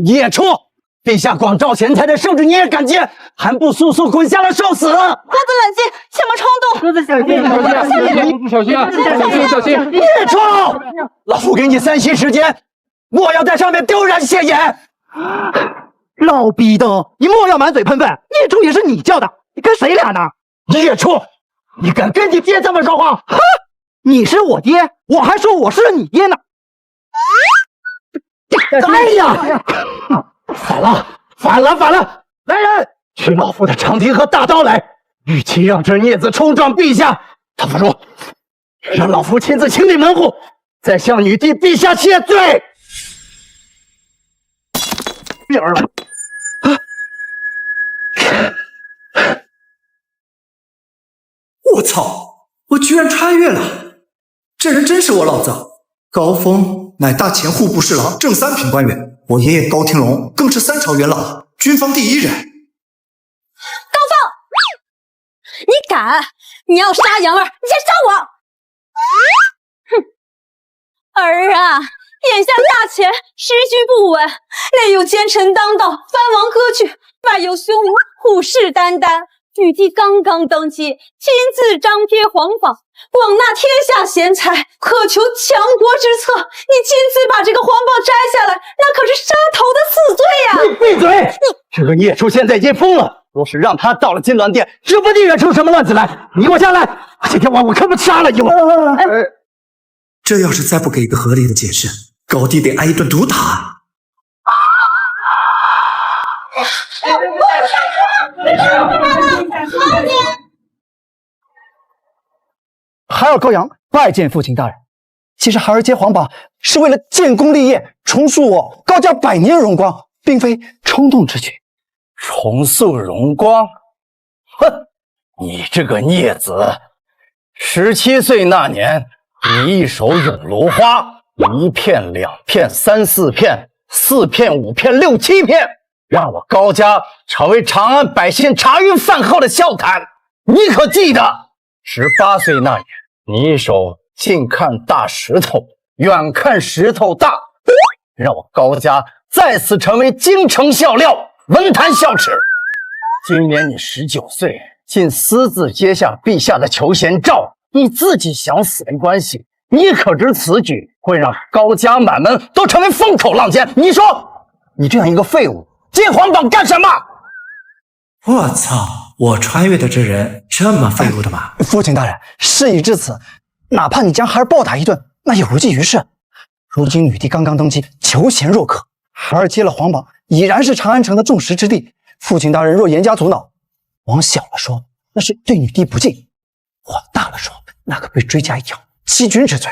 孽畜！陛下光照贤才的圣旨你也敢接，还不速速滚下来受死！公子冷静，切莫冲动。公子小心，小心啊！小心！孽畜！老夫给你3息时间，莫要在上面丢人现眼。老逼的，你莫要满嘴喷粪！孽畜也是你叫的，你跟谁俩呢？孽畜！你敢跟你爹这么说话？哼！你是我爹，我还说我是你爹呢。哎呀！反了！来人，取老夫的长笛和大刀来！与其让这孽子冲撞陛下，倒不如让老夫亲自清理门户，再向女帝陛下谢罪。病儿了！我操！我居然穿越了！这人真是我老子！高峰乃大前户部侍郎，正3品官员。我爷爷高廷龙更是3朝元老，军方第1人。高凤，你敢！你要杀杨儿，你先杀我！哼！儿啊，眼下大前时局不稳，内有奸臣当道，藩王割据，外有匈奴虎视眈眈。女帝刚刚登基，亲自张贴皇榜，广纳天下贤才，渴求强国之策。你亲自把这个皇榜摘下来，那可是杀头的死罪呀！你闭嘴！这个孽畜现在已经疯了，若是让他到了金銮殿，指不定惹出什么乱子来。你给我下来！今天晚我可不杀了你！这要是再不给一个合理的解释，高帝得挨一顿毒打。孩儿高阳拜见父亲大人。其实孩儿接皇榜是为了建功立业，重塑我高家100年荣光，并非冲动之举。重塑荣光？哼！你这个孽子！17岁那年，你一手永芦花，1片、2片、3、4片、4片、5片、6、7片。让我高家成为长安百姓茶余饭后的笑谈。你可记得18岁那年，你一手近看大石头，远看石头大，让我高家再次成为京城笑料，文坛笑齿。今年你19岁，竟私自接下陛下的求贤诏，你自己想死没关系，你可知此举会让高家满门都成为风口浪尖？你说，你这样一个废物，接皇榜干什么？我操！我穿越的这人这么废物的吗？父亲大人，事已至此，哪怕你将孩儿暴打一顿，那也无济于事。如今女帝刚刚登基，求贤若渴，孩儿接了皇榜，已然是长安城的众矢之的。父亲大人若严加阻挠，往小了说，那是对女帝不敬；往大了说，那可被追加一条欺君之罪。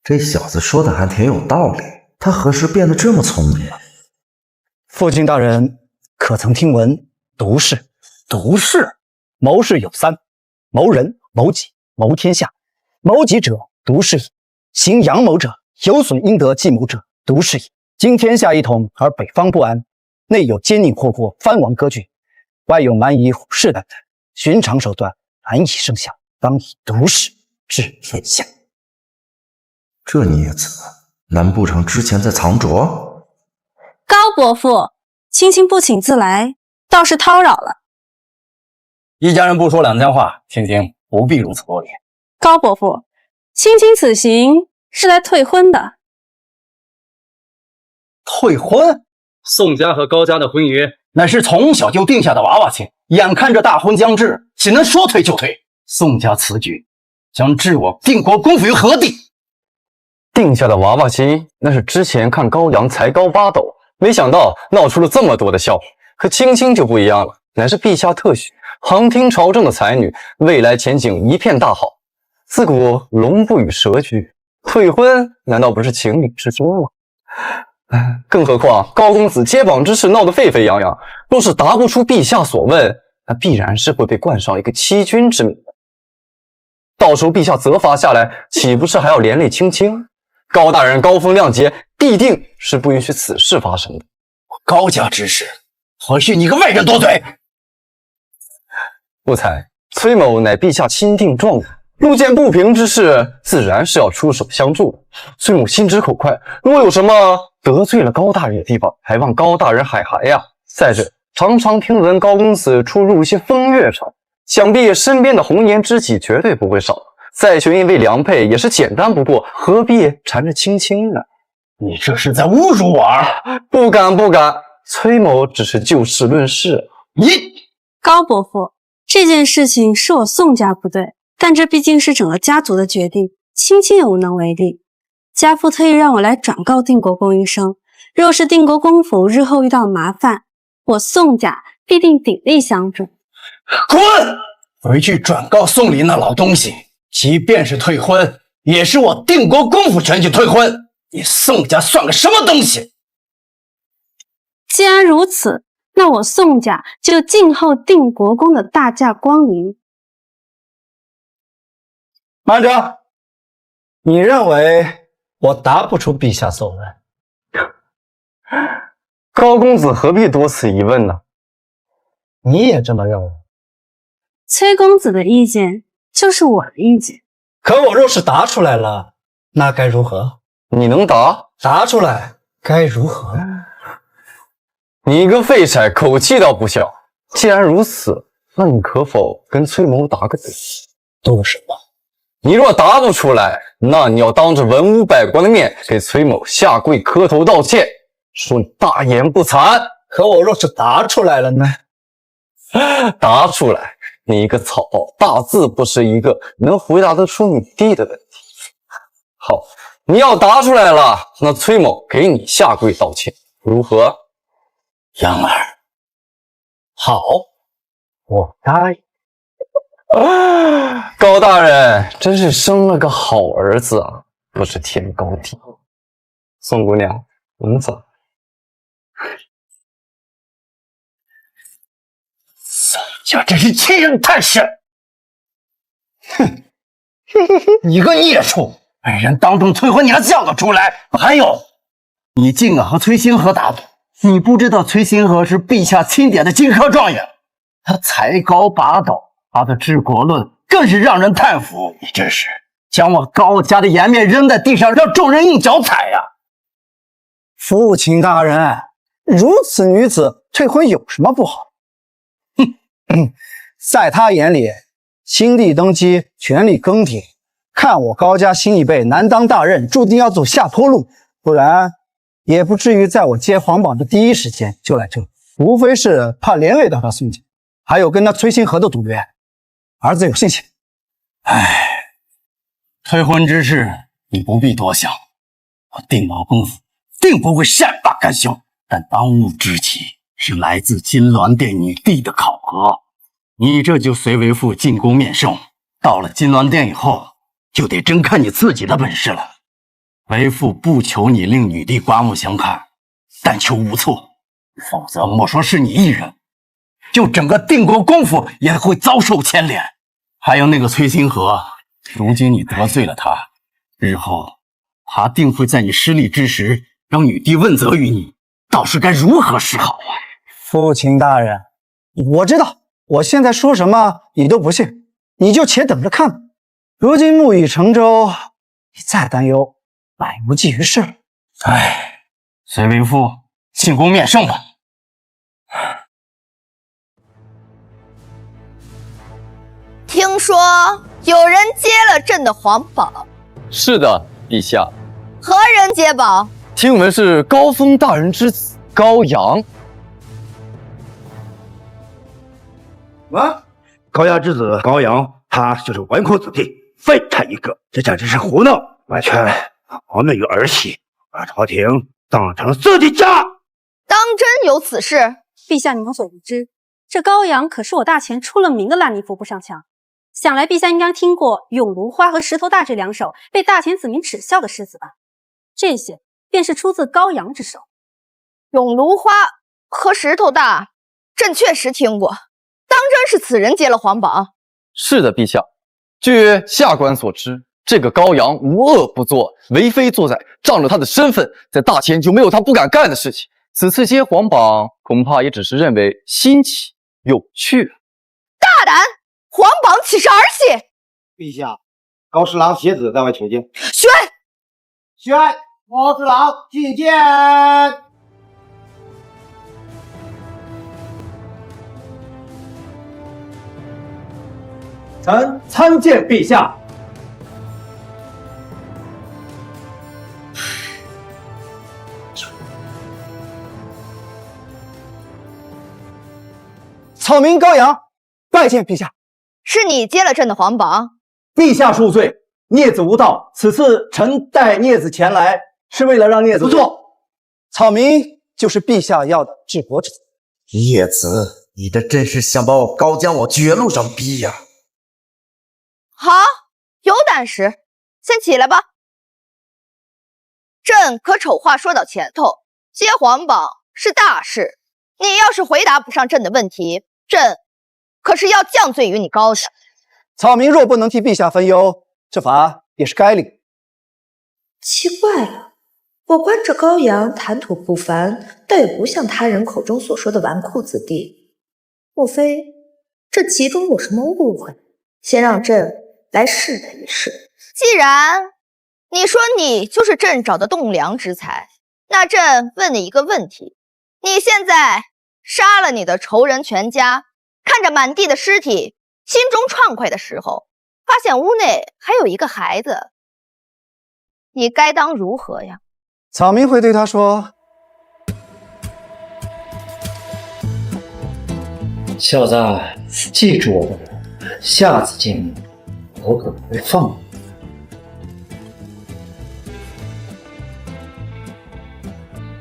这小子说的还挺有道理，他何时变得这么聪明？父亲大人可曾听闻毒誓？毒誓？谋事有3：谋人、谋己、谋天下。谋己者，毒誓矣；行阳谋者，有损阴德计谋者，毒誓矣。今天下一统而北方不安，内有奸佞祸国，藩王割据，外有蛮夷虎视眈眈，寻常手段难以生效，当以毒誓治天下。这孽子难不成之前在藏拙？高伯父，青青不请自来，倒是叨扰了。一家人不说两家话，青青不必如此多礼。高伯父，青青此行是来退婚的。退婚？宋家和高家的婚约乃是从小就定下的娃娃亲，眼看着大婚将至，岂能说退就退？宋家此举将置我定国公府于何地？定下的娃娃亲，那是之前看高阳才高八斗，没想到闹出了这么多的笑话。可青青就不一样了，乃是陛下特许，旁听朝政的才女，未来前景一片大好。自古龙不与蛇居，退婚难道不是情理之中吗？更何况高公子接榜之事闹得沸沸扬扬，若是答不出陛下所问，那必然是会被冠上一个欺君之名的。到时候陛下责罚下来，岂不是还要连累青青？高大人高风亮节，必定是不允许此事发生的。高家之事，何须你个外人多嘴？不才，崔某乃陛下钦定状元，路见不平之事，自然是要出手相助。崔某心直口快，如果有什么得罪了高大人的地方，还望高大人海涵呀。再者，常常听闻高公子出入一些风月场，想必身边的红颜知己绝对不会少。再寻一位良配也是简单不过，何必缠着青青呢？你这是在侮辱我儿！不敢不敢，崔某只是就事论事。你高伯父，这件事情是我宋家不对，但这毕竟是整个家族的决定，青青也无能为力。家父特意让我来转告定国公一声，若是定国公府日后遇到麻烦，我宋家必定鼎力相助。滚！回去转告宋离那老东西，即便是退婚，也是我定国公府权去退婚。你宋家算个什么东西？既然如此，那我宋家就静候定国公的大驾光临。慢着，你认为我答不出陛下所问？高公子何必多此一问呢？你也这么认为？崔公子的意见就是我的意见。可我若是答出来了，那该如何？你能答？答出来该如何？你一个废柴，口气倒不小。既然如此，那你可否跟崔某打个赌？赌什么？你若答不出来，那你要当着文武百官的面给崔某下跪磕头道歉，说你大言不惭。可我若是答出来了呢？答出来，你一个草包，大字不识一个，能回答得出你弟的问题。好，你要答出来了，那崔某给你下跪道歉，如何？杨儿，好，我答应。高大人真是生了个好儿子啊，不知天高地厚。宋姑娘，我们走。宋家真是欺人太甚！哼，你个孽畜，被人当众退婚你还叫得出来？还有，你竟敢和崔星河打赌，你不知道崔星河是陛下钦点的金科状元，他才高八斗，他的治国论更是让人叹服。你这是将我高家的颜面扔在地上，让众人用脚踩呀！父亲大人，如此女子退婚有什么不好？在他眼里，新帝登基，权力更迭，看我高家新一辈难当大任，注定要走下坡路，不然也不至于在我接皇榜的第一时间就来这，无非是怕连累到他宋家，还有跟他崔星河的赌约。儿子有信心。退婚之事你不必多想，我定王公府定不会善罢甘休。但当务之急是来自金銮殿女帝的考核，你这就随为父进宫面圣，到了金銮殿以后，就得真看你自己的本事了。为父不求你令女帝刮目相看，但求无错，否则莫说是你一人，就整个定国公府也会遭受牵连。还有那个崔星河，如今你得罪了他，日后他定会在你失利之时让女帝问责于你，倒是该如何是好啊？父亲大人，我知道，我现在说什么你都不信，你就且等着看吧。如今木已成舟，你再担忧，百无济于事。随为父进宫面圣吧。听说有人接了朕的皇宝，是的，陛下。何人接宝？听闻是高峰大人之子高阳。啊！高阳之子高阳，他就是纨绔子弟，废他一个，这简直是胡闹！完全亡命于儿媳，把朝廷当成自己家。当真有此事？陛下，你有所不知，这高阳可是我大前出了名的烂泥扶不上墙。想来陛下应该听过永芦花和石头大这两首被大前子民耻笑的诗子吧？这些便是出自高阳之手。永芦花和石头大，朕确实听过。当真是此人接了皇榜？是的，陛下。据下官所知，这个高阳无恶不作，为非作歹，仗着他的身份，在大前就没有他不敢干的事情。此次接皇榜，恐怕也只是认为新奇有趣。大胆！皇榜岂是儿戏？陛下，高侍郎携子在外求见。宣，宣，高侍郎觐见。臣参见陛下。草民高阳拜见陛下。是你接了朕的皇榜。陛下恕罪，孽子无道。此次臣带孽子前来，是为了让孽子不错。草民就是陛下要的治国之子。叶子，你这真是想把我高江往绝路上逼呀！好，有胆识，先起来吧。朕可丑话说到前头，接皇榜是大事，你要是回答不上朕的问题，朕可是要降罪于你高上。草民若不能替陛下分忧，这罚也是该领。奇怪了，我观这高阳谈吐不凡，倒也不像他人口中所说的纨绔子弟。莫非这其中有什么误会？先让朕来试他一试。既然你说你就是朕找的栋梁之才，那朕问你一个问题：你现在杀了你的仇人全家，看着满地的尸体，心中畅快的时候，发现屋内还有一个孩子，你该当如何呀？草民会对他说：小子，记住我的，下次见你，我可不会放你。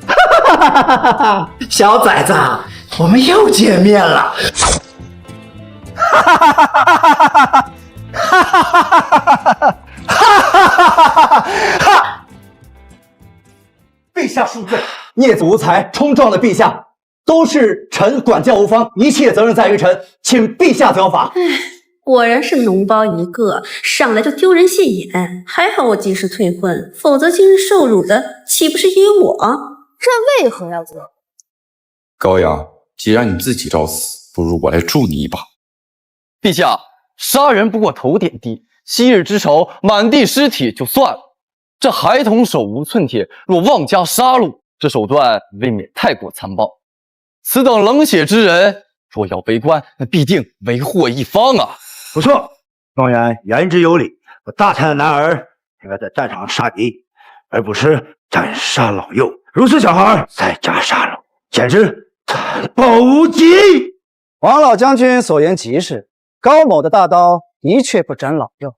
哈哈哈哈哈！小崽子，我们又见面了。哈哈哈哈哈！哈哈哈哈哈！哈！陛下恕罪，孽子无才，冲撞了陛下，都是臣管教无方，一切责任在于臣，请陛下责罚。果然是脓包一个，上来就丢人现眼。还好我及时退婚，否则今日受辱的岂不是因我？朕为何要责？高阳，既然你自己找死，不如我来助你一把。陛下，杀人不过头点地，昔日之仇，满地尸体就算了，这孩童手无寸铁，若妄加杀戮，这手段未免太过残暴。此等冷血之人，若要为官，那必定为祸一方啊！不错，状元言之有理。我大才的男儿应该在战场杀敌，而不是斩杀老幼。如此小孩再加杀戮，简直残暴无极。王老将军所言极是，高某的大刀的确不斩老幼，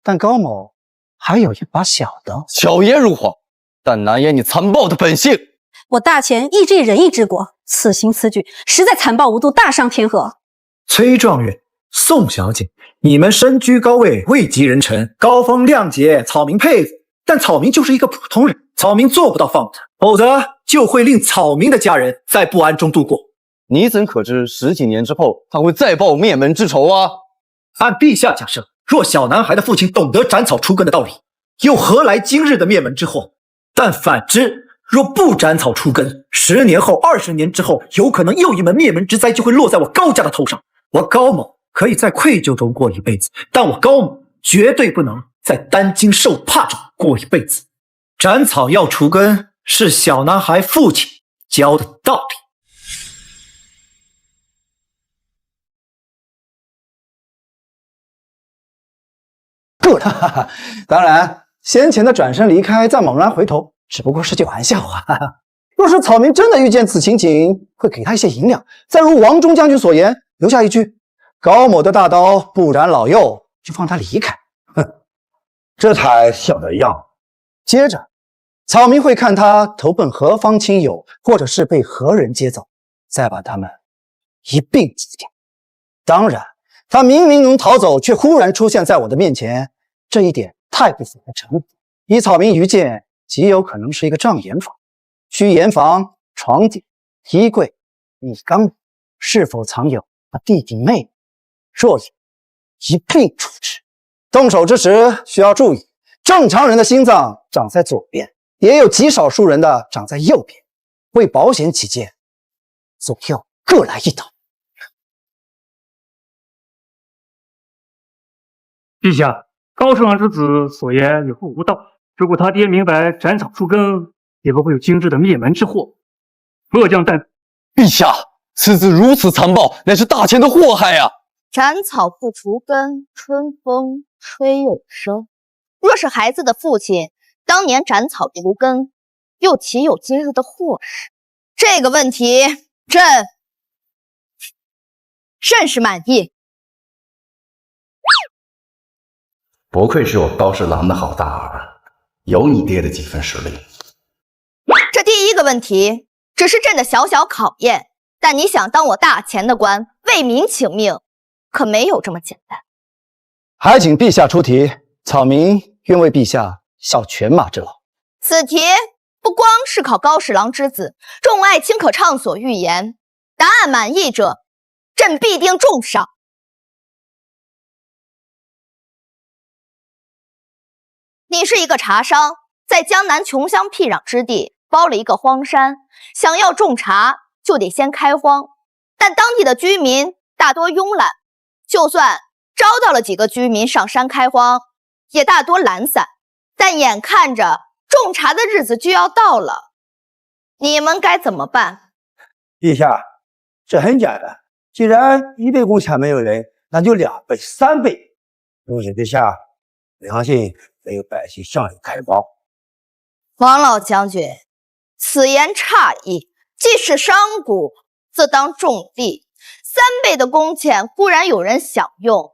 但高某还有一把小刀。巧言如簧，但难掩你残暴的本性。我大前义之以仁义治国，此行此举实在残暴无度，大伤天和。崔状元、宋小姐，你们身居高位，位极人臣，高风亮节，草民佩服。但草民就是一个普通人，草民做不到放他，否则就会令草民的家人在不安中度过。你怎可知10几年之后，他会再报灭门之仇啊？按陛下假设，若小男孩的父亲懂得斩草除根的道理，又何来今日的灭门之祸？但反之，若不斩草除根，10年后、20年之后，有可能又一门灭门之灾就会落在我高家的头上。我高某可以在愧疚中过一辈子，但我高某绝对不能在担惊受怕中过一辈子。斩草要除根，是小男孩父亲教的道理。当然，先前的转身离开，再猛然回头，只不过是句玩笑话。若是草民真的遇见此情景，会给他一些银两，再如王忠将军所言，留下一句：高某的大刀不斩老幼，就放他离开。哼，这才像得样。接着，草民会看他投奔何方亲友，或者是被何人接走，再把他们一并击掉。当然，他明明能逃走，却忽然出现在我的面前，这一点太不符合常理。以草民愚见，极有可能是一个障眼法。需严防床底、衣柜、米缸里是否藏有他弟弟妹妹，若有，一并处置。动手之时需要注意，正常人的心脏长在左边，也有极少数人的长在右边。为保险起见，左右各来一刀。陛下，高侍郎之子所言有误无道。如果他爹明白斩草除根，也不会有今日的灭门之祸。末将但陛下，此子如此残暴，乃是大钱的祸害呀！斩草不除根，春风吹又生。若是孩子的父亲当年斩草除根，又岂有今日的祸事？这个问题，朕甚是满意。不愧是我高侍郎的好大儿，有你爹的几分实力。这第一个问题只是朕的小小考验，但你想当我大钱的官，为民请命，可没有这么简单。还请陛下出题，草民愿为陛下效犬马之劳。此题不光是考高侍郎之子，众爱卿可畅所欲言。答案满意者，朕必定重赏。你是一个茶商，在江南穷乡僻壤之地包了一个荒山，想要种茶就得先开荒，但当地的居民大多慵懒，就算招到了几个居民上山开荒，也大多懒散。但眼看着种茶的日子就要到了，你们该怎么办？陛下，这很简单，既然100公钱没有人，那就2倍、3倍。如今之下，良心没有百姓向右开荒。王老将军，此言差矣。既是商贾，则当种地。3倍的工钱固然有人享用，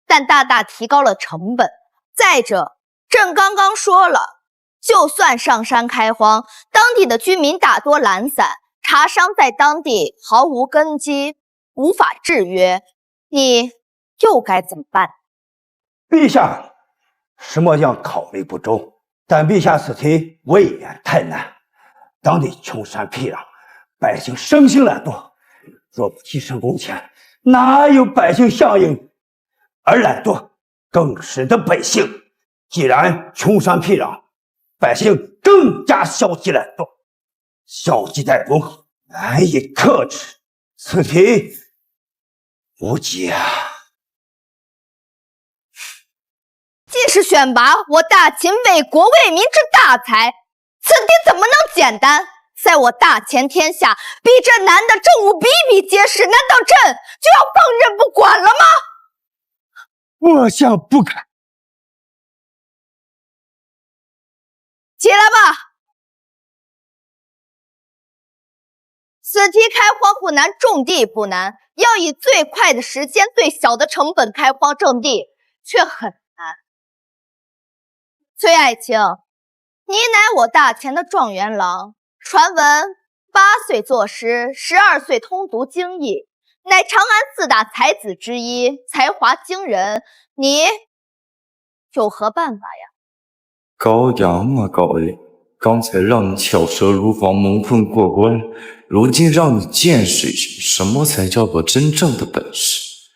但大大提高了成本。再者，朕刚刚说了，就算上山开荒，当地的居民大多懒散，茶商在当地毫无根基，无法制约，你又该怎么办？陛下，石末将考虑不周，但陛下此题未免太难。当地穷山僻壤，百姓生性懒惰，若不提升工钱，哪有百姓响应？而懒惰更使得百姓，既然穷山僻壤，百姓更加消极懒惰，消极怠工，难以克制。此题无解啊！既是选拔我大秦为国为民之大才，此题怎么能简单？在我大秦天下，比这难的政务比比皆是，难道朕就要放任不管了吗？末将不敢。起来吧。此题开荒不难，种地不难，要以最快的时间、最小的成本开荒种地，却很难。崔爱卿，你乃我大秦的状元郎，传闻8岁作诗，12岁通读经义，乃长安4大才子之一，才华惊人。你有何办法呀？高阳啊，高阳，刚才让你巧舌如簧，蒙混过关，如今让你见识一下什么才叫做真正的本事。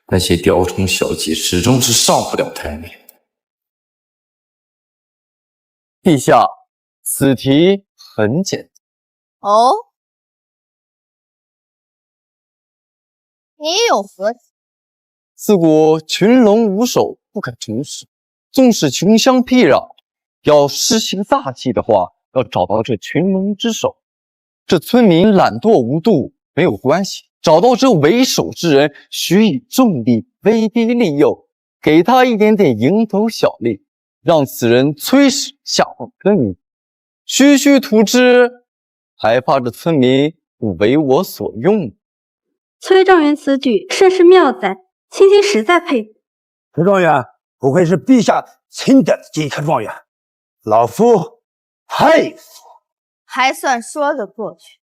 那些雕虫小技始终是上不了台面。陛下，此题很简单。哦，你有何解？自古群龙无首，不可成事。纵使穷乡僻壤，要施行大计的话，要找到这群龙之首。这村民懒惰无度没有关系，找到这为首之人，许以重利，威逼利诱，给他一点点蝇头小利，让此人催使下放耕耘。区区图之，还怕这村民不为我所用？崔状元此举甚是妙哉，卿卿实在佩服。崔状元不愧是陛下钦点的金科状元，老夫佩服。还算说得过去。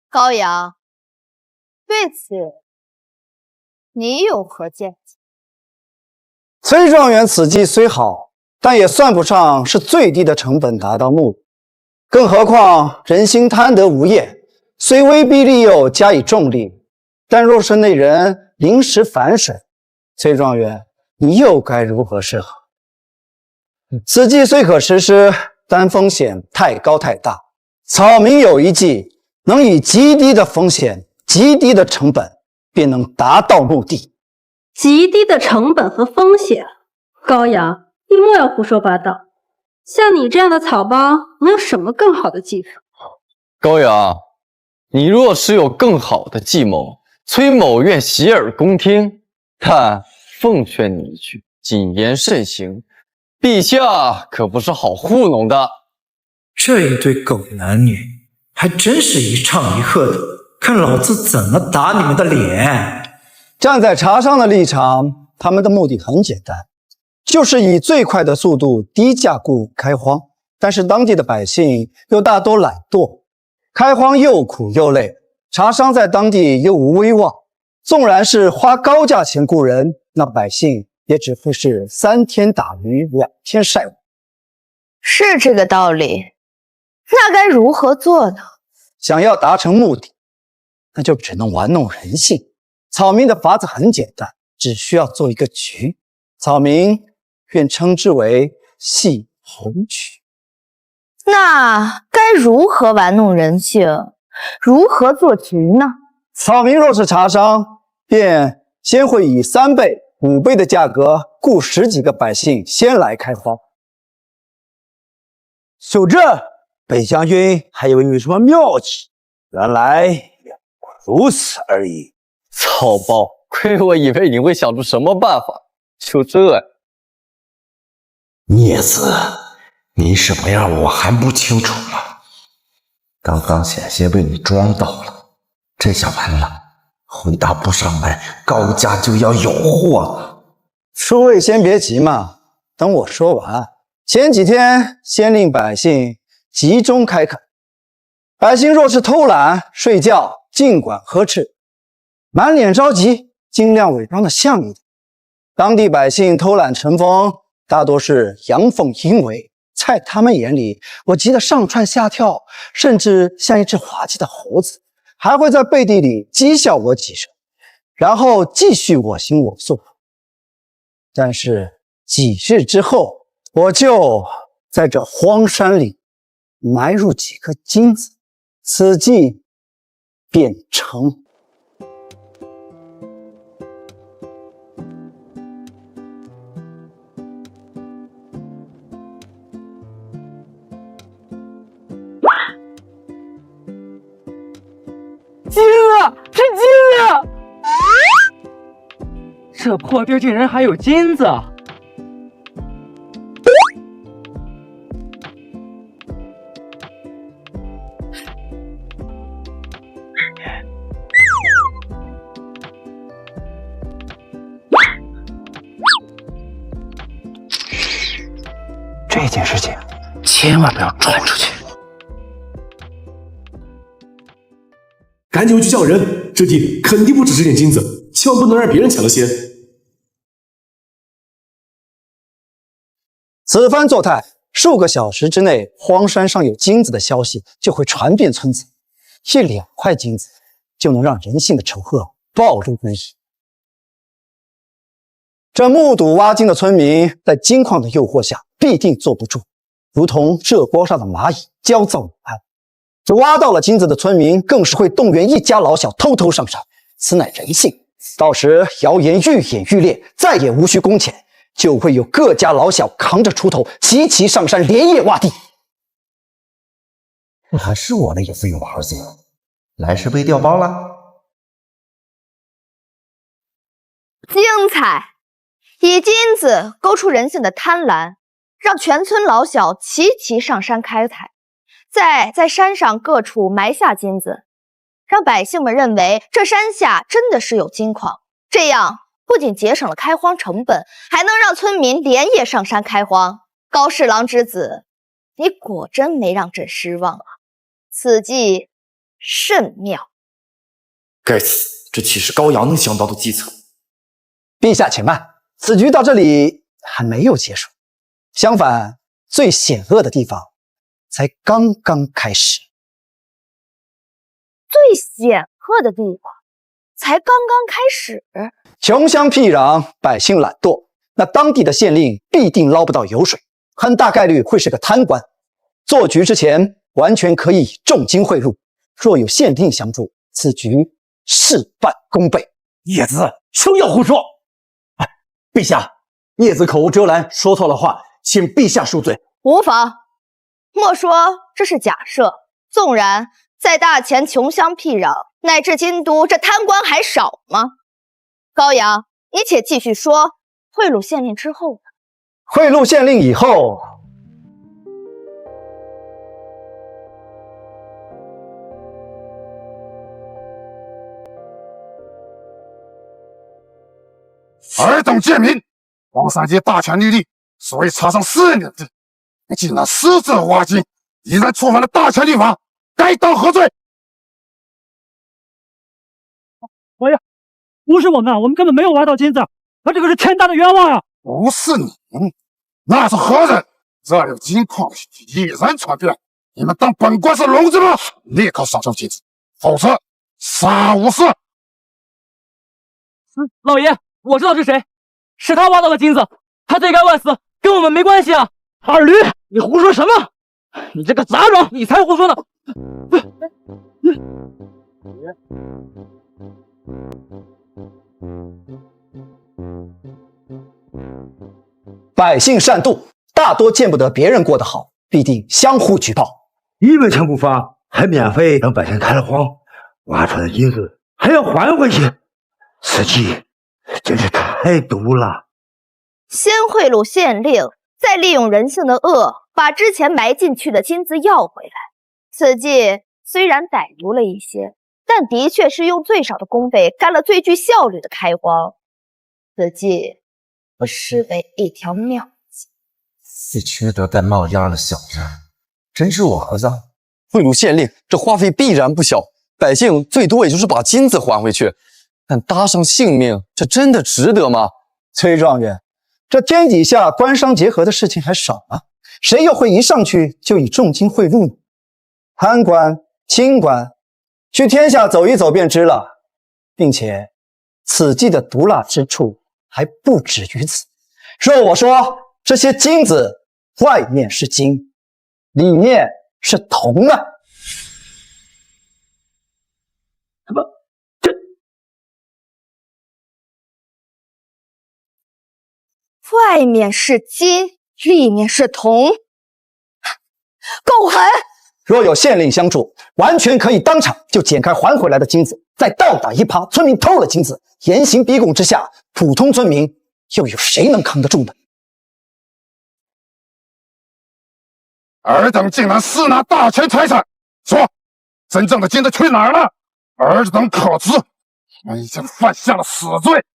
高阳，对此你有何见解？崔状元此计虽好，但也算不上是最低的成本达到目的。更何况人心贪得无厌，虽威逼利诱加以重利，但若是那人临时反审，崔状元你又该如何是好？此计虽可实施，但风险太高太大。草民有一计，能以极低的风险、极低的成本，便能达到目的。极低的成本和风险，高阳，你莫要胡说八道。像你这样的草包，能有什么更好的计策？高阳，你若是有更好的计谋，崔某愿洗耳恭听。但奉劝你一句，谨言慎行，陛下可不是好糊弄的。这一对狗男女还真是一唱一和的，看老子怎么打你们的脸！站在茶商的立场，他们的目的很简单，就是以最快的速度低价雇开荒。但是当地的百姓又大多懒惰，开荒又苦又累，茶商在当地又无威望。纵然是花高价钱雇人，那百姓也只会是3天打鱼2天晒网。是这个道理，那该如何做呢？想要达成目的，那就只能玩弄人性。草民的法子很简单，只需要做一个局，草民愿称之为戏猴局。那该如何玩弄人性？如何做局呢？草民若是茶商，便先会以3倍、5倍的价格雇10几个百姓先来开荒。守正，北将军还以为有什么妙计，原来也不过如此而已。草包，亏我以为你会想出什么办法，就这样。孽子，你什么样我还不清楚吗？刚刚险些被你装到了，这下完了，回答不上来，高家就要有祸了。诸位先别急嘛，等我说完。前几天先令百姓集中开垦，百姓若是偷懒睡觉，尽管呵斥，满脸着急，尽量伪装的像一点。当地百姓偷懒成风，大多是阳奉阴违，在他们眼里，我急得上蹿下跳，甚至像一只滑稽的猴子，还会在背地里讥笑我几声，然后继续我行我素。但是几日之后，我就在这荒山里埋入几颗金子，此计便成。金子，是金子！这破地竟然还有金子！这件事情千万不要传出去。赶紧回去叫人，这地肯定不止这点金子，千万不能让别人抢了先。此番作态，数个小时之内，荒山上有金子的消息就会传遍村子，1、2块金子就能让人性的丑恶暴露无遗。这目睹挖金的村民，在金矿的诱惑下必定坐不住，如同热锅上的蚂蚁，焦躁不安。这挖到了金子的村民，更是会动员一家老小偷偷上山，此乃人性。到时谣言愈演愈烈，再也无需工钱，就会有各家老小扛着锄头齐齐上山，连夜挖地。这还是我的也费用儿子，来世被调包了。精彩！以金子勾出人性的贪婪，让全村老小齐齐上山开采，再在山上各处埋下金子，让百姓们认为这山下真的是有金矿。这样不仅节省了开荒成本，还能让村民连夜上山开荒。高侍郎之子，你果真没让朕失望啊！此计甚妙。该死，这岂是高阳能想到的计策？陛下且慢，此局到这里还没有结束。相反，最险恶的地方才刚刚开始。最险恶的地方才刚刚开始。穷乡僻壤，百姓懒惰，那当地的县令必定捞不到油水，很大概率会是个贪官。做局之前，完全可以重金贿赂。若有县令相助，此局事半功倍。叶子休要胡说！陛下，孽子口无遮拦，说错了话，请陛下恕罪。无妨。莫说这是假设，纵然在大前穷乡僻壤，乃至京都，这贪官还少吗？高阳，你且继续说，贿赂县令之后呢？贿赂县令以后，尔等贱民，黄三姐大权立地，所以查上4年的，你竟然私自挖金，已然触犯了大权立法，该当何罪？老爷，不是我们，我们根本没有挖到金子，他这个是天大的冤枉啊！不是你，那是何人？这有金矿已然传遍，你们当本官是聋子吗？立刻上交金子，否则杀无赦！老爷，我知道是谁，是他挖到了金子，他罪该万死，跟我们没关系啊！二驴，你胡说什么？你这个杂种，你才胡说呢！百姓善妒，大多见不得别人过得好，必定相互举报。1文钱不发，还免费让百姓开了荒，挖出来的金子还要还回去，此计真是太毒了。先贿赂县令，再利用人性的恶，把之前埋进去的金子要回来。此计虽然歹毒了一些，但的确是用最少的工费干了最具效率的开荒。此计我视为一条妙计。是缺德带冒烟的小人，真是我儿子。贿赂县令，这花费必然不小，百姓最多也就是把金子还回去，但搭上性命，这真的值得吗？崔状元，这天底下官商结合的事情还少吗？谁又会一上去就以重金贿赂呢？贪官、清官，去天下走一走便知了。并且，此计的毒辣之处还不止于此。若我说这些金子外面是金，里面是铜啊！什么？外面是金，里面是铜，够狠！若有县令相助，完全可以当场就剪开还回来的金子，再倒打一耙。村民偷了金子，严刑逼供之下，普通村民又有谁能扛得住呢？尔等竟然私拿大钱财产，说真正的金子去哪儿了？尔等可知，你们已经犯下了死罪！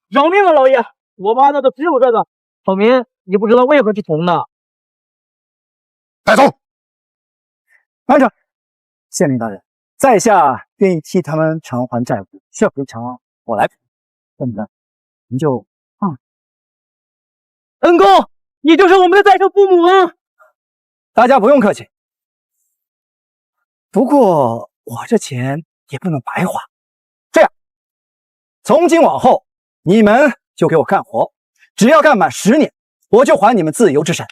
饶命啊，老爷！我挖到的只有这个，草民也不知道为何是铜的。带走！慢着，县令大人，在下愿意替他们偿还债务，这赔偿我来赔，怎么的？您就恩公，你就是我们的再生父母啊！大家不用客气。不过我这钱也不能白花，这样，从今往后你们就给我干活，只要干满10年，我就还你们自由之身。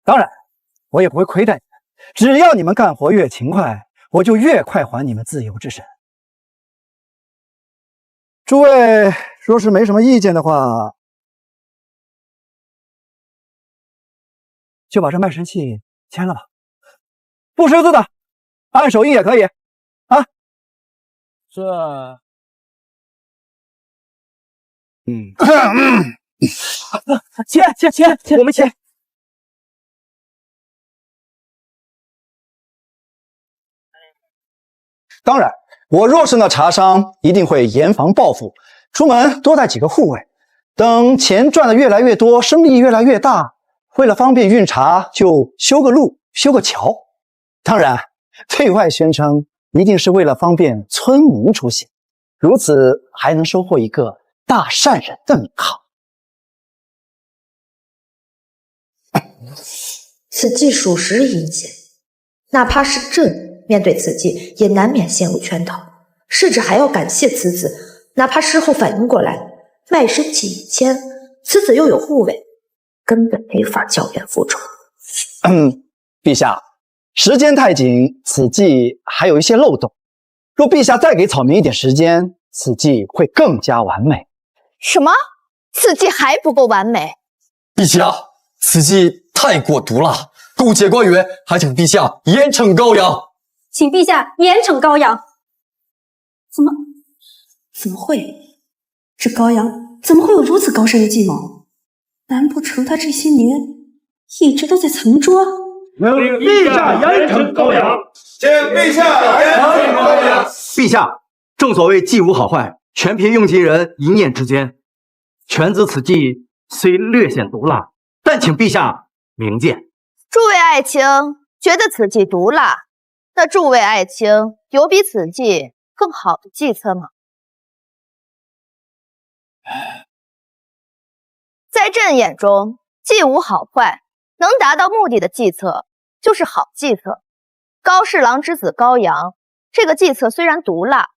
当然，我也不会亏待你们，只要你们干活越勤快，我就越快还你们自由之身。诸位若是没什么意见的话，就把这卖身契签了吧，不识字的按手印也可以啊。这，签，我们签。当然，我若是那茶商，一定会严防报复，出门多带几个护卫。等钱赚得越来越多，生意越来越大，为了方便运茶，就修个路，修个桥。当然，对外宣称一定是为了方便村民出行，如此还能收获一个大善人的名号。此计属实阴险，哪怕是朕面对此计，也难免陷入圈套。甚至还要感谢此子，哪怕事后反应过来，卖身契已签，此子又有护卫，根本没法教员复仇。陛下，时间太紧，此计还有一些漏洞。若陛下再给草民一点时间，此计会更加完美。什么？此计还不够完美？陛下，此计太过毒辣，勾结官员，还请陛下严惩高阳。请陛下严惩高阳。怎么会？这高阳怎么会有如此高深的计谋？难不成他这些年一直都在藏拙？请陛下严惩高阳！请陛下严惩高阳！陛下，正所谓计无好坏，全凭用计人一念之间。犬子此计虽略显毒辣，但请陛下明鉴。诸位爱卿觉得此计毒辣，那诸位爱卿有比此计更好的计策吗？在朕眼中，计无好坏，能达到目的的计策就是好计策。高侍郎之子高阳这个计策虽然毒辣，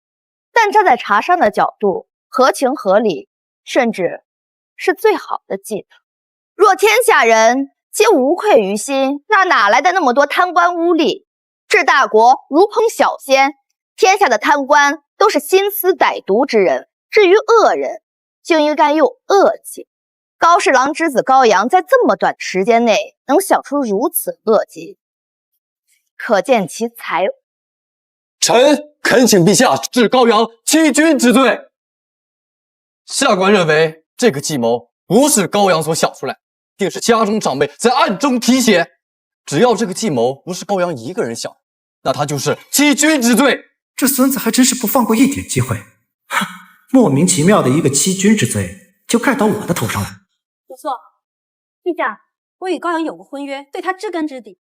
但站在茶商的角度，合情合理，甚至是最好的计策。若天下人皆无愧于心，那哪来的那么多贪官污吏？治大国如烹小鲜，天下的贪官都是心思歹毒之人，至于恶人，就应该用恶计。高侍郎之子高阳在这么短时间内能想出如此恶计，可见其才。臣恳请陛下治高阳欺君之罪。下官认为这个计谋不是高阳所想出来，定是家中长辈在暗中提携。只要这个计谋不是高阳一个人想，那他就是欺君之罪。这孙子还真是不放过一点机会，哼！莫名其妙的一个欺君之罪就盖到我的头上了。不错，陛下，我与高阳有过婚约，对他知根知底。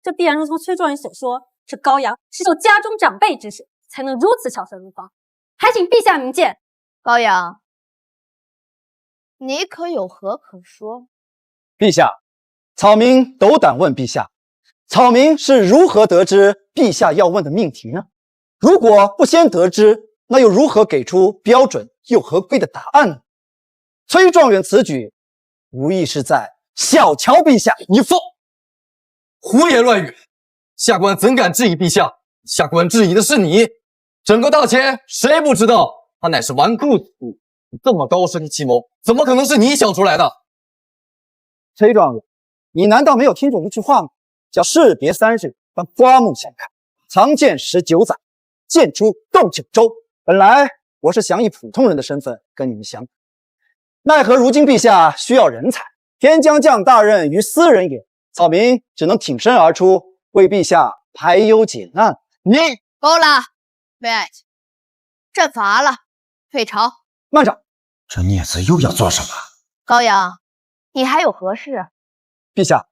这必然如同崔状元所说，这高阳是受家中长辈指使，才能如此巧舌如簧。还请陛下明鉴。高阳，你可有何可说？陛下，草民斗胆问陛下，草民是如何得知陛下要问的命题呢？如果不先得知，那又如何给出标准又合规的答案呢？崔状元此举无疑是在小瞧陛下。你放胡言乱语，下官怎敢质疑陛下？下官质疑的是你。整个大前谁不知道他乃是纨绔子弟？这么高深的计谋，怎么可能是你想出来的？崔状元，你难道没有听懂一句话吗？叫士别3日，但刮目相看；藏剑19载，剑出斗9州。本来我是想以普通人的身份跟你们相比，奈何如今陛下需要人才，天将降大任于斯人也，草民只能挺身而出，为陛下排忧解难。你够了，魏爱卿，朕罚了，退朝。慢着，这孽子又要做什么？高阳，你还有何事？陛下，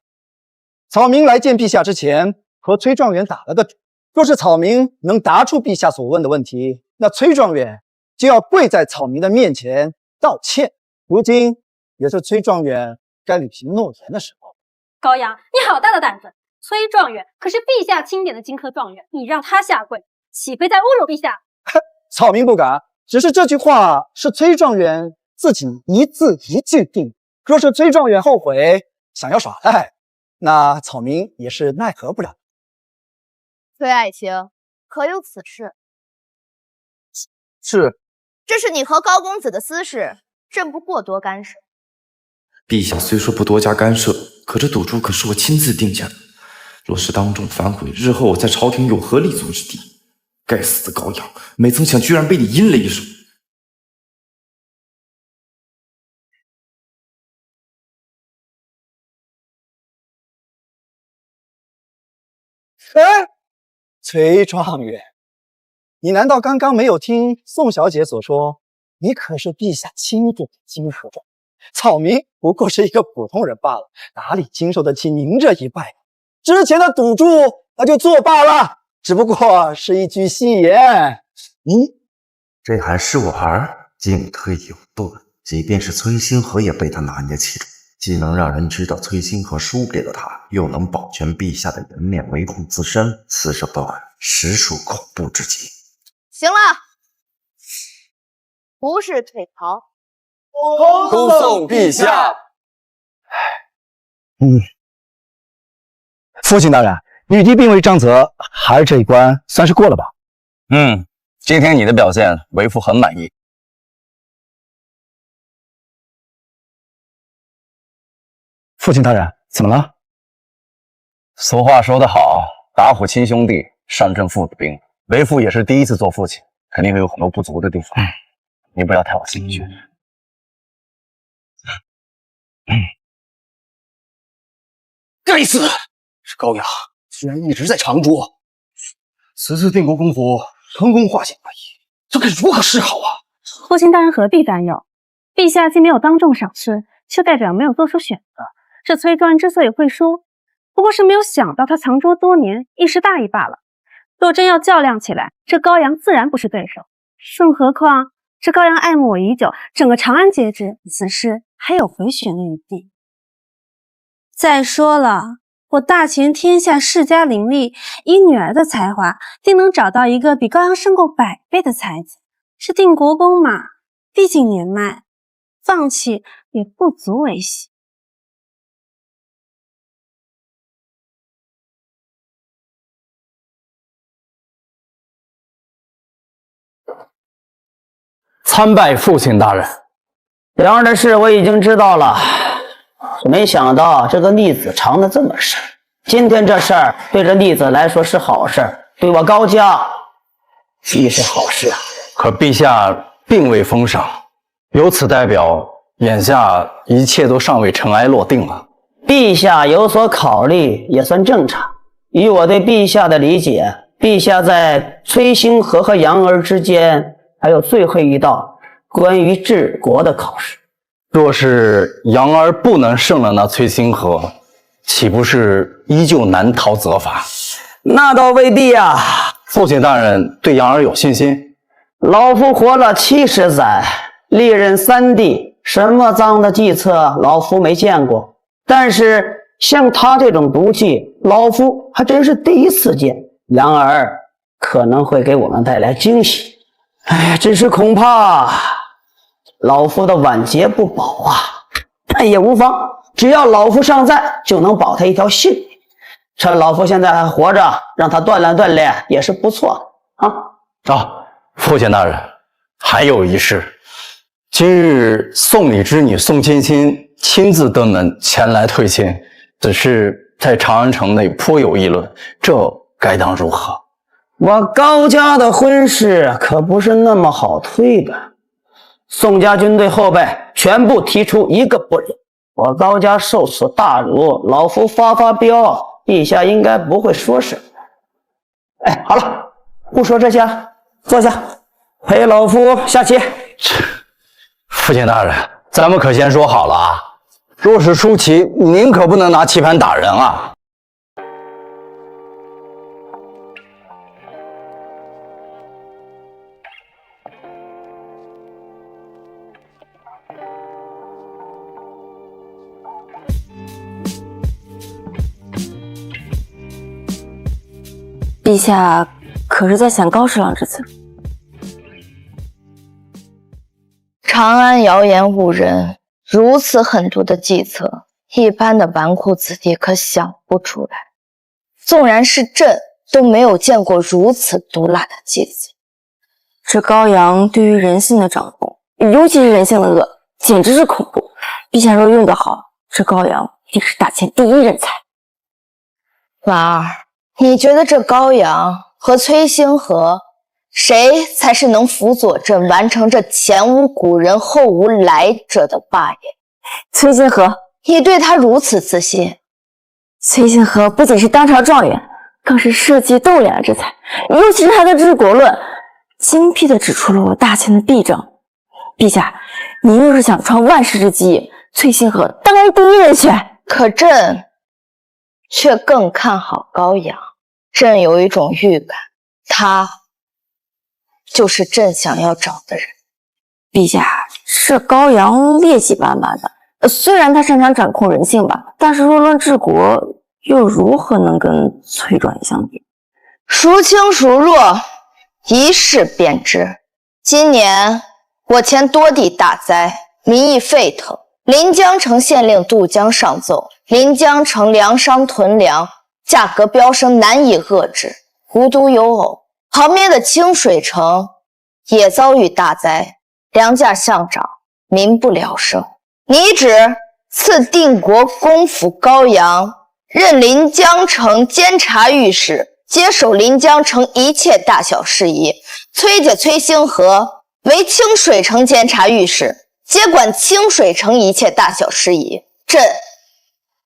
草民来见陛下之前，和崔状元打了个赌，若是草民能答出陛下所问的问题，那崔状元就要跪在草民的面前道歉。如今也是崔状元该履行诺言的时候。高阳，你好大的胆子！崔状元可是陛下钦点的金科状元，你让他下跪，岂非在侮辱陛下？草民不敢，只是这句话是崔状元自己一字一句定。若是崔状元后悔，想要耍赖，那草民也是奈何不了。崔爱卿，可有此事？是，这是你和高公子的私事，朕不过多干涉。陛下虽说不多加干涉，可这赌注可是我亲自定下的。若是当众反悔，日后我在朝廷有何立足之地？该死的高阳，没曾想居然被你阴了一手。哎，崔状元，你难道刚刚没有听宋小姐所说，你可是陛下钦点的金科状元？草民不过是一个普通人罢了，哪里经受得起您这一拜？之前的赌注那就作罢了，只不过是一句戏言。这还是我儿，进退有度。即便是崔星河也被他拿捏其中，既能让人知道崔星河输给了他，又能保全陛下的颜面，维护自身，此手段实属恐怖之极。行了，不是退朝。恭送陛下。父亲大人，女帝并未杖责，孩儿这一关算是过了吧？今天你的表现，为父很满意。父亲大人，怎么了？俗话说得好，打虎亲兄弟，上阵父子兵。为父也是第一次做父亲，肯定会有很多不足的地方。你不要太往心里去。该死！这高阳居然一直在长桌，此次定国公府成功化险而已，这该如何是好啊？父亲大人何必担忧？陛下既没有当众赏识，就代表没有做出选择。这崔专之所以会输，不过是没有想到他藏拙多年，一时大意罢了。若真要较量起来，这高阳自然不是对手。更何况这高阳爱慕我已久，整个长安皆知，此事还有回旋的余地。再说了，我大秦天下世家林立，以女儿的才华，定能找到一个比高阳胜过100倍的才子。是定国公嘛，毕竟年迈，放弃也不足为喜。参拜父亲大人。梁儿的事我已经知道了，没想到这个逆子藏得这么深。今天这事儿对这逆子来说是好事，对我高家亦是好事啊。可陛下并未封赏，由此代表眼下一切都尚未尘埃落定啊。陛下有所考虑也算正常。以我对陛下的理解，陛下在崔星河和杨儿之间还有最后一道关于治国的考试。若是杨儿不能胜了那崔星河，岂不是依旧难逃责罚？那倒未必啊。父亲大人对杨儿有信心？老夫活了70载，历任3帝，什么脏的计策老夫没见过。但是像他这种毒计，老夫还真是第一次见。杨儿可能会给我们带来惊喜。哎，只是恐怕老夫的晚节不保啊。但也无妨，只要老夫尚在，就能保他一条性命。趁老夫现在还活着，让他锻炼锻炼也是不错的啊。父亲大人，还有一事，今日宋李之女宋芊芊亲自登门前来退亲，只是在长安城内颇有议论，这该当如何？我高家的婚事可不是那么好推的，宋家军队后辈全部提出一个不忍，我高家受此大辱，老夫发飙，陛下应该不会说什么。哎，好了，不说这些了，坐下，陪老夫下棋。父亲大人，咱们可先说好了啊，若是输棋，您可不能拿棋盘打人啊。陛下可是在想高侍郎之策？长安谣言误人，如此狠毒的计策，一般的纨绔子弟可想不出来。纵然是朕都没有见过如此毒辣的计策。这高阳对于人性的掌控，尤其是人性的恶，简直是恐怖。陛下若用得好，这高阳一定是大秦第1人才。婉儿，你觉得这高阳和崔星河，谁才是能辅佐朕完成这前无古人后无来者的霸业？崔星河，你对他如此自信？崔星河不仅是当朝状元，更是社稷栋梁之才，尤其是他的治国论，精辟地指出了我大秦的弊政。陛下，您若是想创万世之基，崔星河当然第1人选。可朕却更看好高阳。朕有一种预感，他就是朕想要找的人。陛下，这高阳劣迹斑斑的，虽然他擅长掌控人性吧，但是若论治国，又如何能跟崔专相比？孰轻孰弱，一试便知。今年我前多地大灾，民意沸腾，临江城县令渡江上奏，临江城粮商囤粮，价格飙升难以遏制，无独有偶，旁边的清水城也遭遇大灾，粮价上涨，民不聊生。你旨赐定国公府高阳任临江城监察御史，接手临江城一切大小事宜。崔家崔星河为清水城监察御史，接管清水城一切大小事宜。朕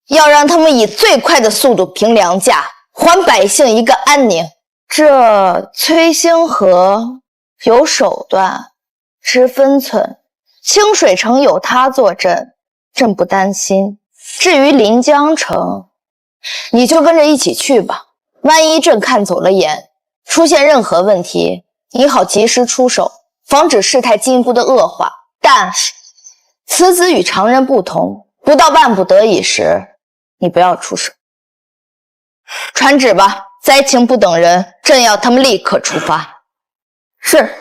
要让他们以最快的速度平粮价，还百姓一个安宁。这崔星河有手段，知分寸，清水城有他坐镇，朕不担心。至于临江城，你就跟着一起去吧。万一朕看走了眼，出现任何问题，你好及时出手，防止事态进一步的恶化。但此子与常人不同，不到万不得已时，你不要出手。传旨吧，灾情不等人，朕要他们立刻出发。是。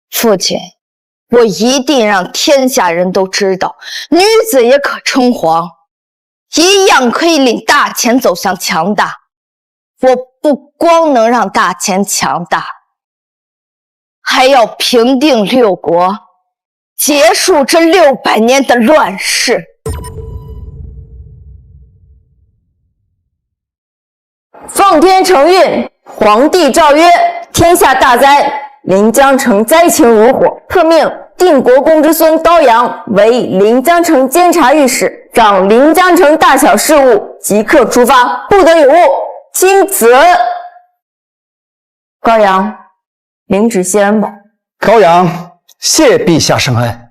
父亲，我一定让天下人都知道，女子也可称皇，一样可以令大钱走向强大。我不光能让大钱强大，还要平定六国，结束这600年的乱世。奉天承运，皇帝诏曰：天下大灾，临江城灾情如火，特命定国公之孙高阳为临江城监察御史，掌临江城大小事务，即刻出发，不得有误。钦此。高阳，领旨谢恩吧。高阳，谢陛下圣恩。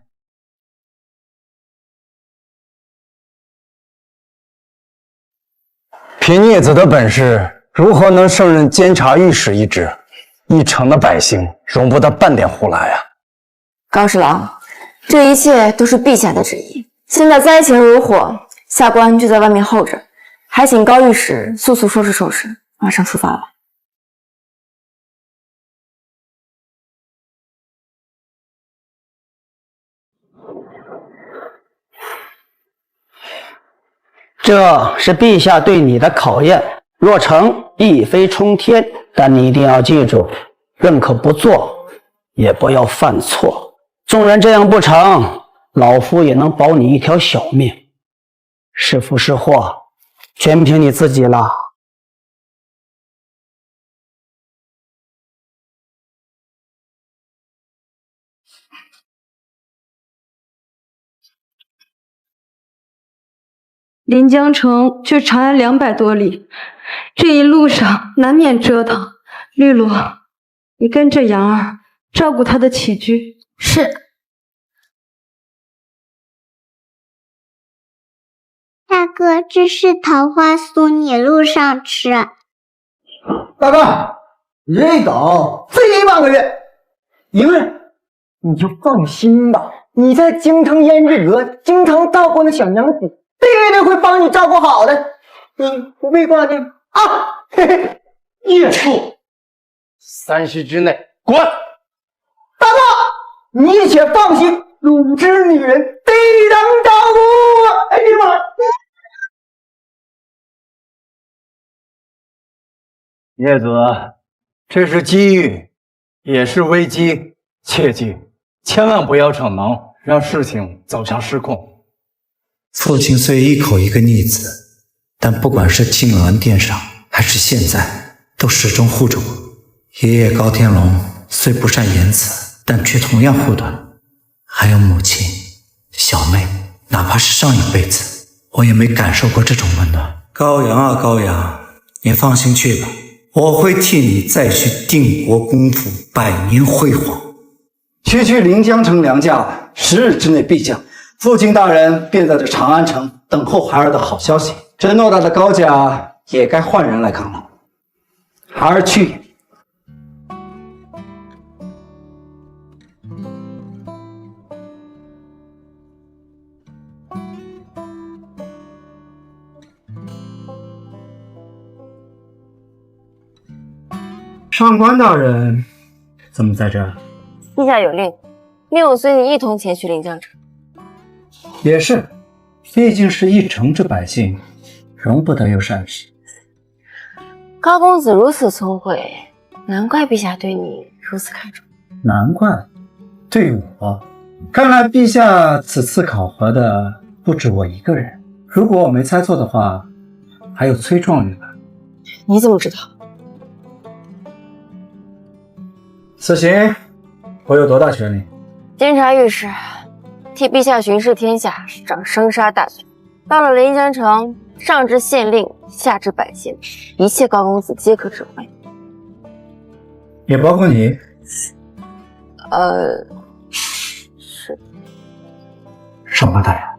凭孽子的本事，如何能胜任监察御史一职？一城的百姓容不得半点胡来啊！高侍郎，这一切都是陛下的旨意。现在灾情如火，下官就在外面候着，还请高御史速速收拾收拾，马上出发吧。这是陛下对你的考验，若成，一飞冲天。但你一定要记住，认可不做，也不要犯错。纵然这样不成，老夫也能保你一条小命。是福是祸，全凭你自己了。临江城距长安200多里，这一路上难免折腾。绿萝，你跟着杨儿照顾她的起居。是。大哥，这是桃花酥，你路上吃。大哥，人狗飞半个月，赢了你就放心吧。你在京城胭脂阁经常照顾那小娘子，爹爹会帮你照顾好的，你不必挂念啊！嘿嘿，岳父，3时之内滚！大哥，你且放心，乳汁女人必当照顾。哎呀妈！叶子，这是机遇，也是危机，切记，千万不要逞能，让事情走向失控。父亲虽一口一个逆子，但不管是静鸯殿上还是现在，都始终护着我。爷爷高天龙虽不善言辞，但却同样护短。还有母亲、小妹，哪怕是上一辈子，我也没感受过这种温暖。高阳啊高阳，你放心去吧，我会替你再续定国公府100年辉煌。区区临江城粮价10日之内必降，父亲大人便在这长安城等候孩儿的好消息。这偌大的高家也该换人来扛了。孩儿去也。上官大人怎么在这儿？陛下有令，命我随你一同前去临江城。也是，毕竟是一城之百姓，容不得有闪失。高公子如此聪慧，难怪陛下对你如此看重。难怪对我，看来陛下此次考核的不止我一个人。如果我没猜错的话，还有崔状元。你怎么知道？此行我有多大权力？监察御史替陛下巡视天下，掌生杀大权。到了临江城，上至县令，下至百姓，一切高公子皆可指挥。也包括你？是。什么的呀？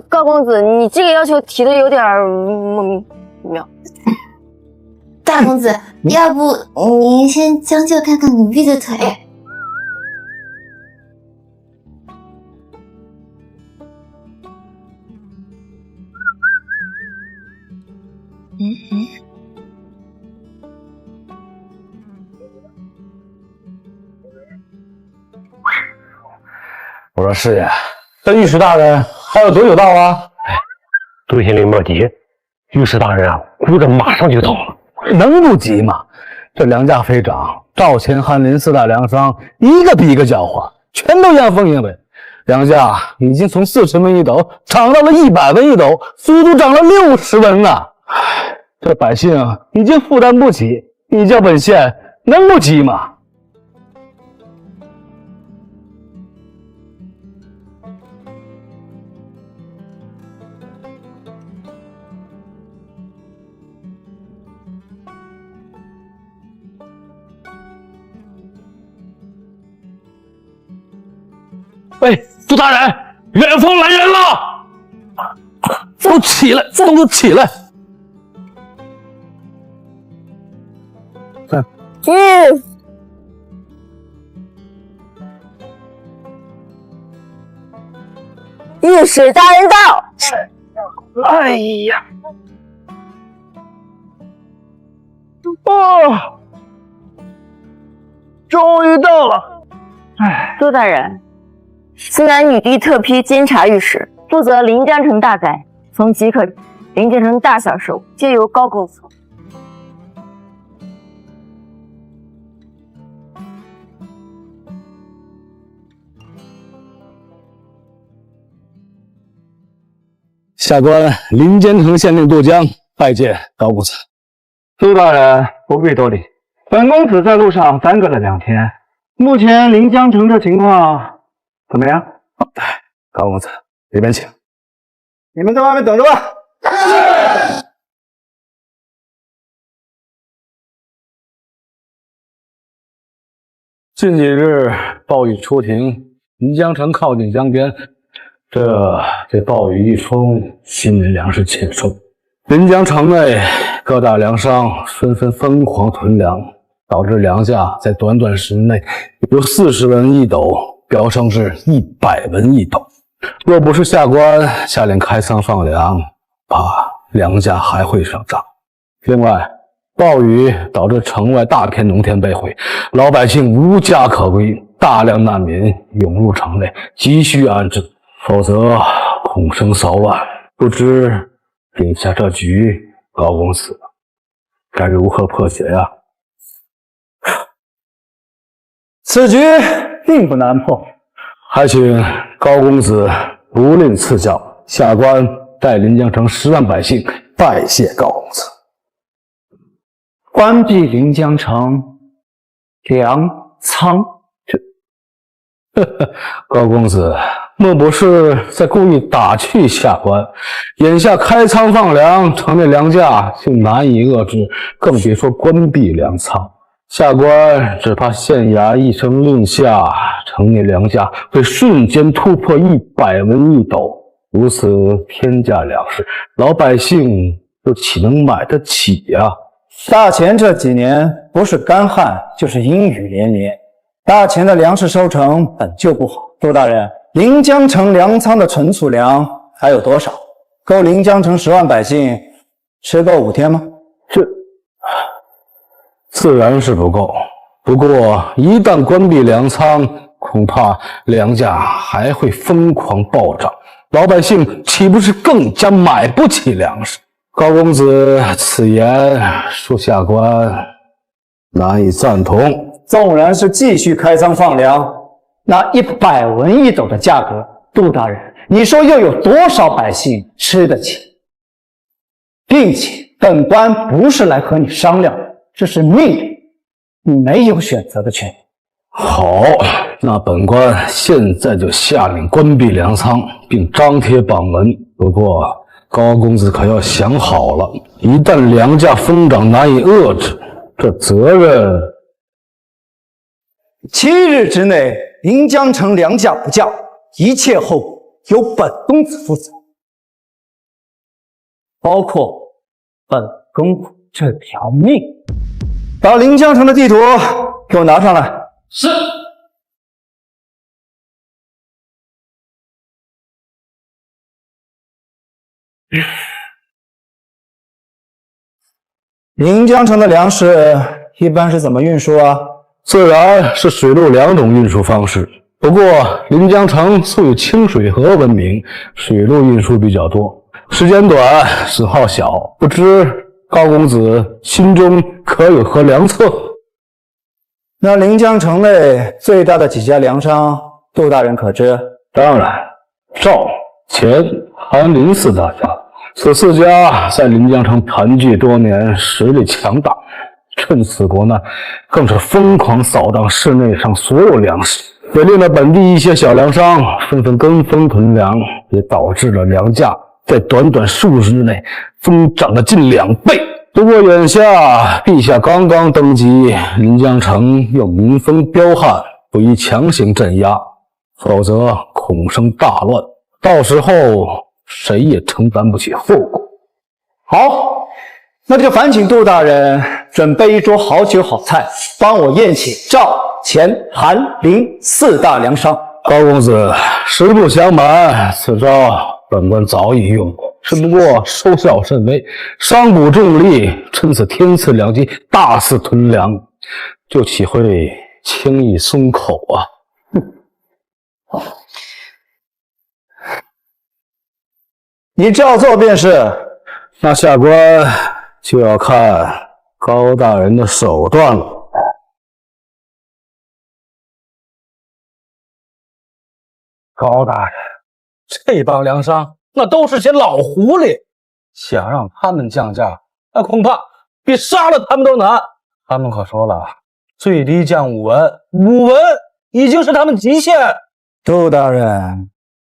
高公子，你这个要求提的有点莫名其妙。大公子，要不您先将就看看奴婢的腿。我说师爷，这御史大人还有多久到啊？杜县令莫急，御史大人啊，估着马上就到了。能不急吗？这梁家飞长、赵钱、翰林四大粮商，一个比一个狡猾，全都阳奉阴违。粮价已经从40文一斗涨到了100文一斗，足足涨了60文了。这百姓已经负担不起，你叫本县能不急吗？喂，杜大人，远方来人了！都起来，都起来！御史大人到！哎呀！终于到了！杜大人，司南女帝特批监察御史，负责临江城大宅，从即刻临江城大小事务皆由高公子。下官临江城县令杜江拜见高公子。杜大人不必多礼，本公子在路上耽搁了2天，目前临江城的情况怎么样？高公子，里面请。你们在外面等着吧。近几日暴雨初停，临江城靠近江边，这暴雨一冲，新年粮食欠收。临江城内各大粮商纷纷疯狂囤粮，导致粮价在短短时内由40文一斗飙升至100文一斗。若不是下官下令开仓放粮，怕粮价还会上涨。另外，暴雨导致城外大片农田被毁，老百姓无家可归，大量难民涌入城内，急需安置，否则恐生骚乱。不知领下这局，高公子该如何破解呀？此局并不难破，还请高公子不吝赐教，下官带临江城10万百姓拜谢高公子。关闭临江城粮仓，高公子莫不是在故意打趣下官？眼下开仓放粮，城内粮价竟难以遏制，更别说关闭粮仓。下官只怕县衙一声令下，城内粮价会瞬间突破100文一斗。如此天价粮食，老百姓又岂能买得起呀？大前这几年不是干旱就是阴雨连连，大前的粮食收成本就不好。杜大人，临江城粮仓的存储粮还有多少？够临江城10万百姓吃够5天吗？自然是不够，不过一旦关闭粮仓，恐怕粮价还会疯狂暴涨，老百姓岂不是更加买不起粮食？高公子此言，属下官难以赞同。纵然是继续开仓放粮，那100文一斗的价格，杜大人，你说又有多少百姓吃得起？并且本官不是来和你商量，这是命令，你没有选择的权利。好，那本官现在就下令关闭粮仓，并张贴榜文。不过高公子可要想好了，一旦粮价疯涨难以遏制，这责任7日之内，临江城粮价不降，一切后果由本公子负责，包括本公子这条命。把临江城的地图给我拿上来。是。临江城的粮食一般是怎么运输啊？自然是水陆2种运输方式。不过临江城素以清水河闻名，水路运输比较多，时间短，损耗小。不知高公子心中可有何良策？那临江城内最大的几家粮商，杜大人可知？当然，赵、钱、韩、林4大家，此4家在临江城盘踞多年，实力强大。趁此国难，更是疯狂扫荡市内上所有粮食，也令了本地一些小粮商纷纷跟风囤粮，也导致了粮价在短短数日内增长了近2倍。不过眼下陛下刚刚登基，临江城又民风彪悍，不宜强行镇压，否则恐生大乱，到时候谁也承担不起后果。好，那就烦请杜大人准备一桌好酒好菜，帮我宴请赵、钱、韩、林4大粮商。高公子实不相瞒，此招本官早已用过，只不过收效甚微，商贾重利，趁此天赐良机，大肆囤粮，就岂会轻易松口啊？你照做便是。那下官就要看高大人的手段了。高大人，这帮粮商那都是些老狐狸，想让他们降价，那恐怕比杀了他们都难。他们可说了，最低降5文，5文已经是他们极限。杜大人，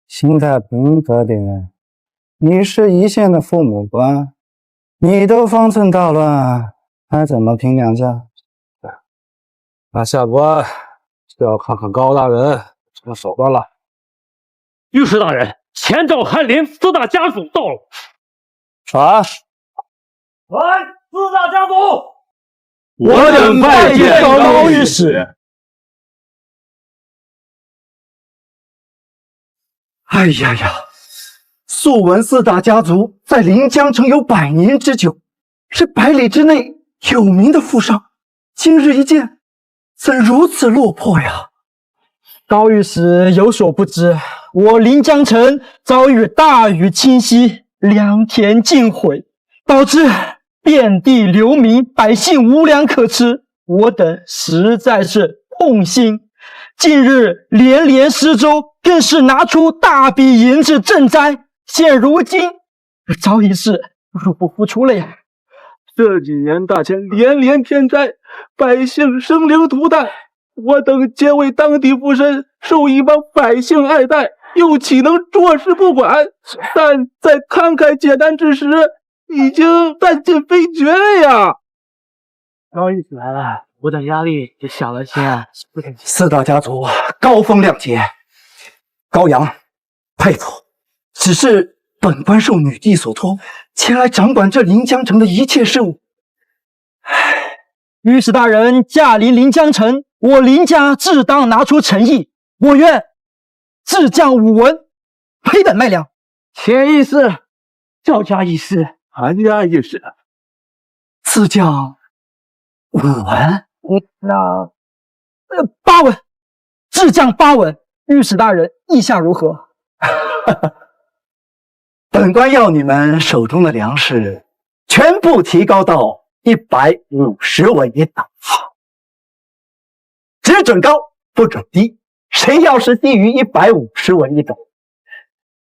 心态平和点。你是一线的父母官，你都方寸大乱，还怎么评粮价？那下官就要看看高大人什么手段了。御史大人，前赵韩林4大家属到了。传4大家属，我等拜见高御史。哎呀呀！素闻4大家族在临江城有100年之久，是100里之内有名的富商。今日一见，怎如此落魄呀？高御史有所不知，我临江城遭遇大雨侵袭，良田尽毁，导致遍地流民，百姓无粮可吃。我等实在是痛心。近日连失州，更是拿出大笔银子赈灾。现如今早已是入不敷出了呀！这几年大前连天灾，百姓生灵涂炭，我等皆为当地附身，受一帮百姓爱戴，又岂能坐视不管？但在慷慨解难之时，已经弹尽飞绝了呀！高御史来了，我等压力也小了些。4大家族高风亮节，高阳佩服。只是本官受女帝所托，前来掌管这临江城的一切事务。御史大人驾临临江城，我林家自当拿出诚意，我愿自降5文，赔本卖粮。钱意思，赵家意思，韩家意思，自降5文。那8文，自降8文。御史大人意下如何？本官要你们手中的粮食全部提高到150文一斗。只准高不准低，谁要是低于150文一斗，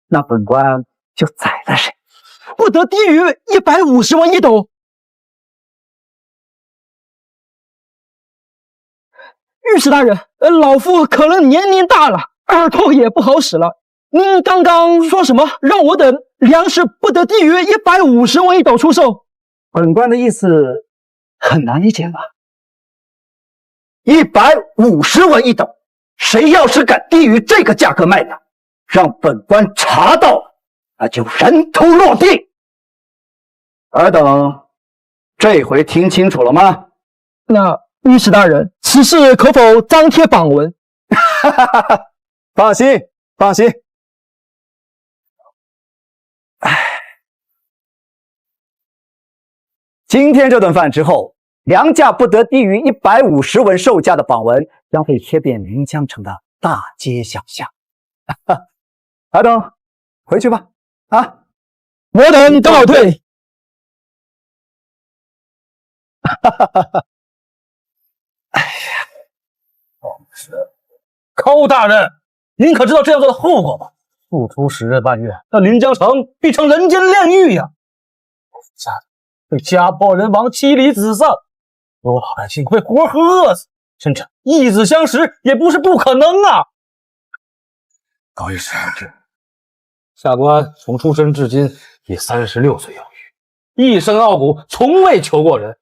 那本官就宰了谁。不得低于150文一斗。御史大人，老夫可能年龄大了，耳朵也不好使了。您刚刚说什么？让我等粮食不得低于150文一斗出售？本官的意思很难理解吗？150文一斗，谁要是敢低于这个价格卖的，让本官查到了，那就人头落地。尔等这回听清楚了吗？那御史大人，此事可否张贴榜文？放心，放心。今天这顿饭之后，粮价不得低于150文售价的榜文将会贴遍临江城的大街小巷。尔等回去吧。啊，我等告退。寇大人，您可知道这样做的后果吗？不出10日半月，那临江城必成人间炼狱呀！家被家破人亡，妻离子散，有老百姓会活活饿死，甚至一子相食也不是不可能啊！高御史，下官从出生至今已36岁有余，一身傲骨，从未求过人。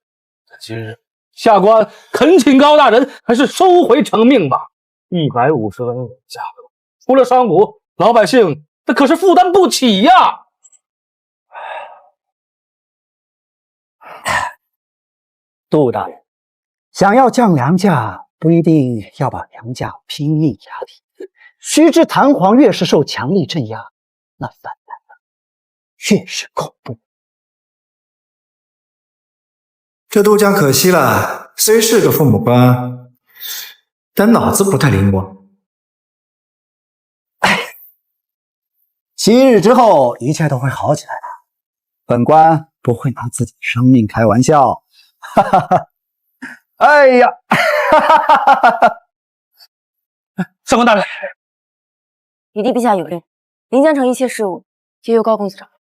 今日下官恳请高大人还是收回成命吧。150文价格，除了商贾，老百姓那可是负担不起呀！杜大人，想要降粮价，不一定要把粮价拼命压低，须知弹簧越是受强力镇压，那反弹越是恐怖。这杜江可惜了，虽是个父母官，但脑子不太灵光。7日之后，一切都会好起来的。本官不会拿自己生命开玩笑。哈哈哈！哎呀，哈哈哈哈哈！上官大人，余地陛下有令，临江城一切事务皆由高公子掌握。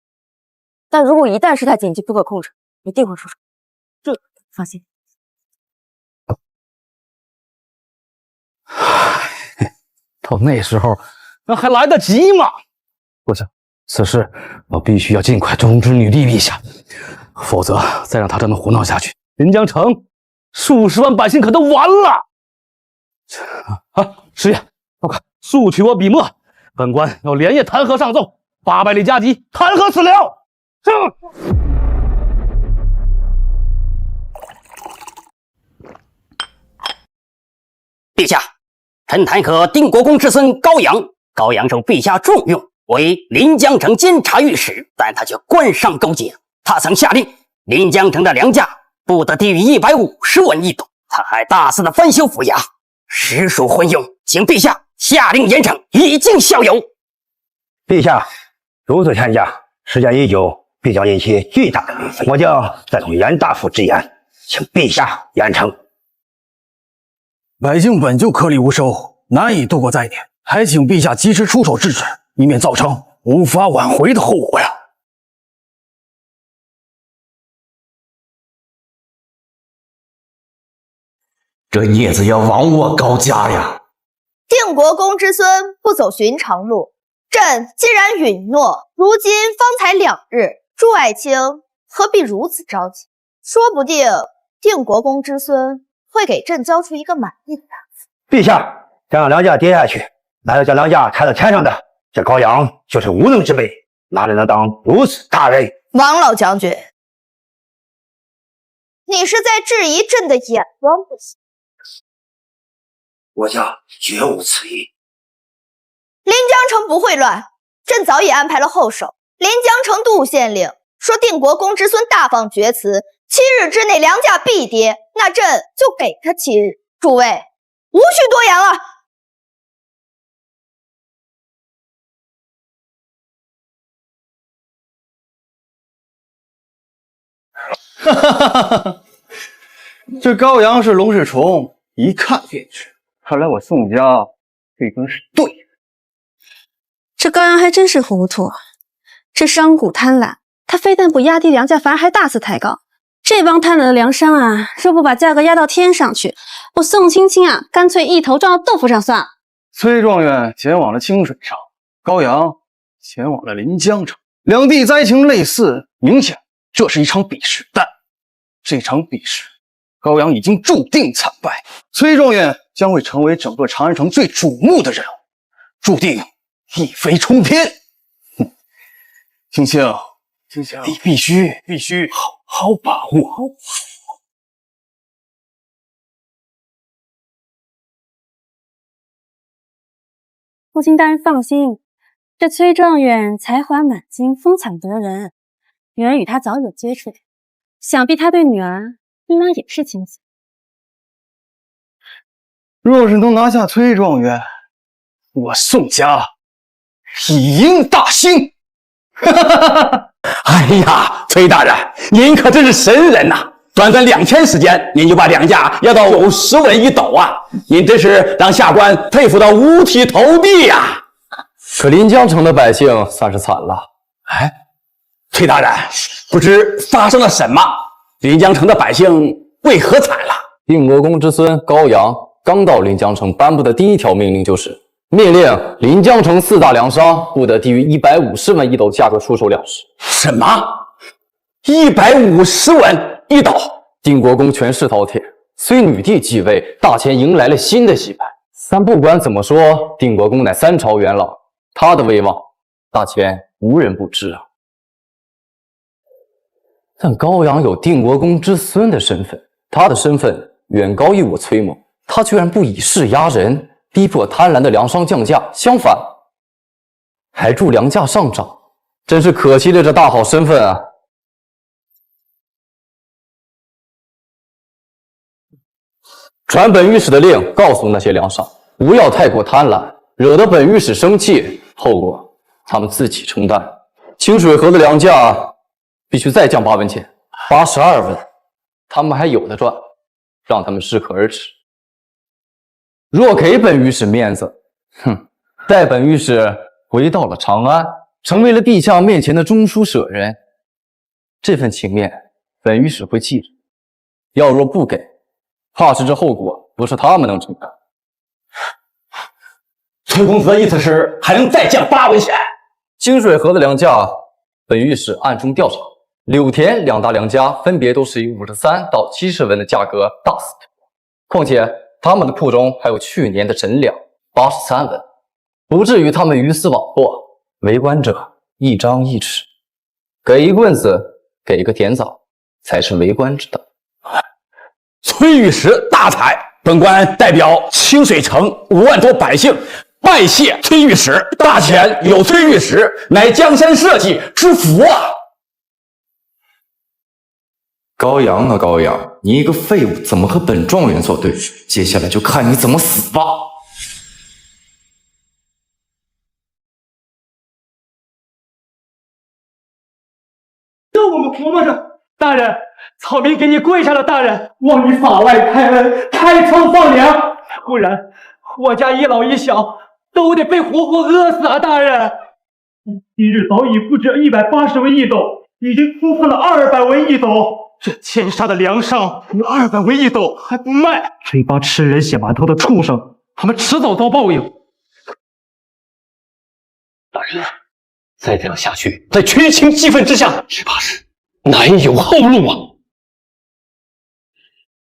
但如果一旦事态紧急不可控制，一定会出手。这放心。到那时候，那还来得及吗？不行，此事我必须要尽快通知女帝陛下，否则再让她这么胡闹下去，临江城数十万百姓可都完了。师爷，快速取我笔墨，本官要连夜弹劾上奏，800里加急，弹劾此辽。是。陛下，臣弹劾定国公之孙高阳，高阳受陛下重用，为临江城监察御史，但他却官商勾结。他曾下令临江城的粮价不得低于150文一斗，他还大肆的翻修府衙，实属昏庸，请陛下下令严惩，以儆效尤。陛下，如此天下，时间一久，必将引起巨大的民愤。我将再同严大夫直言，请陛下严惩。百姓本就颗粒无收，难以度过灾年，还请陛下及时出手制止，以免造成无法挽回的后果呀！这孽子要亡我高家呀！定国公之孙不走寻常路，朕既然允诺，如今方才2日，朱爱卿何必如此着急？说不定定国公之孙会给朕交出一个满意的答复。陛下，想让粮价跌下去，哪有将粮价抬到天上的？这高阳就是无能之辈，哪里能当如此大人？王老将军，你是在质疑朕的眼光不行？我家绝无此意。临江城不会乱，朕早已安排了后手。临江城杜县令说定国公之孙大放厥词，7日之内粮价必跌，那朕就给他7日。诸位，无需多言了。哈哈哈哈！这高阳是龙是虫，一看便知。看来我宋家这根是对的。这高阳还真是糊涂，这商贾贪婪，他非但不压低粮价，反而还大肆抬高。这帮贪婪的粮商啊，若不把价格压到天上去，我宋青青啊，干脆一头撞到豆腐上算了。崔状元前往了清水上，高阳前往了临江城，两地灾情类似，明显这是一场比试。但这场比试，高阳已经注定惨败，崔状元将会成为整个长安城最瞩目的人物，注定一飞冲天。青青，你必须好把握。父亲大人放心，这崔状元才华满襟，风采得人，女儿与他早有接触，想必他对女儿应当也是亲戚。若是能拿下崔状元，我宋家一应大兴。哎呀，崔大人，您可真是神人呐！短短2天时间，您就把粮价压到50文一斗啊！您真是让下官佩服到五体投地呀！可临江城的百姓算是惨了。哎，崔大人，不知发生了什么？临江城的百姓为何惨了？定国公之孙高阳刚到临江城，颁布的第一条命令就是命令临江城4大粮商不得低于150文一斗价格出售粮食。什么？150文一斗？定国公权势滔天，随女帝继位，大前迎来了新的洗牌。但不管怎么说，定国公乃3朝元老，他的威望大前无人不知啊。但高阳有定国公之孙的身份，他的身份远高于我崔某，他居然不以势压人，逼迫贪婪的粮商降价，相反还助粮价上涨，真是可惜了这大好身份啊！传本御史的令，告诉那些粮商不要太过贪婪，惹得本御史生气，后果他们自己承担。清水河的粮价必须再降8文钱，82文，他们还有的赚，让他们适可而止。若给本御史面子，待本御史回到了长安，成为了陛下面前的中书舍人，这份情面本御史会记着。要若不给，怕是这后果不是他们能承担。崔公子的意思是还能再降8文钱？清水河的粮价，本御史暗中调查，柳田2大粮家分别都是以53到70文的价格大肆推广，况且他们的库中还有去年的真粮83文，不至于他们鱼死网破。为官者一张一弛，给一棍子，给一个甜枣，才是为官之道。崔御史大才，本官代表清水城5万多百姓拜谢崔御史。大前有崔御史，乃江山社稷之福啊！高阳啊高阳，你一个废物，怎么和本状元作对？接下来就看你怎么死吧！让我们活吗？大人，草民给你跪下了！大人，望你法外开恩，开仓放粮，不然我家一老一小都得被活活饿死啊！大人，今日早已不止180文一斗，已经突破了200文一斗。这欠杀的粮商有200文一斗还不卖，这帮吃人血馒头的畜生，他们迟早遭报应。大人，再这样下去，在群情激愤之下，只怕是难有后路啊！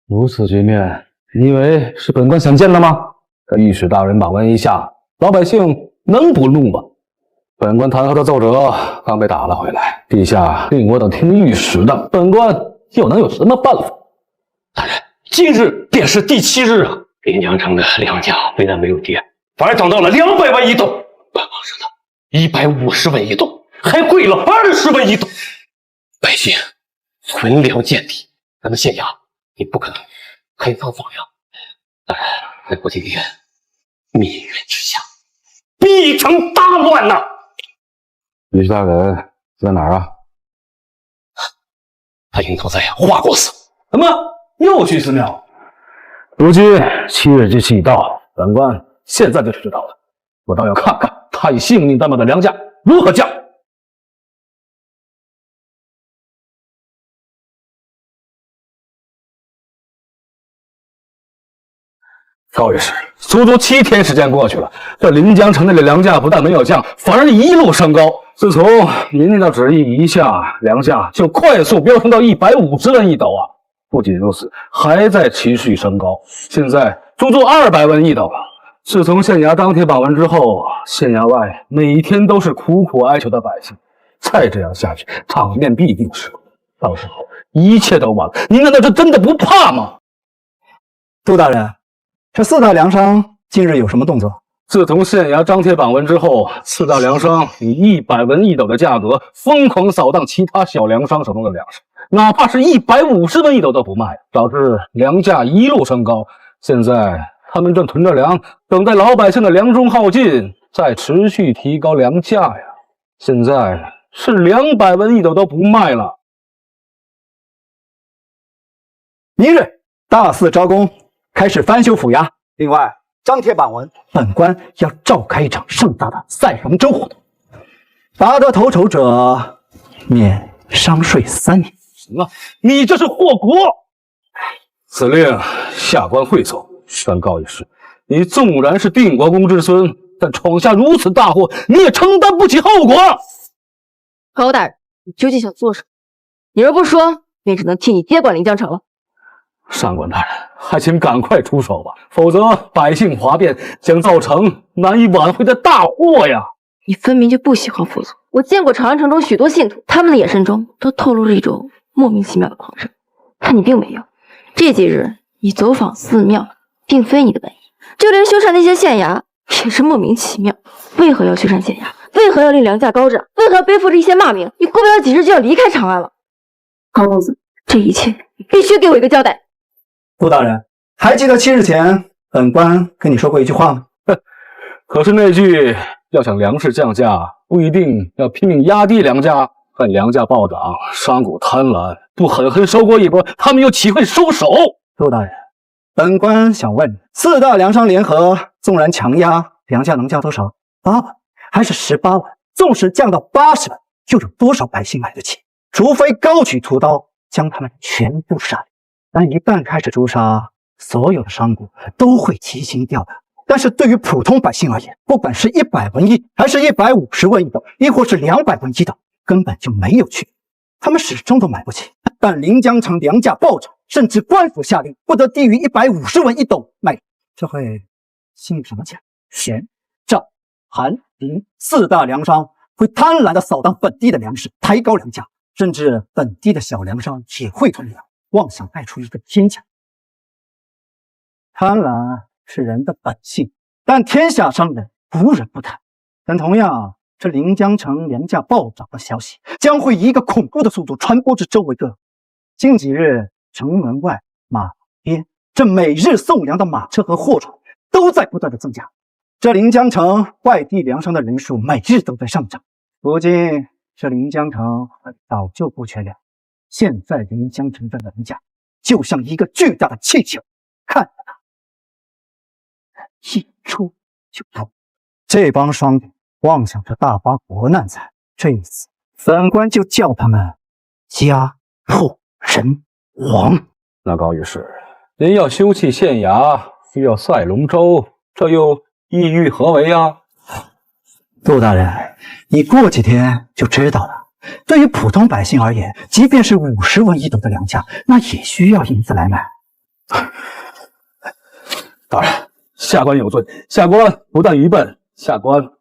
如此局面，你以为是本官想见的吗？这御史大人把关一下，老百姓能不怒吗？本官弹劾的奏折刚被打了回来，陛下令我等听御史的，本官又能有什么办法？大人，今日便是第7日啊！临江城的粮价非但没有跌，反而涨到了200文一斗，本王说的150文一斗，还贵了20文一斗。百姓存粮见底，咱们县衙也不可能开仓放粮。大人，在国庆天密云之下，必成大乱呐！御史大人在哪儿啊？他应当在华国寺。怎么又去寺庙？如今7日之期已到，本官现在就知道了。我倒要看看他以性命担保的良价如何降。高御史，足足7天时间过去了，这临江城内的粮价不但没有降，反而一路升高。自从您的旨意一下，粮价就快速飙升到150文一斗啊！不仅如此，还在持续升高，现在足足200文一斗了。自从县衙当天榜文之后，县衙外每天都是苦苦哀求的百姓。再这样下去，场面必定失控，到时候一切都完了。您难道这真的不怕吗？杜大人，这4大粮商近日有什么动作？自从县衙张贴榜文之后，4大粮商以100文一斗的价格疯狂扫荡其他小粮商手中的粮食，哪怕是150文一斗都不卖，导致粮价一路升高。现在他们正囤着粮，等待老百姓的粮中耗尽，再持续提高粮价呀。现在是200文一斗都不卖了。明日大肆招工，开始翻修府衙。另外，张贴榜文，本官要召开一场盛大的赛龙舟活动，拔得头筹者免商税3年。什么？你这是祸国！此令下官会奏，宣告一事：你纵然是定国公之孙，但闯下如此大祸，你也承担不起后果。高大人，你究竟想做什么？你若不说，便只能替你接管临江城了。上官大人，还请赶快出手吧，否则百姓哗变，将造成难以挽回的大祸呀！你分明就不喜欢辅佐。我见过长安城中许多信徒，他们的眼神中都透露着一种莫名其妙的狂热，但你并没有。这几日你走访寺庙，并非你的本意，就连修缮那些县衙也是莫名其妙。为何要修缮县衙？为何要令粮价高涨？为何要背负着一些骂名？你过不了几日就要离开长安了。高公子，这一切你必须给我一个交代。杜大人，还记得7日前本官跟你说过一句话吗？可是那句要想粮食降价，不一定要拼命压低粮价。看粮价暴涨，商贾贪婪，不狠狠收割一波，他们又岂会收手？杜大人，本官想问，4大粮商联合，纵然强压，粮价能降多少？8文还是18文？纵使降到80文，又有多少百姓买得起？除非高举屠刀，将他们全部杀掉。但一旦开始诛杀，所有的商贾都会提心吊胆。但是对于普通百姓而言，不管是100文一，还是150文一斗，亦或是200文一斗，根本就没有区别，他们始终都买不起。但临江城粮价暴涨，甚至官府下令不得低于150文一斗卖，这会吸引什么钱？咸、赵、韩、林4大粮商会贪婪地扫荡本地的粮食，抬高粮价，甚至本地的小粮商也会囤粮，妄想卖出一个天价。贪婪是人的本性，但天下商人无人不贪。但同样，这临江城粮价暴涨的消息将会以一个恐怖的速度传播至周围各地。近几日，城门外、马边，这每日送粮的马车和货船都在不断的增加。这临江城外地粮商的人数每日都在上涨。如今，这临江城早就不缺粮，现在临江城的粮价就像一个巨大的气球，看着它一出就爆。这帮商人妄想着大发国难财，这一次本官就叫他们家破人亡。那高御史，您要修葺县衙，需要赛龙舟，这又意欲何为呀？杜大人，你过几天就知道了。对于普通百姓而言，即便是50文一斗的粮价，那也需要银子来买。大人，下官有罪，下官不但愚笨，下官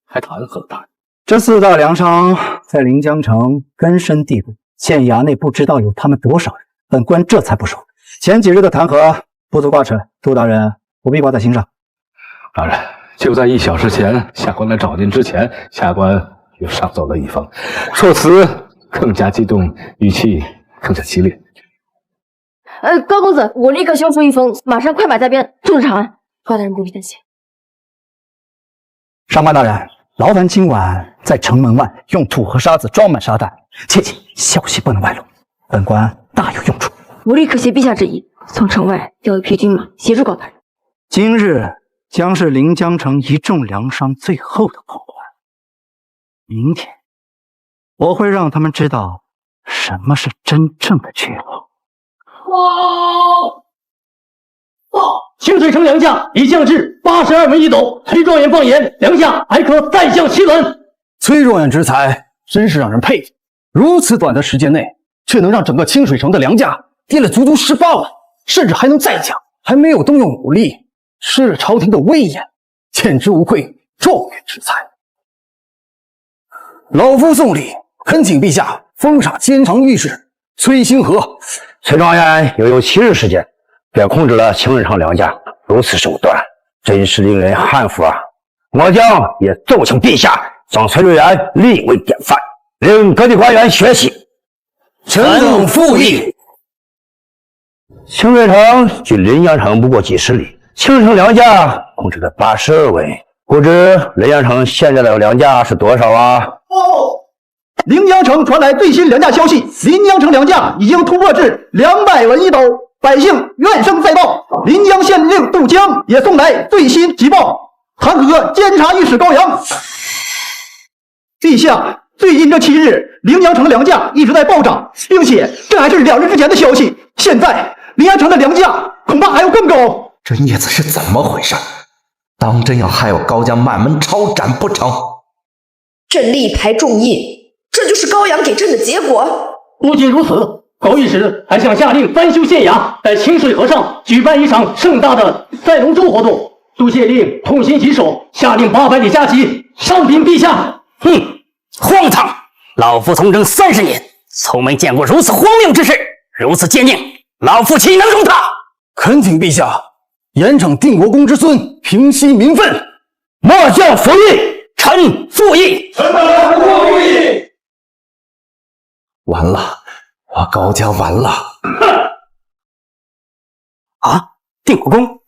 还弹劾了大人。这4大粮商在临江城根深蒂固，县衙内不知道有他们多少人，本官这才不说。前几日的弹劾不足挂齿，杜大人不必挂在心上。大人，就在1小时前，下官来找您之前，下官又上奏了一封，说辞更加激动，语气更加激烈。高公子，我立刻修书一封，马上快马加鞭，送至长安。高大人不必担心。上官大人，劳烦今晚在城门外用土和沙子装满沙袋，切记消息不能外露。本官大有用处。我立刻携陛下旨意，从城外调一批军马协助高大人。今日将是临江城一众粮商最后的狂欢。明天，我会让他们知道什么是真正的绝望。清水城粮价已降至82文一斗，崔状元放言，粮价还可再降7文。崔状元之才真是让人佩服，如此短的时间内，却能让整个清水城的粮价跌了足足18文，甚至还能再降，还没有动用武力，失了朝廷的威严，简直无愧状元之才。老夫送礼，恳请陛下封赏监察御史崔兴和。崔状元又有7日时间，便控制了清水城粮价，如此手段，真是令人叹服啊！我将也奏请陛下将崔状元立为典范，令各地官员学习。臣等附议。清水城距临江城不过几十里，清水城粮价控制了82文，不知临江城现在的粮价是多少啊？临江城传来最新粮价消息，临江城粮价已经突破至200文一斗，百姓怨声载道。临江县令杜江也送来最新急报，弹劾监察御史高阳。陛下，最近这7日，临江城的粮价一直在暴涨，并且这还是2日之前的消息。现在临江城的粮价恐怕还要更高。这孽子是怎么回事？当真要害我高家满门抄斩不成？朕力排众议，这就是高阳给朕的结果。不仅如此，高御史还想下令翻修县衙，在清水河上举办一场盛大的赛龙舟活动。杜县令痛心疾首，下令800里加急上禀陛下。荒唐！老夫从政30年，从没见过如此荒谬之事，如此奸佞，老夫岂能容他？恳请陛下严惩定国公之孙，平息民愤。末将服役。臣附议。臣等附议。完了，我高家完了。啊！定国公，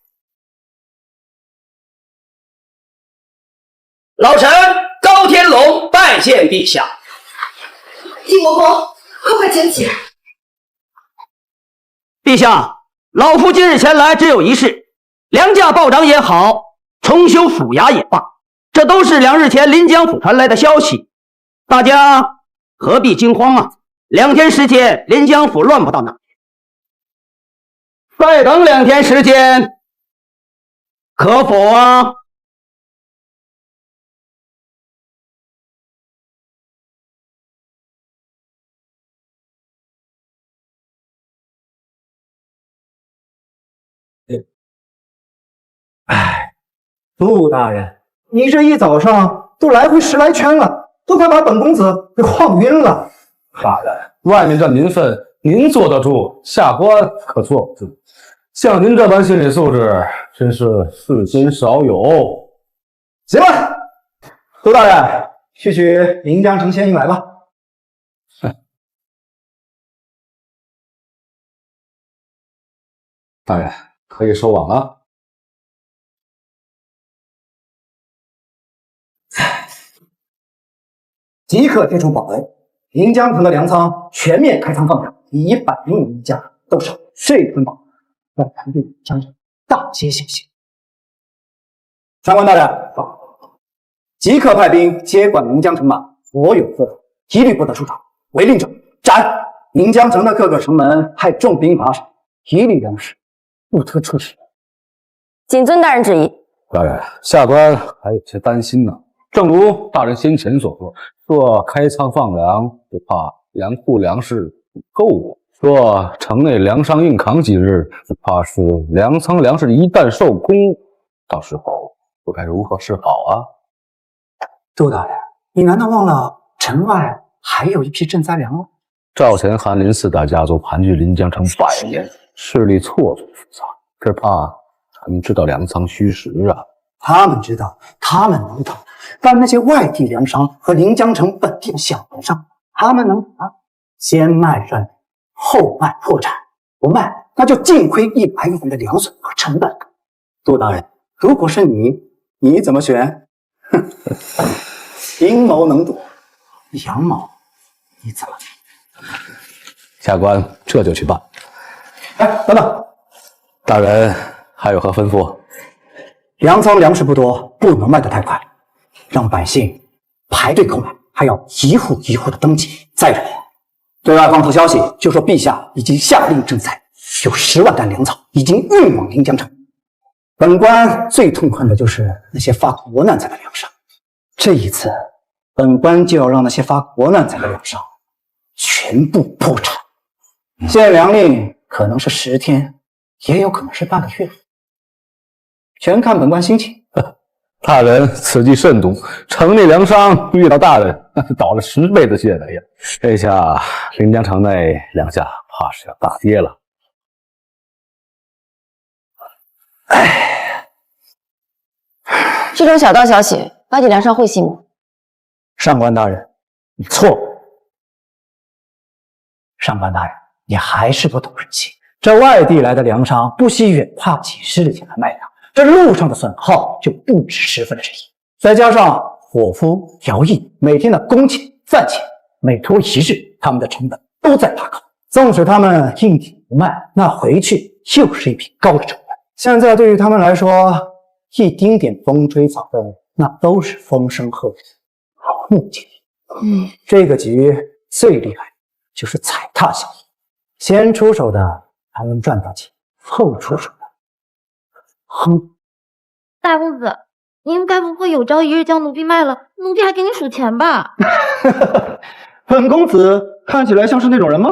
老臣高天龙拜见陛下。定国公，快请起。陛下，老夫今日前来只有一事，粮价暴涨也好，重修府衙也罢，这都是2日前临江府传来的消息，大家何必惊慌啊？2天时间，临江府乱不到哪去。再等2天时间，可否啊？杜大人，你这一早上都来回10来圈了，都快把本公子给晃晕了。大人，外面这民愤您坐得住，下官可坐不住。像您这般心理素质，真是世间少有。行了，杜大人，去取临江城县令来吧。大人，可以收网了。即刻贴出保文，临江城的粮仓全面开仓放粮，以100名一价斗赏，这份保让咱对江城大些信心。长官大人，即刻派兵接管临江城马，所有货一律不得出场，违令者斩。临江城的各个城门派重兵把守，一律粮食不得出使。谨遵大人旨意。大人，下官还有些担心呢。正如大人先前所说，说开仓放粮，不怕粮库粮食不够用；说城内粮商硬扛几日，只怕是粮仓粮食一旦受攻，到时候不该如何是好啊？杜大人，你难道忘了城外还有一批赈灾粮吗？赵钱韩林4大家族盘踞临江城100年，势力错综复杂，只怕他们知道粮仓虚实啊。他们知道，他们能打，但那些外地粮商和临江城本地的小农商，他们能打？先卖赚，后卖破产，不卖那就净亏100亿元的粮损和成本。杜大人，如果是你怎么选？阴谋能躲，阳谋你怎么？下官这就去办。哎，等等，大人还有何吩咐？粮仓粮食不多，不能卖得太快，让百姓排队购买，还要一户一户的登记。再者，对外放出消息，就说陛下已经下令征采，有10万担粮草已经运往临江城。本官最痛恨的就是那些发国难财的粮商，这一次，本官就要让那些发国难财的粮商全部破产。限粮令可能是10天，也有可能是半个月，全看本官心情。大人此计甚毒，城内粮商遇到大人，那是倒了10辈子血霉呀！这下临江城内粮价怕是要大跌了。这种小道消息，外地粮商会信吗？上官大人，你错了。上官大人，你还是不懂人性。这外地来的粮商不惜远跨几十里前来卖粮，这路上的损耗就不止10分之一。再加上伙夫、徭役每天的工钱、饭钱，每拖一日，他们的成本都在拉高。纵使他们硬挺不卖，那回去又是一笔高的成本。现在对于他们来说，一丁点风吹草动，那都是风声鹤唳，毫无建议。这个局最厉害就是踩踏效应，先出手的还能赚到钱，后出手的，大公子，您该不会有朝一日将奴婢卖了，奴婢还给你数钱吧？本公子看起来像是那种人吗？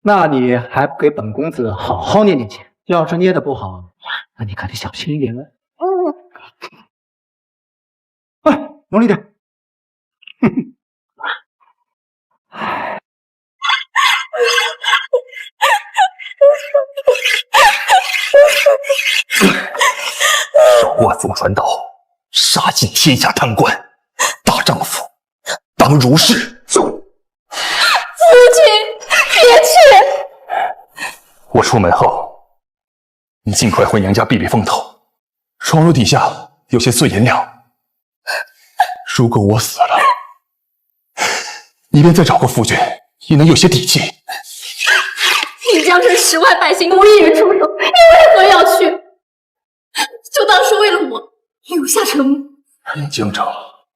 那你还不给本公子好好捏捏钱？要是捏的不好，那你可得小心一点了。哎，用力点。手握祖传刀，杀尽天下贪官，大丈夫当如是。父亲，别去！我出门后，你尽快回娘家避避风头。床褥底下有些碎银两，如果我死了，你便再找个夫君，也能有些底气。临江城10万百姓无一人出手，你为何要去？就当是为了我留下承诺。临江城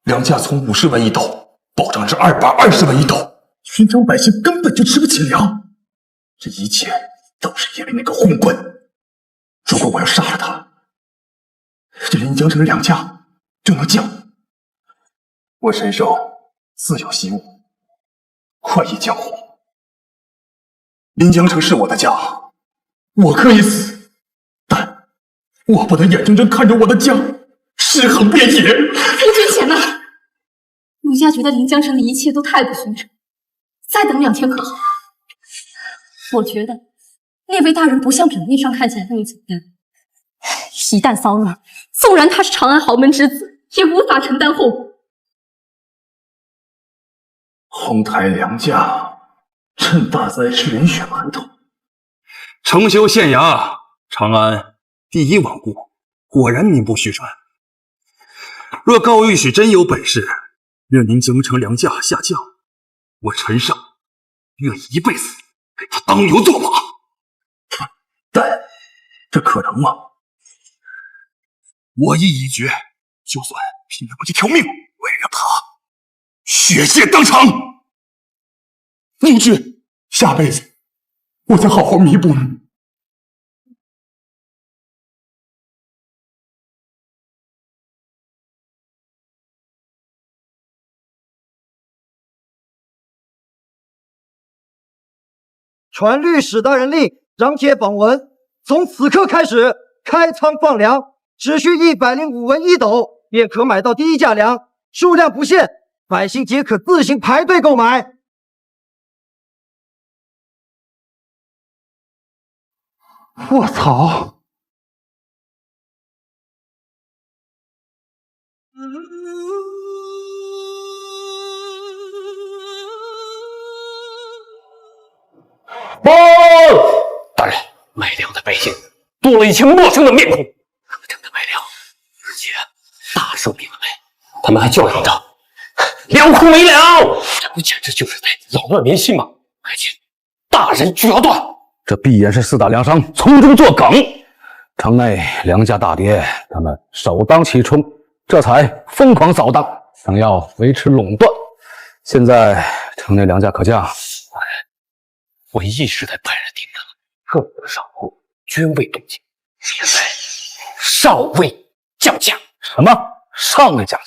粮价从50文一斗暴涨至220文一斗，寻常百姓根本就吃不起粮。这一切都是因为那个昏官。如果我要杀了他，这临江城的粮价就能降。我身受自有习武，快意江湖。临江城是我的家，我可以死，但我不能眼睁睁看着我的家尸横遍野。夫君且慢，奴家觉得临江城的一切都太不寻常，再等2天可好？我觉得列位大人不像表面上看起来那么简单。一旦骚乱，纵然他是长安豪门之子，也无法承担后果。哄抬粮价，趁大灾吃人血馒头。承修县衙，长安第一罔顾，果然名不虚传。若高御史真有本事，任临江城粮价下降，我陈胜愿一辈子给他当牛做马。但这可能吗？我意已决，就算拼了不计条命，我也让他血溅当场。宁君，下辈子我再好好弥补你。传律使大人令，张贴榜文，从此刻开始开仓放粮，只需105文一斗，便可买到低价粮，数量不限，百姓皆可自行排队购买。我操！报！大人，卖粮的百姓多了一群陌生的面孔，可争的卖粮，而且大声明了卖，他们还叫嚷着：粮江湖没了！这不简直就是在扰乱民心吗？还请大人决断。这必然是四大梁商从中作梗，城内梁家大跌，他们首当其冲，这才疯狂扫荡，想要维持垄断。现在城内梁家可降，我一直在派人盯着各国的商户，均未动静。现在尚未降价。什么？尚未降价？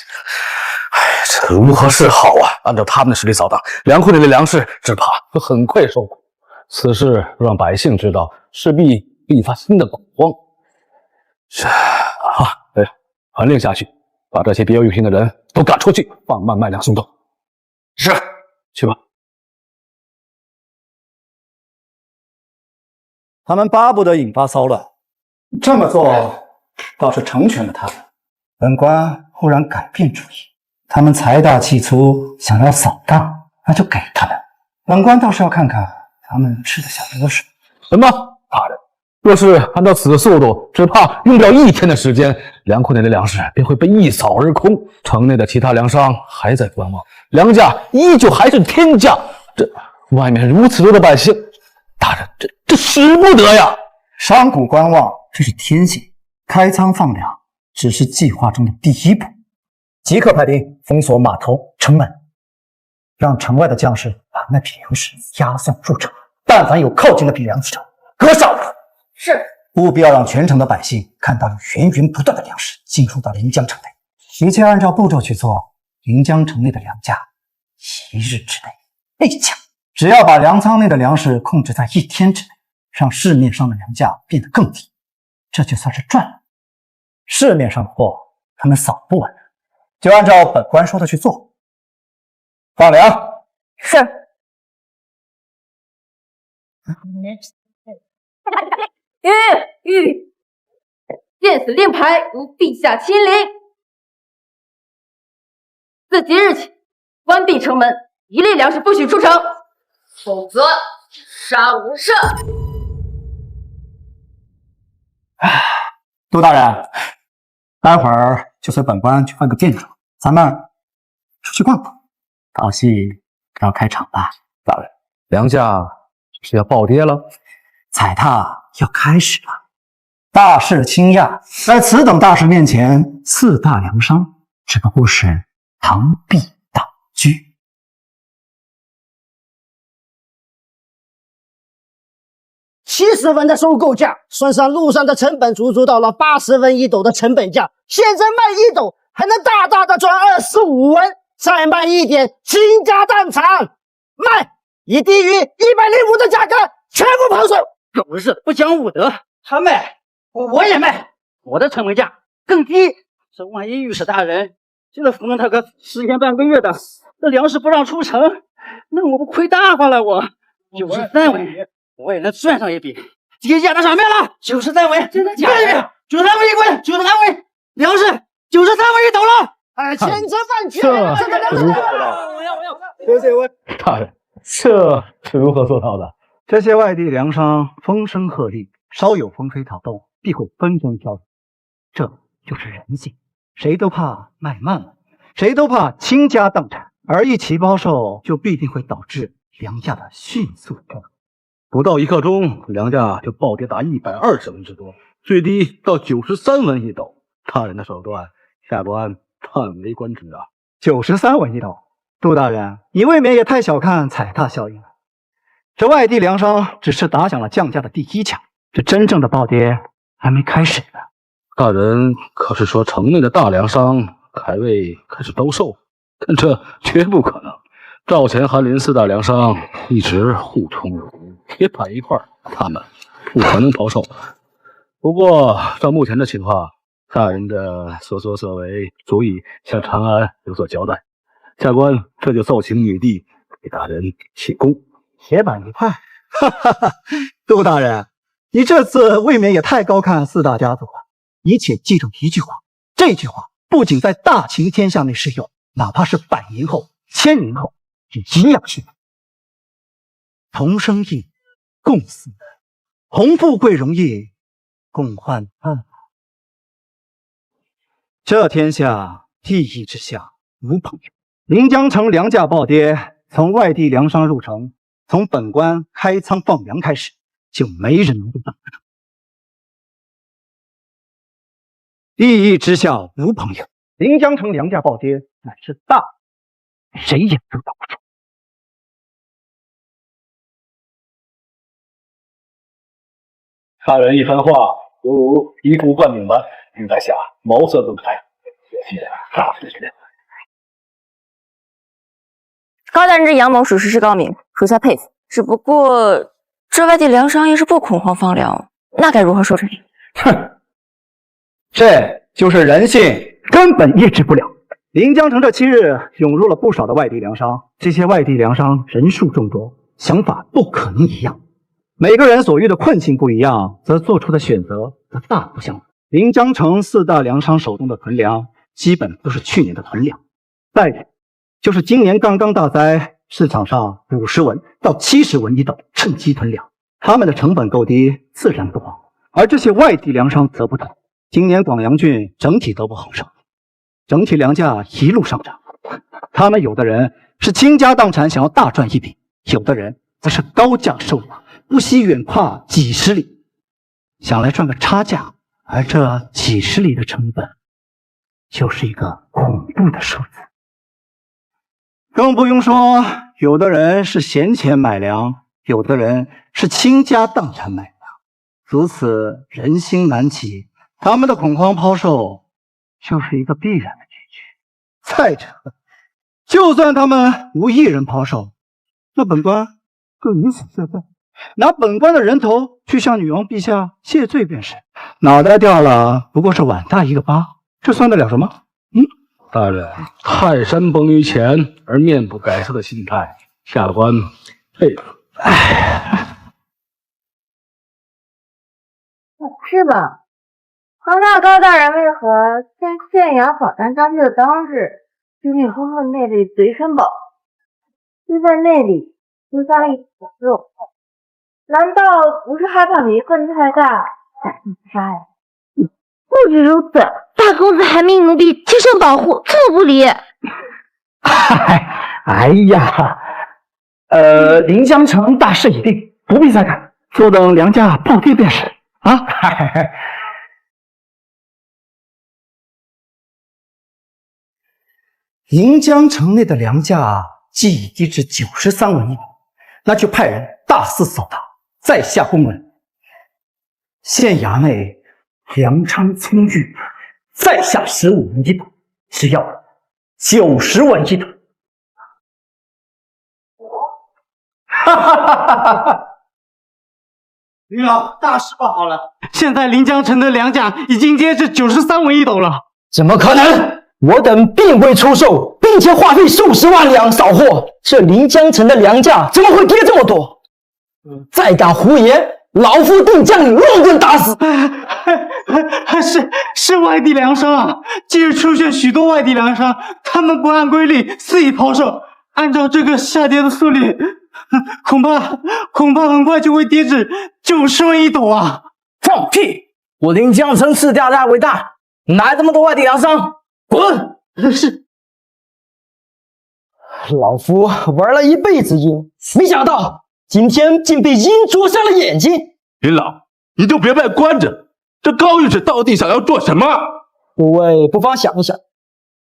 哎，这如何是好啊？按照他们的实力扫荡，粮库内的粮食只怕会很快收苦。此事若让百姓知道，势必引发新的恐慌。是啊，对，传令下去，把这些别有用心的人都赶出去，放慢卖粮速度。是，去吧。他们巴不得引发骚乱，这么做倒是成全了他们。本官忽然改变主意，他们财大气粗，想要扫荡，那就给他们。本官倒是要看看他们吃得下多少。什么？大人，若是按照此速度，只怕用不了1天的时间，粮库内的粮食便会被一扫而空。城内的其他粮商还在观望，粮价依旧还是天价。这外面如此多的百姓，大人，这使不得呀！商贾观望，这是天性。开仓放粮只是计划中的第一步。即刻派兵封锁码头、城门，让城外的将士把那批粮食押送入城。但凡有靠近那批粮食者，格杀！是。务必要让全城的百姓看到有源源不断的粮食进入到临江城内。一切按照步骤去做，临江城内的粮价1日之内内降。只要把粮仓内的粮食控制在1天之内，让市面上的粮价变得更低，这就算是赚了。市面上的货他们扫不完，就按照本官说的去做。放粮。是。吁！见此令牌，如陛下亲临。自即日起，关闭城门，一粒粮食不许出城，否则杀无赦。杜大人，待会儿就随本官去换个便装，咱们出去逛逛。好戏要开场了。大人，粮价是要暴跌了，踩踏要开始了。大事倾轧，在此等大事面前，四大粮商只不过是螳臂挡车。70文的收购价，算上路上的成本，足足到了80文1斗的成本价。现在卖1斗，还能大大的赚25文，再卖1点，倾家荡产。卖，以低于105的价格全部抛售。有日不讲武德，他卖，我也卖，我的成本价更低。这万一御史大人就了服了他个10天半个月的，这粮食不让出城，那我不亏大发了我？93文。我也能赚上一笔，跌价到上面了，93文，真的假的？93文一棍，93文，粮食93文1斗了，哎，千真万确，这如何做到的？这些外大人，这是如何做到的？这些外地粮商风声鹤唳，稍有风吹草动，必会纷纷飘走。这就是人性，谁都怕卖慢了，谁都怕倾家荡产，而一起抛售，就必定会导致粮价的迅速上涨。不到1刻钟，粮价就暴跌达120文之多，最低到93文1斗。大人的手段，下官叹为观止啊！93文1斗，杜大人，你未免也太小看踩踏效应了。这外地粮商只是打响了降价的第1枪，这真正的暴跌还没开始呢。大人可是说城内的大粮商还未开始兜售？但这绝不可能。赵钱韩林4大粮商一直互冲如铁板一块，他们不可能抛售。不过照目前的情况，大人的所作所为足以向长安有所交代。下官这就奏请女帝给大人起功。铁板一块，哈哈哈！杜大人，你这次未免也太高看4大家族了。你且记住一句话，这句话不仅在大秦天下内适用，哪怕是100年后、1000年后。也一样是同生意，共死难；同富贵荣易，共患难。这天下利益之下无朋友，临江城粮价暴跌，从外地粮商入城，从本官开仓放粮开始，就没人能够挡得住。利益之下无朋友，临江城粮价暴跌乃是大，谁也阻挡不住。大人一番话，如醍醐灌顶般令在下茅塞顿开。谢谢大人。高大人这阳谋属实是高明，属下佩服。只不过这外地粮商要是不恐慌放粮，那该如何收场？哼，这就是人性，根本抑制不了。临江城这7日涌入了不少的外地粮商，这些外地粮商人数众多，想法不可能一样。每个人所遇的困境不一样，则做出的选择则大不相同。临江城4大粮商手中的囤粮，基本都是去年的囤粮，再者就是今年刚刚大灾，市场上50文到70文一斗，趁机囤粮。他们的成本够低，自然不慌。而这些外地粮商则不同，今年广阳郡整体都不好受，整体粮价一路上涨。他们有的人是倾家荡产，想要大赚一笔；有的人则是高价售粮，不惜远跨几十里，想来赚个差价。而这几十里的成本，就是一个恐怖的数字。更不用说，有的人是闲钱买粮，有的人是倾家荡产买粮，如此人心难起，他们的恐慌抛售就是一个必然的结局。再者，就算他们无一人抛售，那本官更以死谢罪，拿本官的人头去向女王陛下谢罪便是。脑袋掉了，不过是碗大一个疤，这算得了什么？大人，泰山崩于前而面不改色的心态，下官佩服。是吧？黄高大人为何将县衙访谈张记的当日，就令夫妇内里随身宝，就在内里留下了一坨肉？难道不是害怕民愤太大，胆自杀呀？不止如此，大公子还命奴婢贴身保护，寸步不离。哎呀，临江城大事已定，不必再赶，坐等粮价暴跌便是啊。临江城内的粮价既已低至93文一斗，那就派人大肆扫荡，再下公文，县衙内粮仓充裕，再下15文一斗，只要90文一斗。林老，大事不好了！现在临江城的粮价已经跌至93文一斗了。怎么可能？我等并未出售，并且花费数十万两扫货，这临江城的粮价怎么会跌这么多？再敢胡言，老夫定将你乱棍打死！是外地粮商啊！近日出现许多外地粮商，他们不按规律肆意抛售，按照这个下跌的速率，恐怕很快就会跌至90文一斗啊！放屁！我临江城市调大为大，哪来这么多外地粮商？滚！是。老夫玩了一辈子鹰，没想到今天竟被鹰啄瞎了眼睛。林老，你就别卖关子，这高御史到底想要做什么？诸位不妨想一想，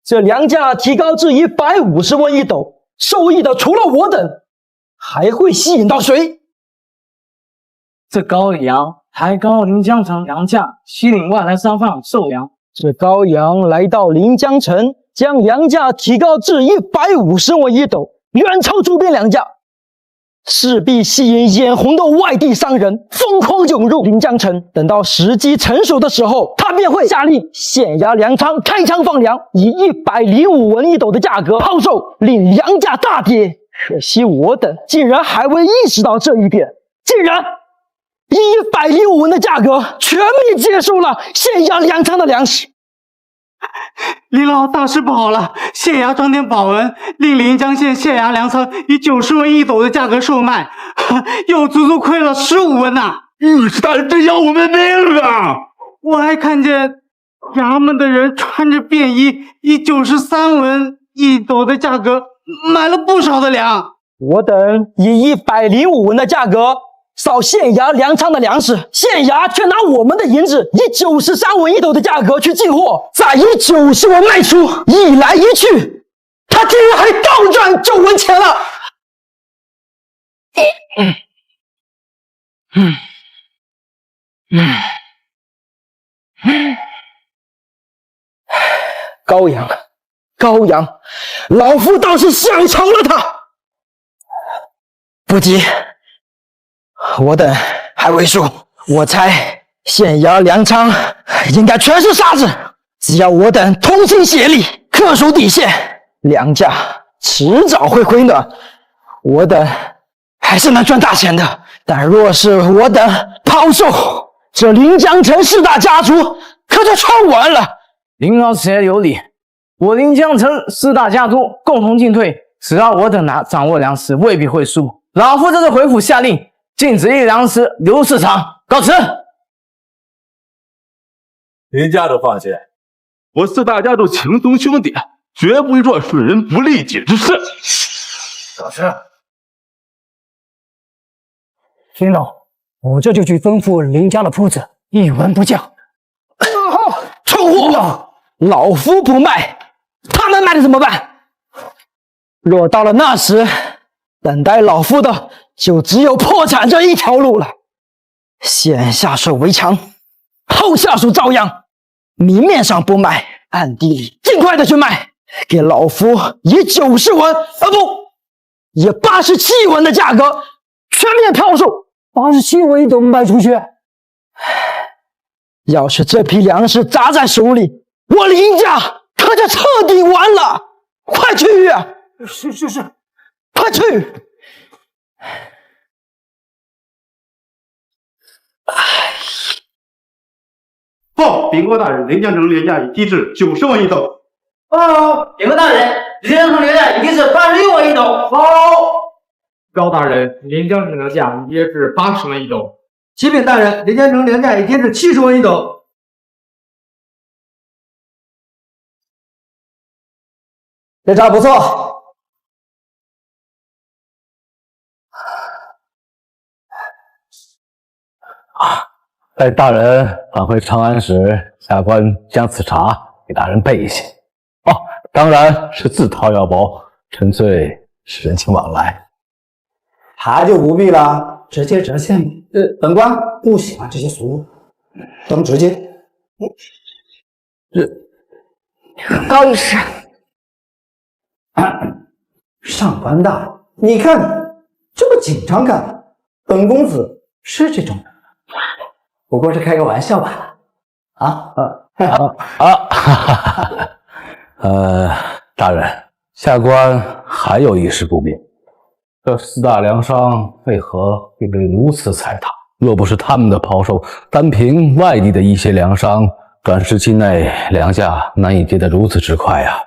这粮价提高至150文一斗，受益的除了我等，还会吸引到谁？这高阳抬高临江城粮价，吸引外来商贩售粮。这高阳来到临江城，将粮价提高至150文一斗，远超周边粮价，势必吸引眼红的外地商人疯狂涌入临江城。等到时机成熟的时候，他便会下令县衙粮仓开仓放粮，以105文一斗的价格抛售，令粮价大跌。可惜我等竟然还未意识到这一点，竟然105文的价格全面接收了县衙粮仓的粮食。林老，大事不好了！县衙张贴保文，令临江县县衙粮仓以90文一斗的价格售卖，又足足亏了15文呐！御史大人真要我们命啊！我还看见衙门的人穿着便衣，以93文1斗的价格买了不少的粮。我等以105文的价格扫县衙粮仓的粮食，县衙却拿我们的银子以93文1斗的价格去进货，再以90文卖出，一来一去，他竟然还倒赚9文钱了。高阳，老夫倒是想成了他。不急，我等还为数。我猜县衙粮仓应该全是沙子，只要我等同心协力，恪守底线，粮价迟早会回暖，我等还是能赚大钱的。但若是我等抛售，这临江城4大家族可就穿完了。林老师也有理，我临江城4大家族共同进退，只要我等掌握粮食，未必会输。老夫这次回府下令，禁止一粮食流市场，告辞。林家主放心，我4大家族情同兄弟，绝不会做损人不利己之事。老师，林老，我这就去吩咐林家的铺子，一文不降。臭货！老夫不卖，他们卖了怎么办？若到了那时，等待老夫的就只有破产这一条路了。先下手为强，后下手遭殃。明面上不卖，暗地里尽快的去卖，给老夫以90文，以87文的价格全面抛售，87文1斗卖出去。要是这批粮食砸在手里，我林家可就彻底完了。快去呀！是，快去！报禀国大人，临江城廉价已低至90文1斗。禀国大人，临江城廉价已低至86文1斗。高大人，临江城粮价已跌至80文1斗。启禀大人，临江城粮价已跌至70文1斗。这招不错。待大人返回长安时，下官将此茶给大人备些。当然是自掏腰包，纯粹是人情往来。茶就不必了，直接折现。本官不喜欢这些俗物，都直接。高御史，上官大人，你看这么紧张干嘛？本公子是这种人，不过是开个玩笑罢了。大人，下官还有一事不明，这4大粮商为何会被如此踩踏？若不是他们的抛售，单凭外地的一些粮商，短时期内粮价难以跌得如此之快呀。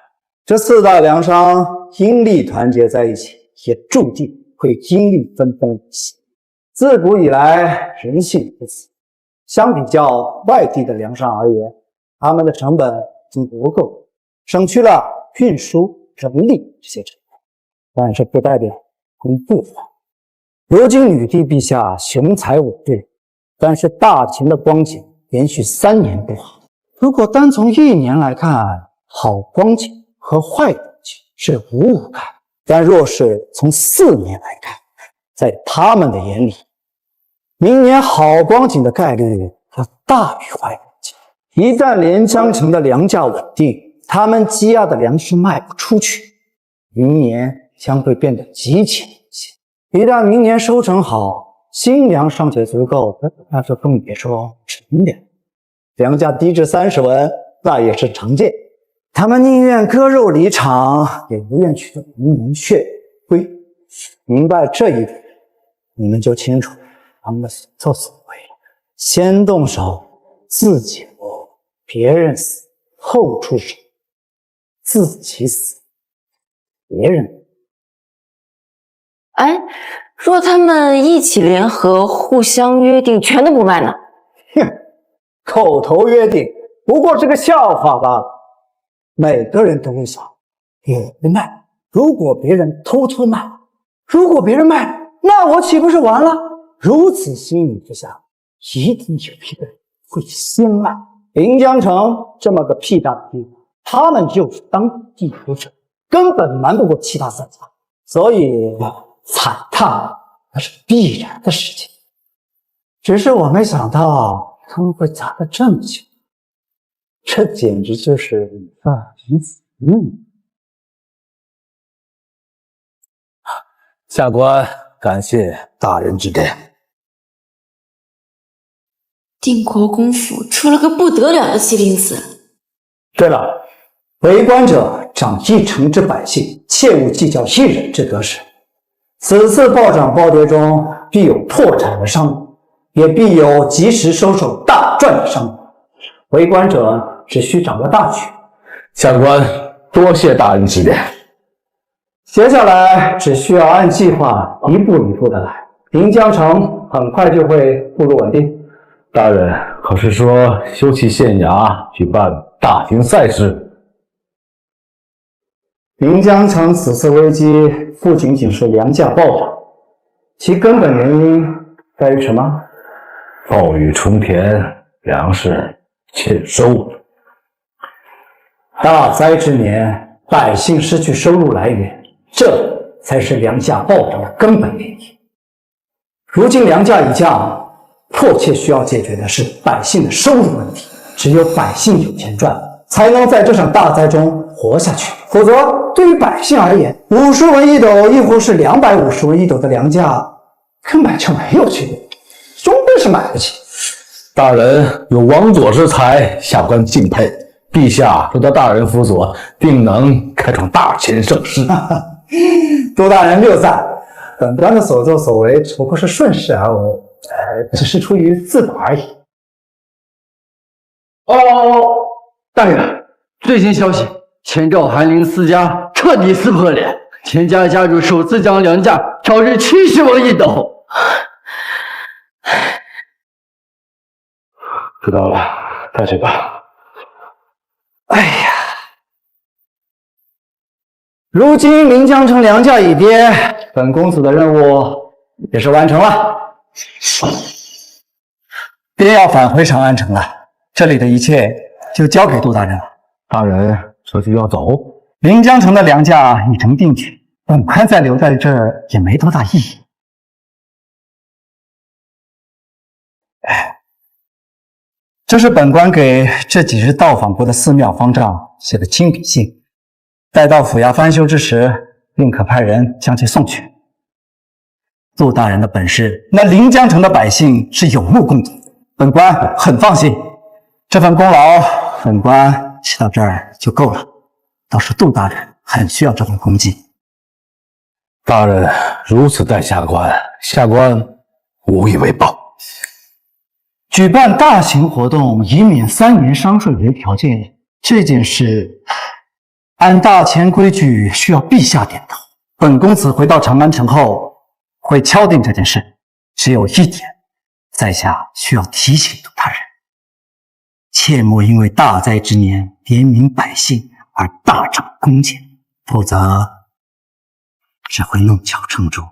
这4大粮商因力团结在一起，也注定会因力分崩离析。自古以来，人性如此。相比较外地的粮商而言，他们的成本已经足够，省去了运输、人力这些成本，但是不代表不好。如今女帝陛下雄才伟略，但是大秦的光景连续3年不好。如果单从1年来看，好光景和坏光景是5-5看，但若是从4年来看，在他们的眼里，明年好光景的概率要大于坏光景。一旦连江城的粮价稳定，他们积压的粮食卖不出去，明年将会变得极其明显。一旦明年收成好，新粮尚且足够，那就更别说陈粮。粮价低至30文，那也是常见。他们宁愿割肉离场，也不愿取得明年血亏。明白这一点，你们就清楚他们的所作所为了。先动手，自己活；别人死，后出手；自己死，别人。若他们一起联合，互相约定，全都不卖呢？口头约定不过是个笑话罢了，每个人都会想，也没卖。如果别人偷偷卖，如果别人卖，那我岂不是完了？如此心理之下，一定有一个人会先卖。临江城这么个屁大的地方，他们就是当地有者，根本瞒不过其他三家，所以踩踏那是必然的事情。只是我没想到他们会砸得这么久，这简直就是以饭于死命。下官感谢大人指点。定国公府出了个不得了的麒麟子。对了，为官者长一城之百姓，切勿计较一人之得失。此次暴涨暴跌中，必有破产的商人，也必有及时收手大赚的商人。为官者只需掌握大局。下官多谢大人指点。接下来只需要按计划一步一步的来，临江城很快就会步入稳定。大人可是说修葺县衙，举办大型赛事？临江城此次危机不仅仅是粮价暴涨，其根本原因在于什么？暴雨冲田，粮食欠收。大灾之年，百姓失去收入来源，这才是粮价暴涨的根本原因。如今粮价已降，迫切需要解决的是百姓的收入问题。只有百姓有钱赚，才能在这场大灾中活下去。否则，对于百姓而言，50文一斗，亦或是250文一斗的粮价，根本就没有区别，终归是买不起。大人有王佐之才，下官敬佩。陛下受到大人辅佐，定能开创大钱盛世。杜大人谬赞，本官的所作所为只不过是顺势而为，只是出于自保而已。大人，最新消息，前赵韩林四家彻底撕破脸，钱家家主首次将粮价调至70文一斗。知道了，带去吧。哎呀，如今临江城粮价已跌，本公子的任务也是完成了，便要返回长安城了。这里的一切就交给杜大人了。大人这就要走？临江城的粮价已成定局，本官再留在这儿也没多大意义。这是本官给这几日到访过的寺庙方丈写的亲笔信，待到府衙翻修之时，另可派人将其送去。杜大人的本事，那临江城的百姓是有目共睹，本官很放心。这份功劳，本官写到这儿就够了。倒是杜大人很需要这份功绩。大人如此待下官，下官无以为报。举办大型活动，以免3年商税为条件，这件事按大钱规矩需要陛下点头。本公子回到长安城后，会敲定这件事。只有一点，在下需要提醒杜大人，切莫因为大灾之年怜悯百姓而大涨工钱，否则只会弄巧成拙。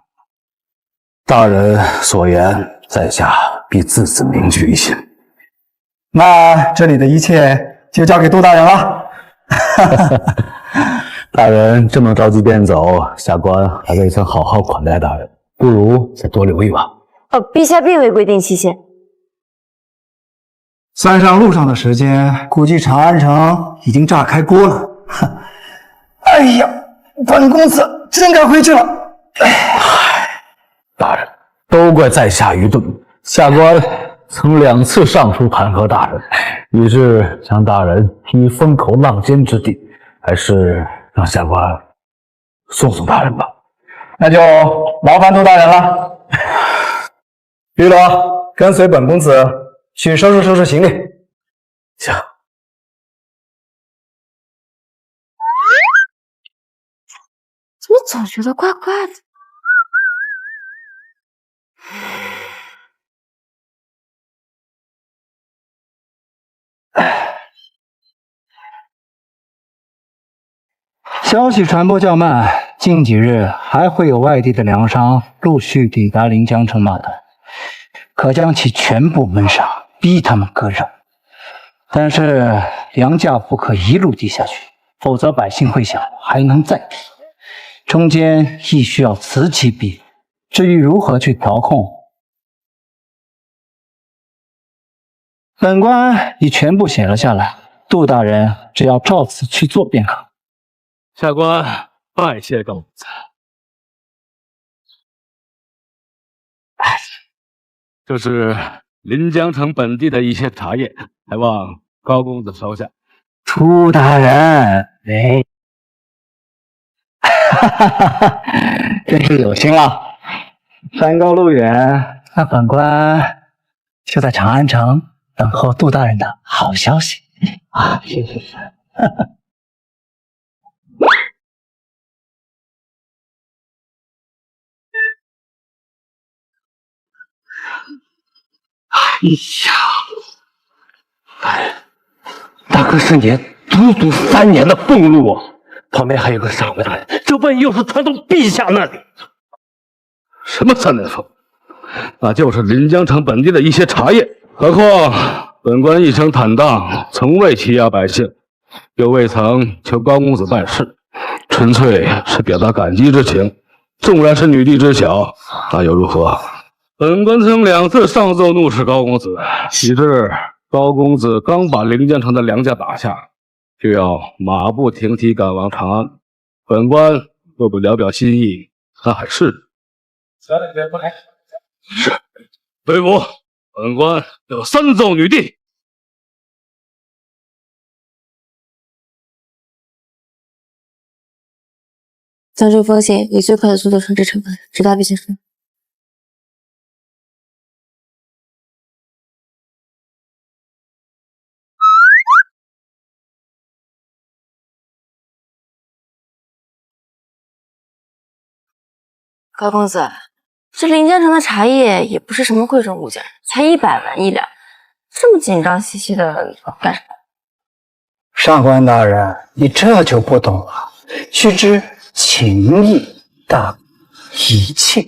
大人所言，在下必字字铭记于心。那这里的一切就交给杜大人了。大人这么着急便走，下官还未曾好好款待大人，不如再多留一晚。陛下并未规定期限。算上路上的时间，估计长安城已经炸开锅了。哎呀，本公子真该回去了。大人，都怪在下愚钝，下官曾2次上书弹劾大人，以致将大人逼风口浪尖之地，还是让下官送送大人吧。那就劳烦杜大人了。玉罗，跟随本公子去收拾收拾行李。行。怎么总觉得怪怪的？消息传播较慢，近几日还会有外地的粮商陆续抵达临江城码头，可将其全部闷杀，逼他们割让。但是粮价不可一路低下去，否则百姓会想还能再低，中间亦需要此起彼伏。至于如何去调控，本官已全部写了下来，杜大人只要照此去做便可。下官拜谢高公子。这是临江城本地的一些茶叶，还望高公子收下。朱大人，哎，真是有心了。山高路远，那本官就在长安城等候杜大人的好消息啊！谢谢。哎呀，大哥是年足足3年的俸禄啊！旁边还有个上尉大人，这万一要是传到陛下那里，什么3年俸？那就是临江城本地的一些茶叶。何况本官一生坦荡，从未欺压百姓，又未曾求高公子办事，纯粹是表达感激之情。纵然是女帝知晓，那又如何？本官曾2次上奏怒斥高公子，以致高公子刚把临江城的粮价打下，就要马不停蹄赶往长安。本官若不聊表心意，他还是回府。本官要3奏女帝。将这个封信以最快的速度传至城门，直达陛下身。高公子，这临江城的茶叶也不是什么贵重物件，才100文1两，这么紧张兮兮的干什么？上官大人，你这就不懂了。须知情义大一切。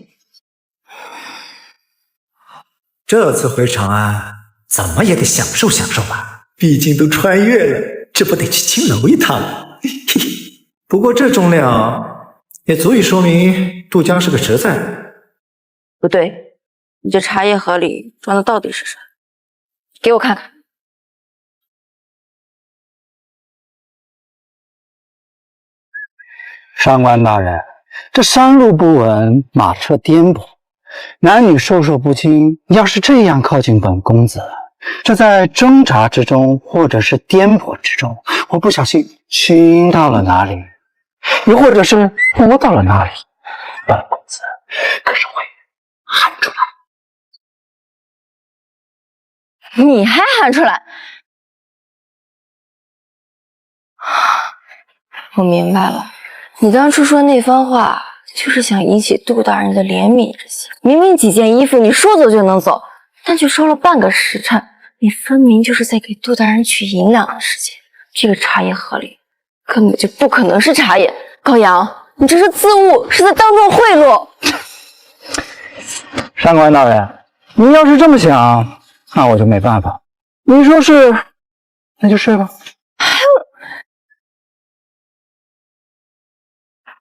这次回长安，怎么也得享受享受吧，毕竟都穿越了，这不得去青楼一趟？不过这重量也足以说明杜江是个实在人。不对，你这茶叶盒里装的到底是啥？给我看看。上官大人，这山路不稳，马车颠簸，男女授受不亲，要是这样靠近本公子，这在挣扎之中，或者是颠簸之中，我不小心亲到了哪里，又或者是摸到了哪里，本公子可是会喊出来。你还喊出来？我明白了，你当初说那番话，就是想引起杜大人的怜悯之心。明明几件衣服你说走就能走，但却收了半个时辰，你分明就是在给杜大人取银两的时间。这个茶叶盒里根本就不可能是茶叶，高阳，你这是自误，是在当众贿赂。上官大人，您要是这么想，那我就没办法。您说是，那就睡吧。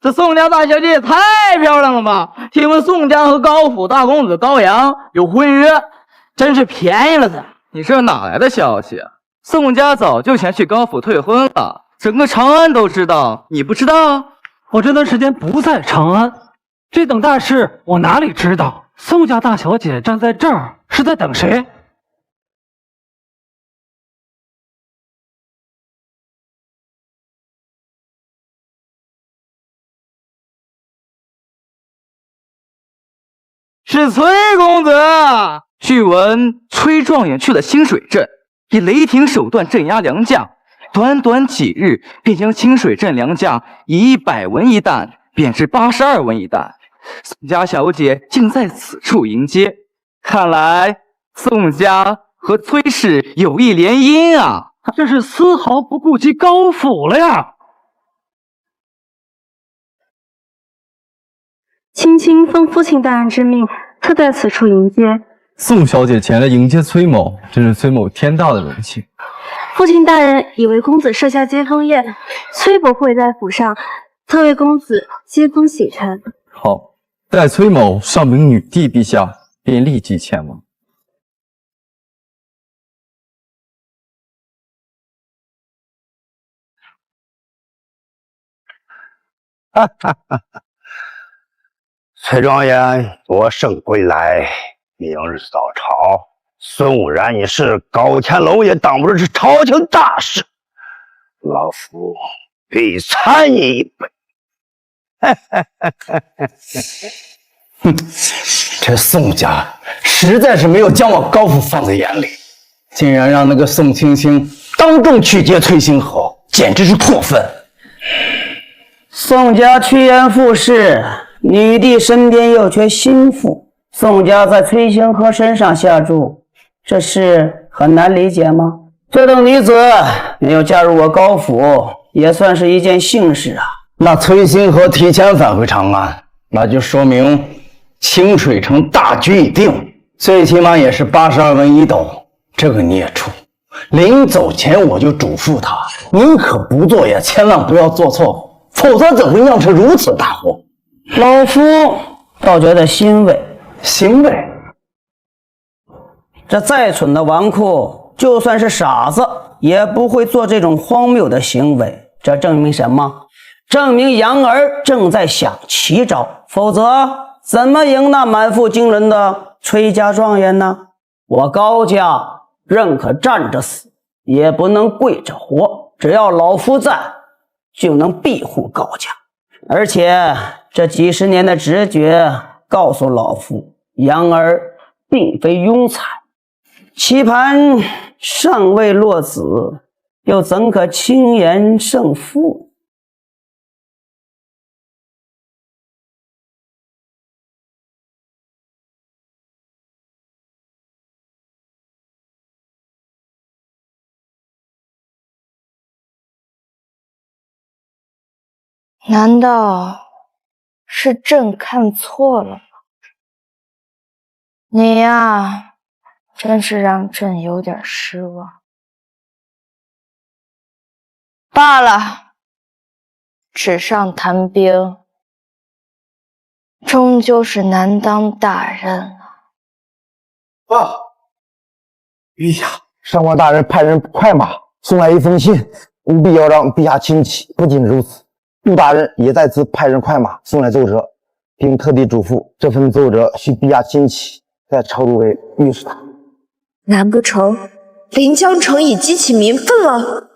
这宋家大小姐也太漂亮了吧！听闻宋家和高府大公子高阳有婚约，真是便宜了他。你这哪来的消息啊？宋家早就前去高府退婚了，整个长安都知道，你不知道？我这段时间不在长安，这等大事我哪里知道？宋家大小姐站在这儿是在等谁？是崔公子。据闻崔状元去了清水镇，以雷霆手段镇压良将，短短几日便将清水镇良将以100文一担贬至82文一担。宋家小姐竟在此处迎接，看来宋家和崔氏有意联姻啊！这是丝毫不顾及高府了呀！卿卿奉父亲大人之命，特在此处迎接。宋小姐前来迎接崔某，真是崔某天大的荣幸。父亲大人已为公子设下接风宴，崔伯会在府上，特为公子接风洗尘。好，待崔某上禀女帝陛下，便立即前往。哈哈哈！崔状元多胜归来，明日早朝，孙武然一事，高乾隆也当不住是朝廷大事，老夫必参你一杯。哼，这宋家实在是没有将我高府放在眼里，竟然让那个宋青青当众去接崔星河，简直是过分。宋家趋炎附势，女帝身边又缺心腹，宋家在崔星河身上下注，这事很难理解吗？这等女子没有嫁入我高府，也算是一件幸事啊。那崔星河提前返回长安，那就说明清水城大局已定，最起码也是82文1斗。这个孽畜临走前我就嘱咐他，宁可不做也千万不要做错，否则怎会酿成如此大祸？老夫倒觉得欣慰。欣慰？这再蠢的纨绔，就算是傻子，也不会做这种荒谬的行为。这证明什么？证明杨儿正在想奇招，否则怎么赢那满腹经纶的崔家状元呢？我高家认可站着死，也不能跪着活。只要老夫在，就能庇护高家。而且这几十年的直觉告诉老夫，杨儿并非庸才，棋盘尚未落子，又怎可轻言胜负？难道是朕看错了吗？你呀，真是让朕有点失望。罢了，纸上谈兵，终究是难当大任啊。爸，陛下，上官大人派人快马送来一封信，务必要让陛下亲启。不仅如此，杜大人也在此派人快马送来奏折，并特地嘱咐这份奏折需陛下亲启，再抄入为御史台。难不成临江城已激起民愤了？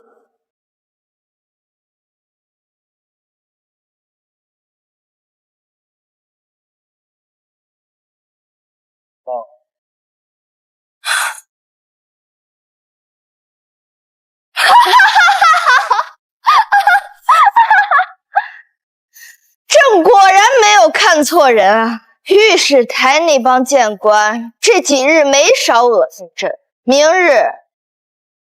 朕果然没有看错人啊！御史台那帮谏官这几日没少恶心朕，明日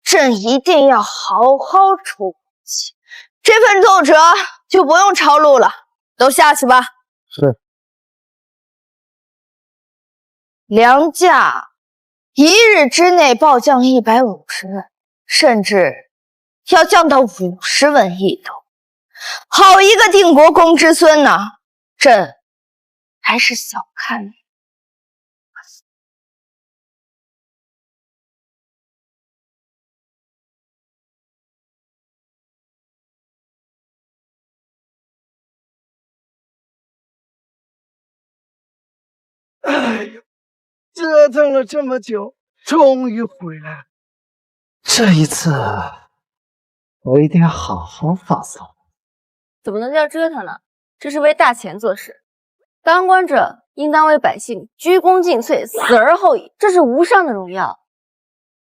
朕一定要好好出口气。这份奏折就不用抄录了，都下去吧。是。粮价一日之内暴降150文，甚至要降到50文1斗。好一个定国公之孙呐！朕还是小看你。哎呦，折腾了这么久，终于回来了。这一次，我一定要好好发丧。怎么能叫折腾呢？这是为大钱做事。当官者应当为百姓鞠躬尽瘁，死而后已，这是无上的荣耀。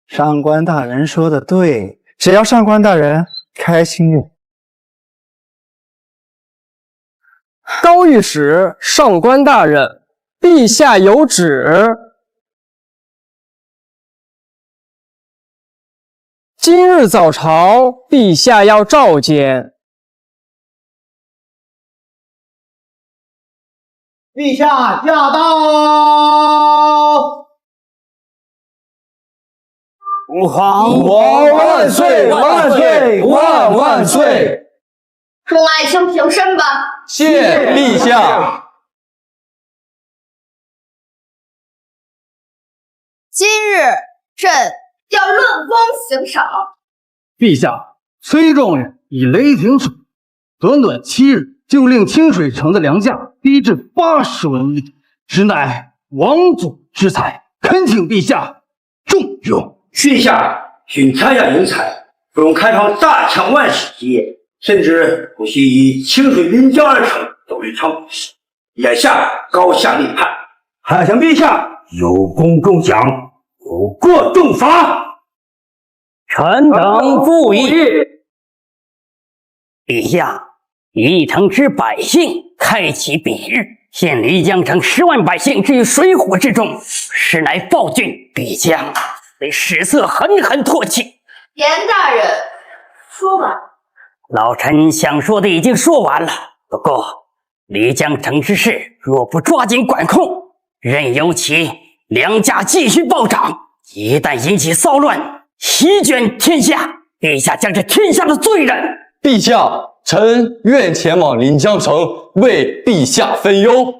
上官大人说的对，只要上官大人开心就。高御史，上官大人，陛下有旨。今日早朝，陛下要召见。陛下驾到！皇王万岁万岁万万岁！众爱卿平身吧。谢陛下。今日朕要论功行赏。陛下，崔状元以雷霆手，短短7日就令清水城的粮价低至80文一斗，实乃王祖之才，恳请陛下重用。陛下需参加英才，不用开创大强万世基业，甚至不惜以清水临江而成作为尝试。眼下高下立判，还请陛下有功重奖，有过重罚。臣等附议。陛下，一城之百姓开启彼日，现漓江城10万百姓置于水火之中，实乃暴君，必将被史册狠狠唾弃。严大人，说吧。老臣想说的已经说完了，不过漓江城之事若不抓紧管控，任由其粮价继续暴涨，一旦引起骚乱，席卷天下，陛下将是天下的罪人。陛下，臣愿前往临江城为陛下分忧。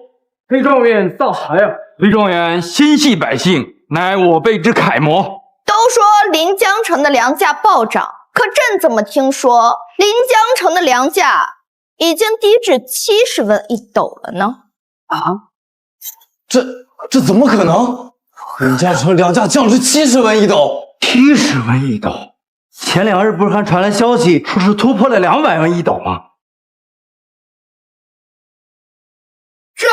崔状元造才啊！崔状元心系百姓，乃我辈之楷模。都说临江城的粮价暴涨，可朕怎么听说临江城的粮价已经低至70文一斗了呢？这怎么可能？临江城粮价降至70文一斗，70文一斗。前2日不是还传来消息，说是突破了200文一斗吗？这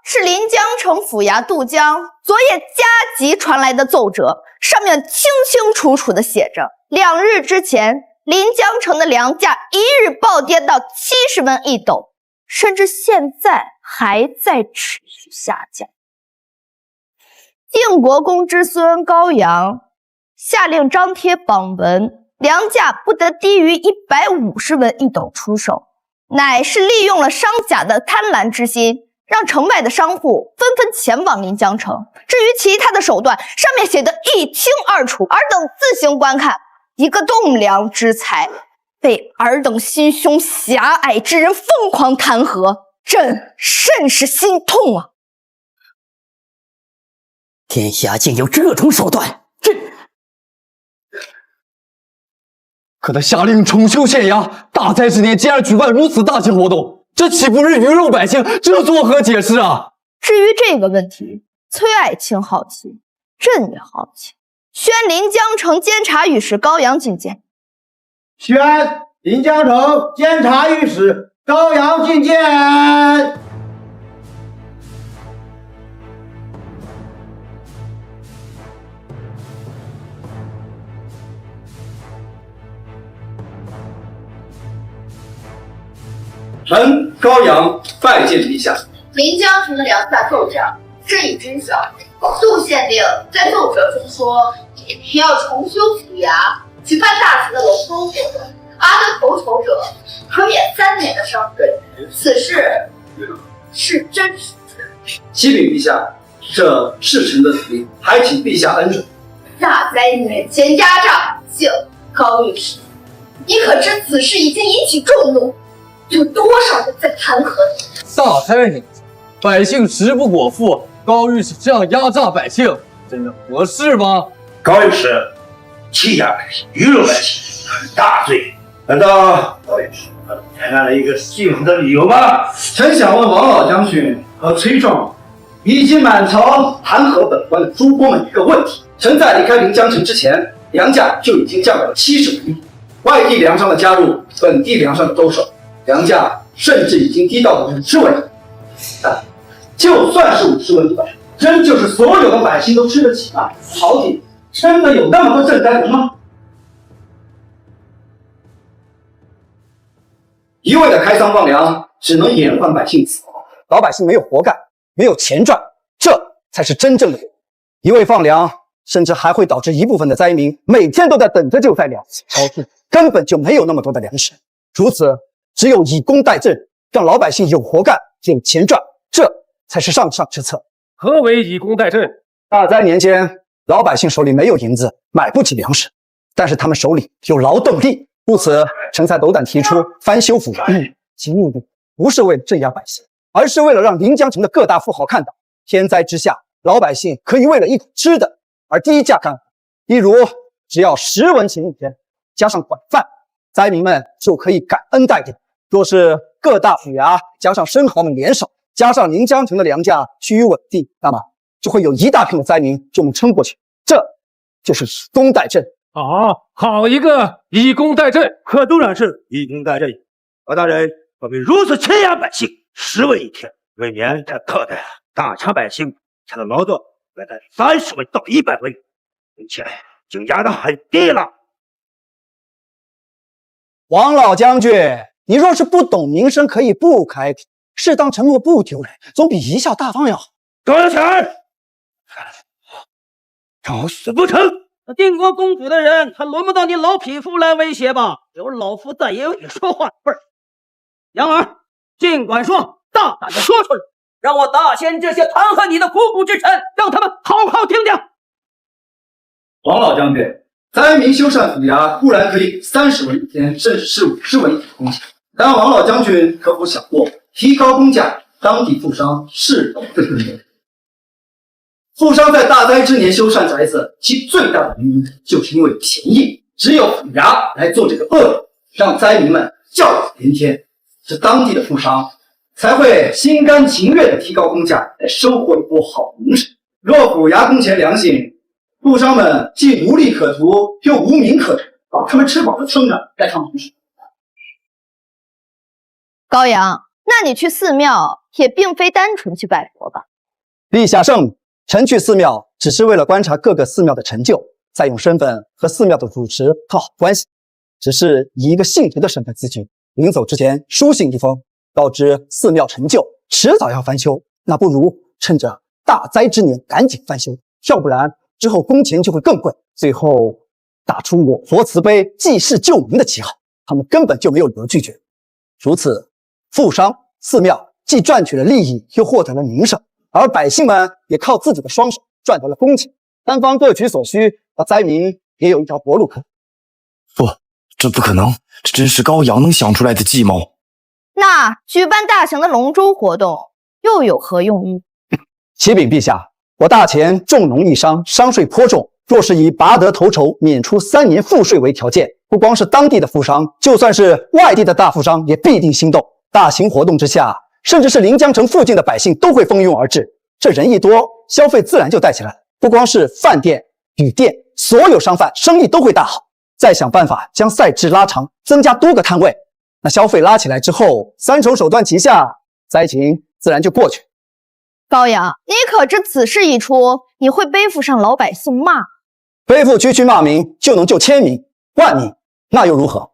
是临江城府衙渡江昨夜加急传来的奏折，上面清清楚楚地写着，2日之前，临江城的粮价1日暴跌到70文一斗，甚至现在还在持续下降。定国公之孙高阳下令张贴榜文，粮价不得低于150文一斗出售，乃是利用了商贾的贪婪之心，让城外的商户纷纷前往临江城。至于其他的手段，上面写得一清二楚，尔等自行观看。一个栋梁之才，被尔等心胸狭隘之人疯狂弹劾，朕甚是心痛啊！天下竟有这种手段，可他下令重修县衙，大灾之年竟然举办如此大型活动，这岂不是鱼肉百姓？这作何解释啊？至于这个问题，崔爱卿好奇，朕也好奇。宣临江城监察御史高阳觐见。宣临江城监察御史高阳觐见。臣高阳拜见陛下。临江城的粮价骤涨，朕已知晓。杜县令在奏折中说，要重修府衙，举办大型的隆丰活动，阿得头筹者可免3年的商税。此事是真是假？启禀陛下，这是臣的旨意，还请陛下恩准。大灾面前压榨百姓，高御史，你可知此事已经引起众怒？有多少人在弹劾你？大灾年，百姓食不果腹，高御史这样压榨百姓，真的合适吗？高御史欺压百姓、鱼肉百姓，很大罪。难道高御史才按了一个幸福的理由吗？臣想问王老将军和崔状元以及满朝弹劾本官的诸公们一个问题：臣在离开临江城之前，粮价就已经降到了70文一斗，外地粮商的加入，本地粮商的兜售，粮价甚至已经低到了50文一斗。但就算是50文一斗，真就是所有的百姓都吃得起吗？朝廷真的有那么多赈灾人吗？一味的开仓放粮，只能延缓百姓死亡。老百姓没有活干，没有钱赚，这才是真正的一味放粮，甚至还会导致一部分的灾民每天都在等着救灾粮，朝廷根本就没有那么多的粮食。如此，只有以工代赈，让老百姓有活干，有钱赚，这才是上上之策。何为以工代赈？大灾年间，老百姓手里没有银子，买不起粮食，但是他们手里有劳动力，故此臣才斗胆提出翻修府衙，其目的不是为了镇压百姓，而是为了让临江城的各大富豪看到，天灾之下，老百姓可以为了一口吃的而低价干活。例如，只要10文钱一天，加上管饭，灾民们就可以感恩戴德。若是各大府衙加上生豪们联手，加上临江城的粮价趋于稳定，那么就会有一大片的灾民就能撑过去。这就是以工代赈。好一个以工代赈！可当然是以工代赈。老大人何必如此欺压百姓？10文一天，未免太苛待了。大强百姓他的劳动原来30文到100文，并且就压得很低了。王老将军，你若是不懂民生，可以不开口，适当沉默不丢人，总比贻笑大方要好。高有钱，找死不成！定国公府的人，还轮不到你老匹夫来威胁吧？有老夫再也有你说话的份儿。杨儿，尽管说，大胆的说出来，让我大仙这些弹劾你的苦苦之臣，让他们好好听听。王老将军，灾民修缮府衙固然可以30文一天，甚至是50文一天工钱，但王老将军可否想过，提高工价，当地富商是否会跟着？富商在大灾之年修缮宅子，其最大的原因就是因为便宜，只有府衙来做这个恶人，让灾民们叫苦连天，这当地的富商才会心甘情愿地提高工价，来收获一波好名声。若府衙工钱良心，富商们既无利可图，又无名可传，把他们吃饱了撑着来趟名声。高阳，那你去寺庙也并非单纯去拜佛吧？陛下圣明，臣去寺庙只是为了观察各个寺庙的成就，再用身份和寺庙的主持套好关系，只是以一个信徒的身份自居。临走之前书信一封，告知寺庙成就，迟早要翻修，那不如趁着大灾之年赶紧翻修，要不然之后工钱就会更贵，最后打出我佛慈悲济世救民的旗号，他们根本就没有理由拒绝。如此，富商寺庙既赚取了利益，又获得了名声，而百姓们也靠自己的双手赚得了工钱，单方各取所需，那灾民也有一条活路可走。不，这不可能，这真是高阳能想出来的计谋。那举办大型的龙舟活动又有何用意？启禀陛下，我大前重农抑商，商税颇重，若是以拔得头筹，免除3年赋税为条件，不光是当地的富商，就算是外地的大富商也必定心动。大型活动之下，甚至是临江城附近的百姓都会蜂拥而至，这人一多，消费自然就带起来了。不光是饭店、旅店，所有商贩生意都会大好。再想办法将赛制拉长，增加多个摊位，那消费拉起来之后，3重手段齐下，灾情自然就过去。高阳，你可知此事一出，你会背负上老百姓骂？背负区区骂名就能救千民万民，那又如何？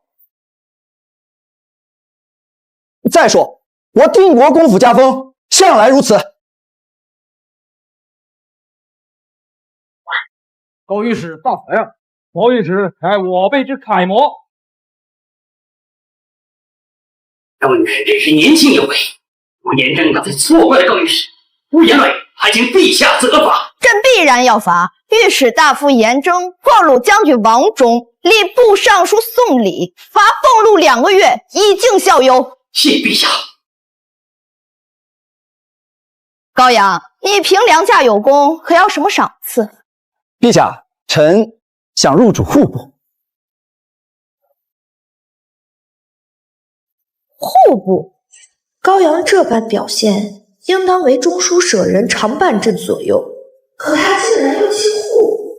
再说，我定国公府家风向来如此。高御史大才啊！高御史乃我辈之楷模。高御史真是年轻有为，我严正刚才错怪了高御史，无言累，还请陛下责罚。朕必然要罚。御史大夫严征破虏将军王忠，立部尚书宋礼，罚俸禄2个月，以儆效尤。谢陛下。高阳，你凭良价有功，可要什么赏赐？陛下，臣想入主户部。户部，高阳这般表现，应当为中书舍人常伴朕左右，可他竟然又进户部。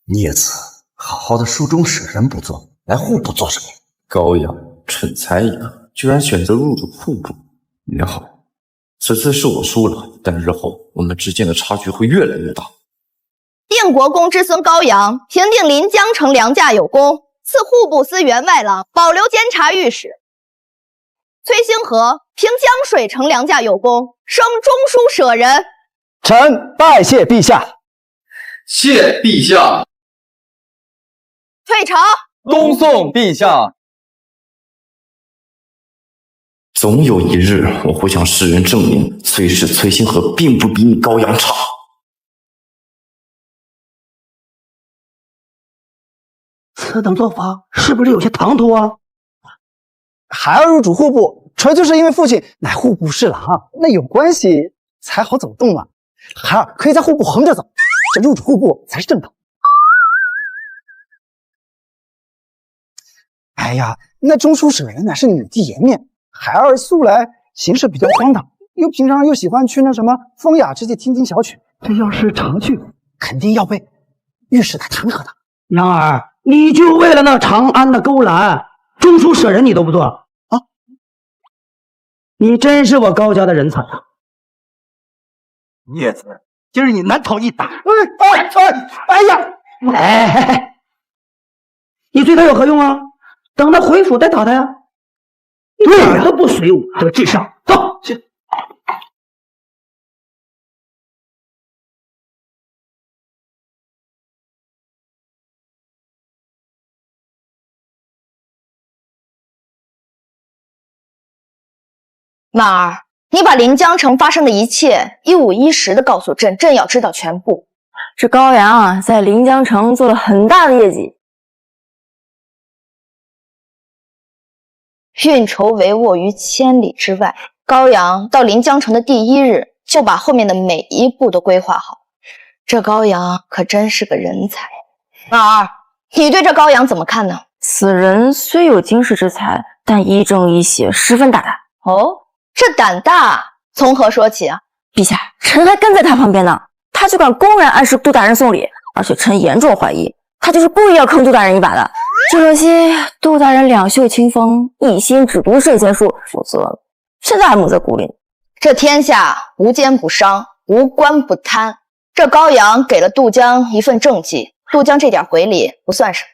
孽子，好好的书中舍人不做，来户部做什么？高阳，蠢材一个，居然选择入主户部。也好，此次是我输了，但日后我们之间的差距会越来越大。定国公之孙高阳平定临江城良价有功，赐户部司员外郎，保留监察御史。崔兴和凭江水城良价有功，升中书舍人。臣拜谢陛下。谢陛下。退朝。恭送陛下。总有一日，我会向世人证明，崔氏崔星河并不比你高阳差。此等做法是不是有些唐突啊？孩儿入主户部，纯粹是因为父亲乃户部侍郎，那有关系才好走动嘛。孩儿可以在户部横着走，这入主户部才是正道。哎呀，那中书舍人乃是女帝颜面，孩儿素来行事比较荒唐，平常又喜欢去那什么风雅之地听听小曲，这要是常去，肯定要被御史台弹劾的。杨儿，你就为了那长安的勾栏，中书舍人你都不做啊？你真是我高家的人才啊！孽子，今儿你难逃一打。哎呀，你对他有何用啊？等他回府再打他呀！一点都不随我的智商。走，去。曼儿，你把临江城发生的一切一五一十的告诉朕，朕要知道全部。这高阳啊，在临江城做了很大的业绩。运筹帷幄于千里之外，高阳到临江城的第一日就把后面的每一步都规划好。这高阳可真是个人才。曼儿，你对这高阳怎么看呢？此人虽有经世之才，但亦正亦邪，十分大胆。哦，这胆大从何说起啊？陛下，臣还跟在他旁边呢，他就敢公然暗示杜大人送礼，而且臣严重怀疑他就是故意要坑杜大人一把的。只可惜杜大人两袖清风，一心只读圣贤书，否则现在还蒙在鼓里。这天下无奸不商，无官不贪。这高阳给了杜江一份政绩，杜江这点回礼不算什么。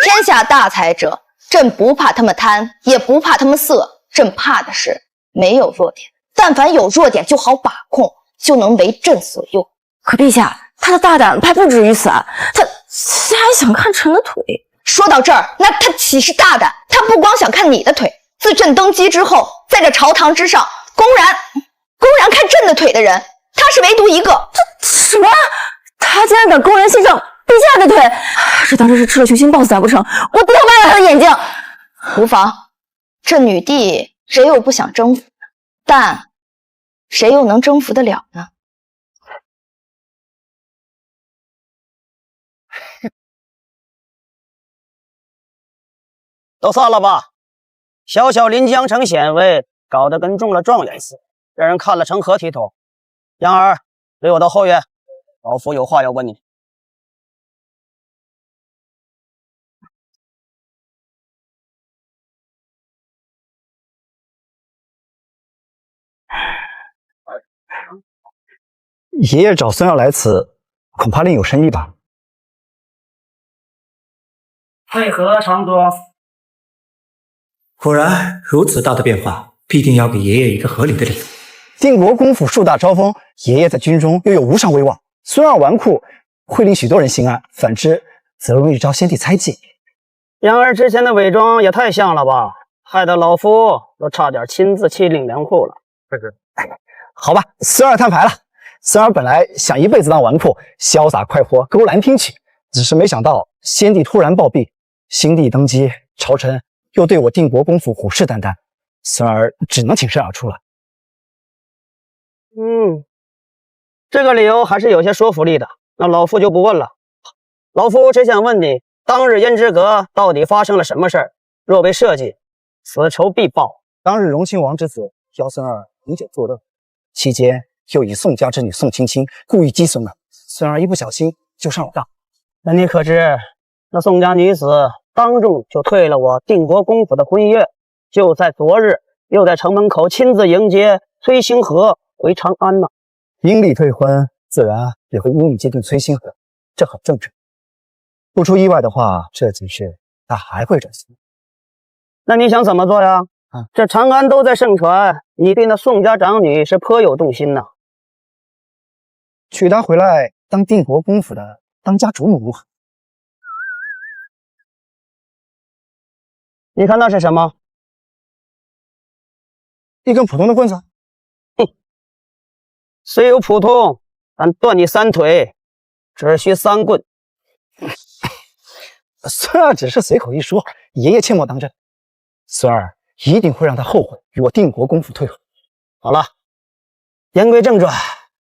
天下大才者，朕不怕他们贪，也不怕他们色，朕怕的是没有弱点。但凡有弱点就好把控，就能为朕所用。可陛下，他的大胆还不止于此啊，他还想看臣的腿。说到这儿，那他岂是大胆？他不光想看你的腿，自朕登基之后，在这朝堂之上公然看朕的腿的人，他是唯独一个。这什么？他竟然敢公然欣赏陛下的腿，这当真是吃了雄心豹子胆不成？我一定要挖了他的眼睛！无妨，这女帝谁又不想征服呢？但谁又能征服得了呢？都散了吧！小小临江城显位，搞得跟中了状元似的，让人看了成何体统？杨儿，随我到后院，老夫有话要问你。爷爷找孙儿来此，恐怕另有深意吧？为何常多？果然如此大的变化，必定要给爷爷一个合理的理由。定国公府树大招风，爷爷在军中又有无上威望，孙儿纨绔会令许多人心安，反之则容易招先帝猜忌。杨儿之前的伪装也太像了吧，害得老夫都差点亲自去领粮库了。好吧，孙儿摊牌了。孙儿本来想一辈子当纨绔，潇洒快活，勾栏听曲，只是没想到先帝突然暴毙，新帝登基，朝臣又对我定国公府虎视眈眈，孙儿只能挺身而出了。这个理由还是有些说服力的。那老夫就不问了，老夫只想问你，当日胭脂阁到底发生了什么事儿？若被设计，此仇必报。当日荣亲王之子邀孙儿饮酒作乐，期间又以宋家之女宋青青故意激孙儿，孙儿一不小心就上了当。那你可知，那宋家女子当众就退了我定国公府的婚约，就在昨日又在城门口亲自迎接崔星河回长安呢。因礼退婚，自然也会因礼接近崔星河，这很正常。不出意外的话，这几日他还会转心。那你想怎么做呀？这长安都在盛传，你对那宋家长女是颇有动心呢。娶她回来当定国公府的当家主母如何？你看那是什么？一根普通的棍子。哼，虽有普通，但断你3腿，只需3棍。孙儿只是随口一说，爷爷切莫当真。孙儿一定会让他后悔与我定国公府退合。好了，言归正传，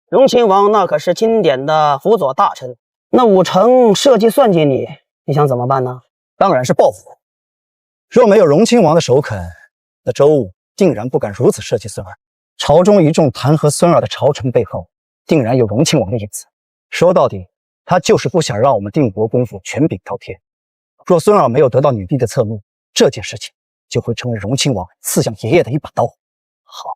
荣亲王那可是钦点的辅佐大臣，那武成设计算计你，你想怎么办呢？当然是报复。若没有荣亲王的首肯，那周武定然不敢如此设计孙儿。朝中一众弹劾孙儿的朝臣背后，定然有荣亲王的影子。说到底，他就是不想让我们定国公府权柄滔天。若孙儿没有得到女帝的侧目，这件事情就会成为荣亲王刺向爷爷的一把刀。好，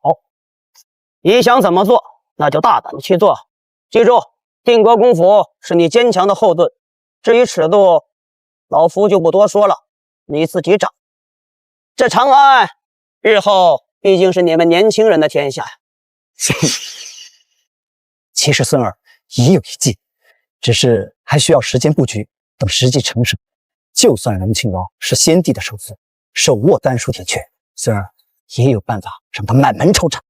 你想怎么做，那就大胆的去做。记住，定国公府是你坚强的后盾。至于尺度，老夫就不多说了，你自己找。这长安日后毕竟是你们年轻人的天下。其实孙儿已有一计，只是还需要时间布局，等时机成熟。就算荣亲王是先帝的首子，手握丹书铁券，孙儿也有办法让他满门抽查。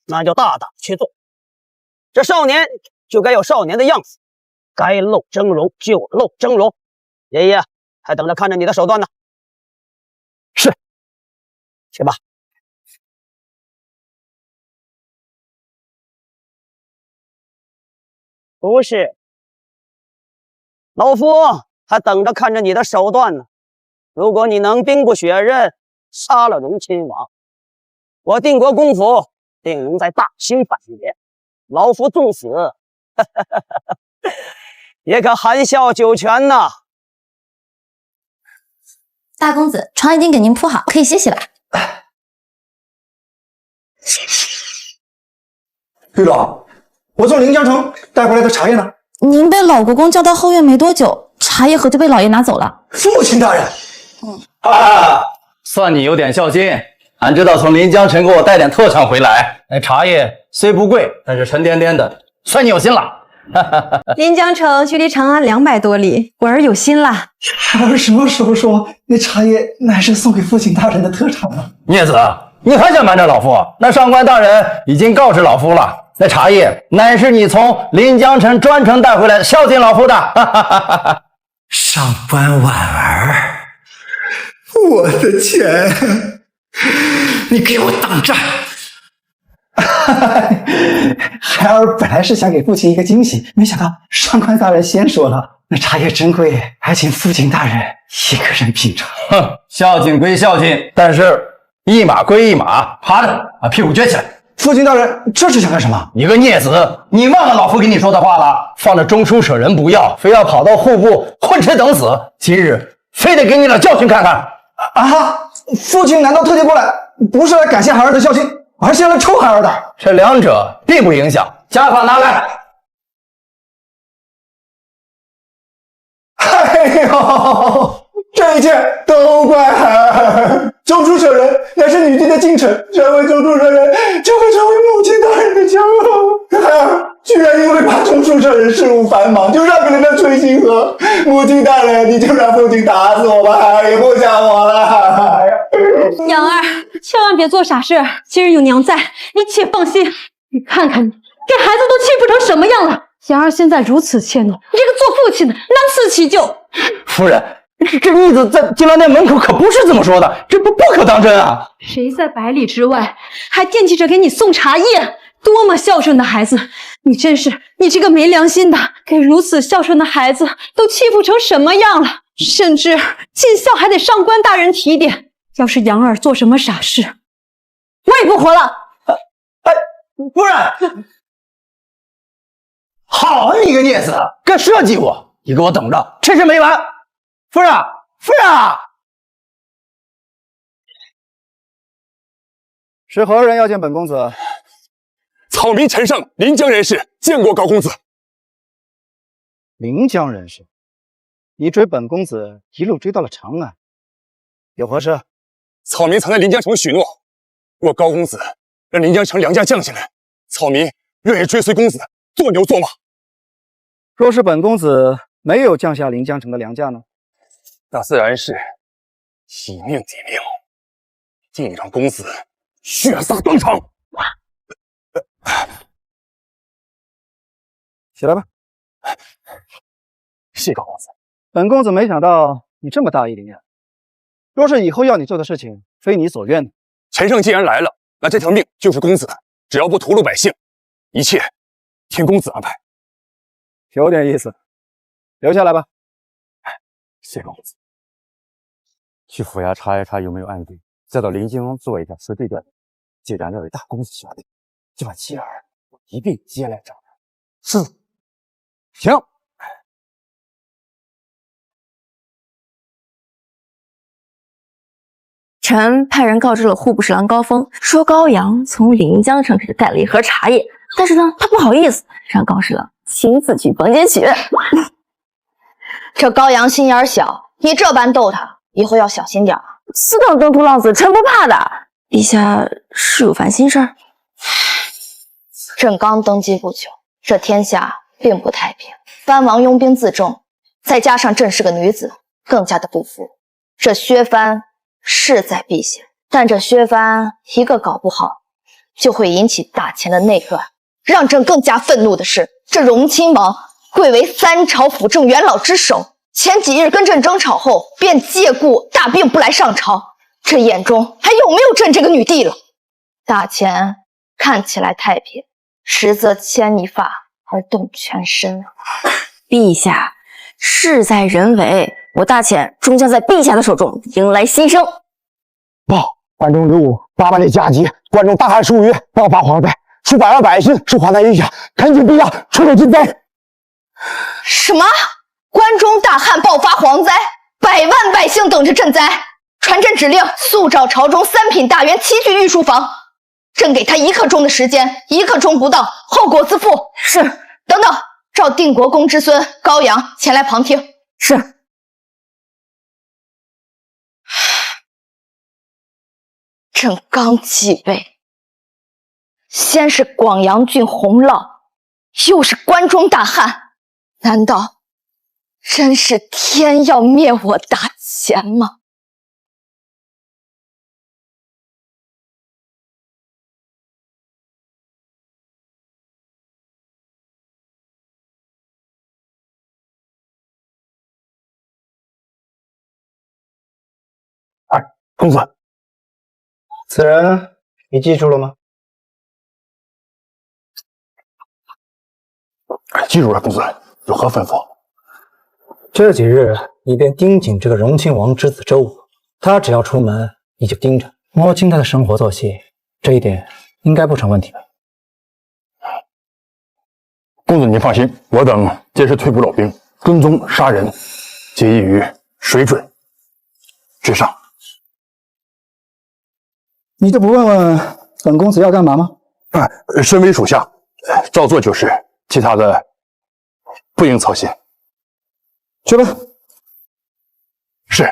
那就大胆去做。这少年就该有少年的样子，该露峥嵘就露峥嵘。爷爷还等着看着你的手段呢。是，去吧。不是，老夫还等着看着你的手段呢。如果你能兵不血刃杀了荣亲王，我定国公府定能在大兴反灭。老夫纵死，也可含笑九泉呐。大公子，床已经给您铺好，可以歇息了。玉老，我从临江城带回来的茶叶呢？您被老国公叫到后院没多久，茶叶盒就被老爷拿走了。父亲大人，算你有点孝心。俺知道从临江城给我带点特产回来，那茶叶虽不贵，但是沉甸甸的，算你有心了。临江城距离长安200多里，果儿有心啦。孩儿什么时候说那茶叶乃是送给父亲大人的特产了？孽子，你还想瞒着老夫？那上官大人已经告知老夫了，那茶叶乃是你从临江城专程带回来孝敬老夫的。上官婉儿，我的钱，你给我等着！孩儿本来是想给父亲一个惊喜，没想到上官大人先说了，那茶叶珍贵，还请父亲大人一个人品尝。哼，孝敬归孝敬，但是一码归一码，趴着把屁股撅起来。父亲大人这是想干什么？你个孽子，你忘了老夫跟你说的话了？放着中书舍人不要，非要跑到户部混吃等死，今日非得给你点教训看看。啊！父亲难道特地过来，不是来感谢孩儿的孝心，而是来抽孩儿的？这两者并不影响。家法拿来。哎呦，这一切都怪孩儿。中书舍人乃是女帝的近臣，身为中书舍人，就会成为母亲大人的骄傲。孩儿居然因为怕中书舍人事务繁忙，就让给了那崔星河。母亲大人，你就让父亲打死我吧，孩儿也不想我了。杨儿，千万别做傻事，今日有娘在，你且放心。你看看你，给孩子都欺负成什么样了！杨儿现在如此怯懦，你这个做父亲的难辞其咎。夫人，这逆子在金銮殿门口可不是这么说的，这不可当真啊！谁在百里之外还惦记着给你送茶叶？多么孝顺的孩子！你真是，你这个没良心的，给如此孝顺的孩子都欺负成什么样了？甚至尽孝还得上官大人提点。要是杨儿做什么傻事，我也不活了。夫人，好你个孽子，敢设计我！你给我等着，这事没完！夫人，夫人，是何人要见本公子？草民陈胜，临江人士，见过高公子。临江人士，你追本公子一路追到了长安，有何事？草民曾在临江城许诺，若高公子让临江城粮价降下来，草民愿意追随公子做牛做马。若是本公子没有降下临江城的粮价呢？那自然是以命抵命，竟让公子血洒当场。起来吧。谢高公子。本公子没想到你这么大义凛然。若是以后要你做的事情非你所愿，陈胜既然来了，那这条命就是公子的，只要不屠戮百姓，一切听公子安排。有点意思，留下来吧。谢公子。去府衙查一查有没有案底，再到临京做一下实地调研。既然这位大公子下令，就把妻儿一并接来掌门。是。行。臣派人告知了户部侍郎高峰，说高阳从临江城市带了一盒茶叶，但是呢，他不好意思让高侍郎亲自去房间取。这高阳心眼小，你这般逗他，以后要小心点啊！私等登徒浪子，臣不怕的。陛下是有烦心事儿？朕刚登基不久，这天下并不太平，藩王拥兵自重，再加上朕是个女子，更加的不服。这削藩势在必行，但这削藩一个搞不好，就会引起大秦的内乱。让朕更加愤怒的是，这荣亲王贵为三朝辅政元老之首，前几日跟朕争吵后，便借故大病不来上朝。这眼中还有没有朕这个女帝了？大钱看起来太平，实则牵一发而动全身。陛下，事在人为，我大钱终将在陛下的手中迎来新生。报关中之物8万里加急，关中大旱数月，爆发蝗灾，数百万百姓受患难影响，恳请陛下出手救灾。什么？关中大旱爆发蝗灾，100万百姓等着赈灾。传朕指令，速召朝中3品大员齐聚御书房。朕给他1刻钟的时间，1刻钟不到，后果自负。是。等等，召定国公之孙高阳前来旁听。是。朕刚继位，先是广阳郡洪涝，又是关中大旱，难道真是天要灭我大钱吗？公子，此人你记住了吗？记住了，公子，有何吩咐？这几日你便盯紧这个荣亲王之子周武，他只要出门，你就盯着摸清他的生活作息，这一点应该不成问题吧？公子您放心，我等皆是退步老兵，跟踪杀人，皆异于水准之上。你就不问问本公子要干嘛吗？身为属下，照做就是，其他的不应操心。去吧。是。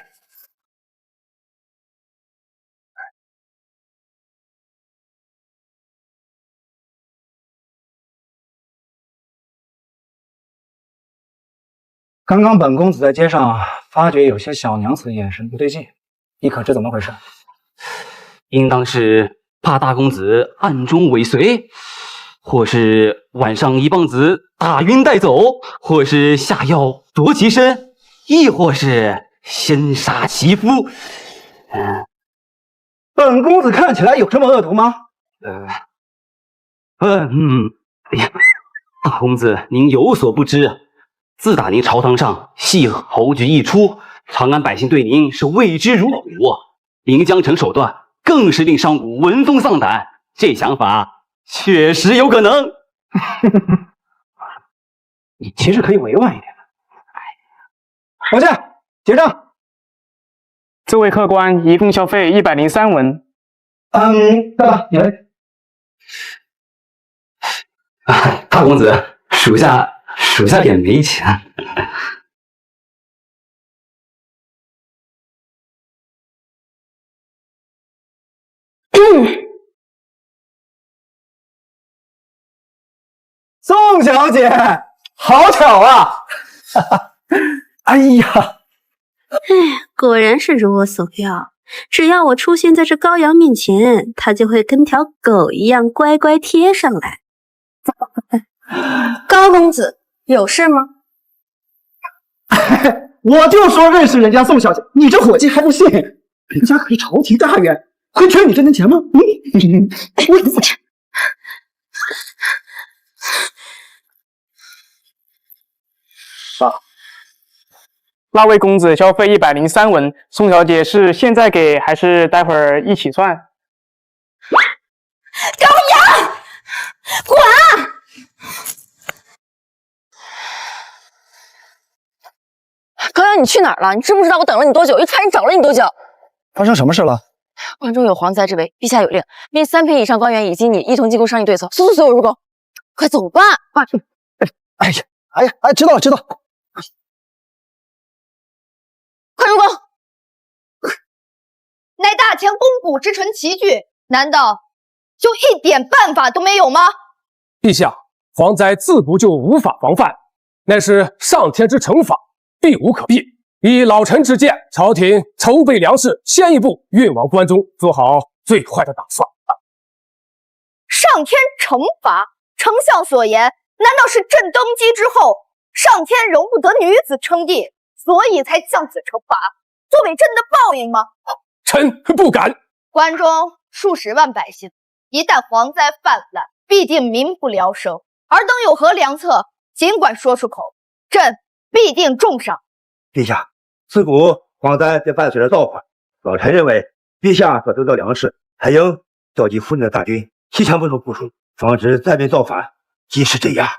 刚刚本公子在街上发觉有些小娘子的眼神不对劲，你可知怎么回事？应当是怕大公子暗中尾随，或是晚上一棒子打晕带走，或是下药夺其身，亦或是先杀其夫。本公子看起来有这么恶毒吗？哎呀，大公子您有所不知，自打您朝堂上系侯爵一出，长安百姓对您是畏之如虎，临江城手段更是令上古闻风丧胆，这想法确实有可能。你其实可以委婉一点的。王家结账。这位客官一共消费103文。大爸，你来。大公子，属下点没钱。宋小姐，好巧啊！哎呀，果然是如我所料，只要我出现在这高阳面前，他就会跟条狗一样乖乖贴上来。高公子有事吗？我就说认识人家宋小姐，你这伙计还不信？人家可是朝廷大员，会缺你这点钱吗？我也不吃。那位公子消费103文，宋小姐是现在给还是待会儿一起算？高阳，滚！高阳，你去哪儿了？你知不知道我等了你多久？又差点找了你多久？发生什么事了？关中有蝗灾之危，陛下有令，命3品以上官员以及你一同进宫商议对策，速速入宫。快走吧！知道了。快入宫！乃大前肱骨之臣齐聚，难道就一点办法都没有吗？陛下，蝗灾自不就无法防范，乃是上天之惩罚，避无可避。以老臣之见，朝廷筹备粮食，先一步运往关中，做好最坏的打算。上天惩罚？丞相所言，难道是朕登基之后，上天容不得女子称帝，所以才降此惩罚，作为朕的报应吗？臣不敢。关中数十万百姓，一旦蝗灾泛滥，必定民不聊生。尔等有何良策，尽管说出口，朕必定重赏。陛下，自古蝗灾便伴随着造反，老臣认为，陛下所得到粮食，还应调集夫人的大军，提前部署，防止灾民造反，及时镇压。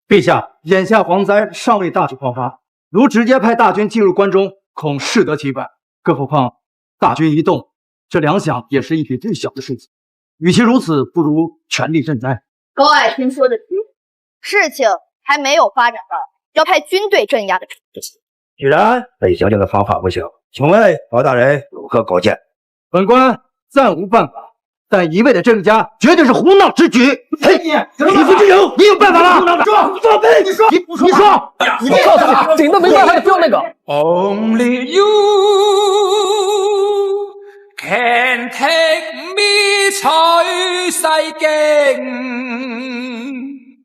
陛下，眼下蝗灾尚未大举爆发，如直接派大军进入关中，恐适得其反。更何况大军一动，这粮饷也是一笔最小的数字。与其如此，不如全力赈灾。高爱卿说的对，事情还没有发展到要派军队镇压的程度。既然本将军的方法不行，请问高大人有何高见？本官暂无办法，但一味的镇家绝对是胡闹之举。嘿，匹夫之勇，你有办法了？放屁！你说，我告诉你，顶都没办法，你不要那个。Only you can take me 取世徑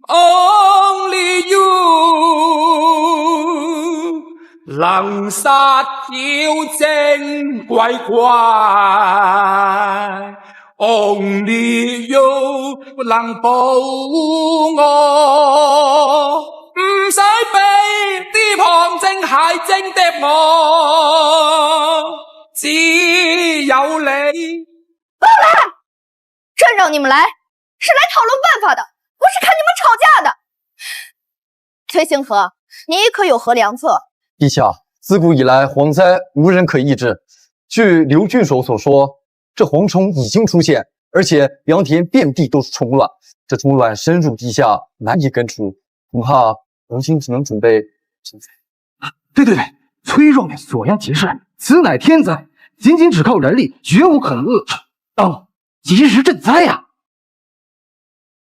，Only you 能殺妖精鬼怪。Only you 能保護我，唔使俾啲旁證蟹精嗒我，只有你。不来，朕让你们来是来討論辦法的，不是看你們吵架的。崔星河，你可有何良策？陛下，自古以来蝗灾无人可抑制。据刘郡守所说，这蝗虫已经出现，而且良田遍地都是虫卵，这虫卵深入地下，难以根除，恐怕如今只能准备赈灾。对，崔状元所言极是，此乃天灾，仅只靠人力绝无可能遏制，当及时赈灾呀！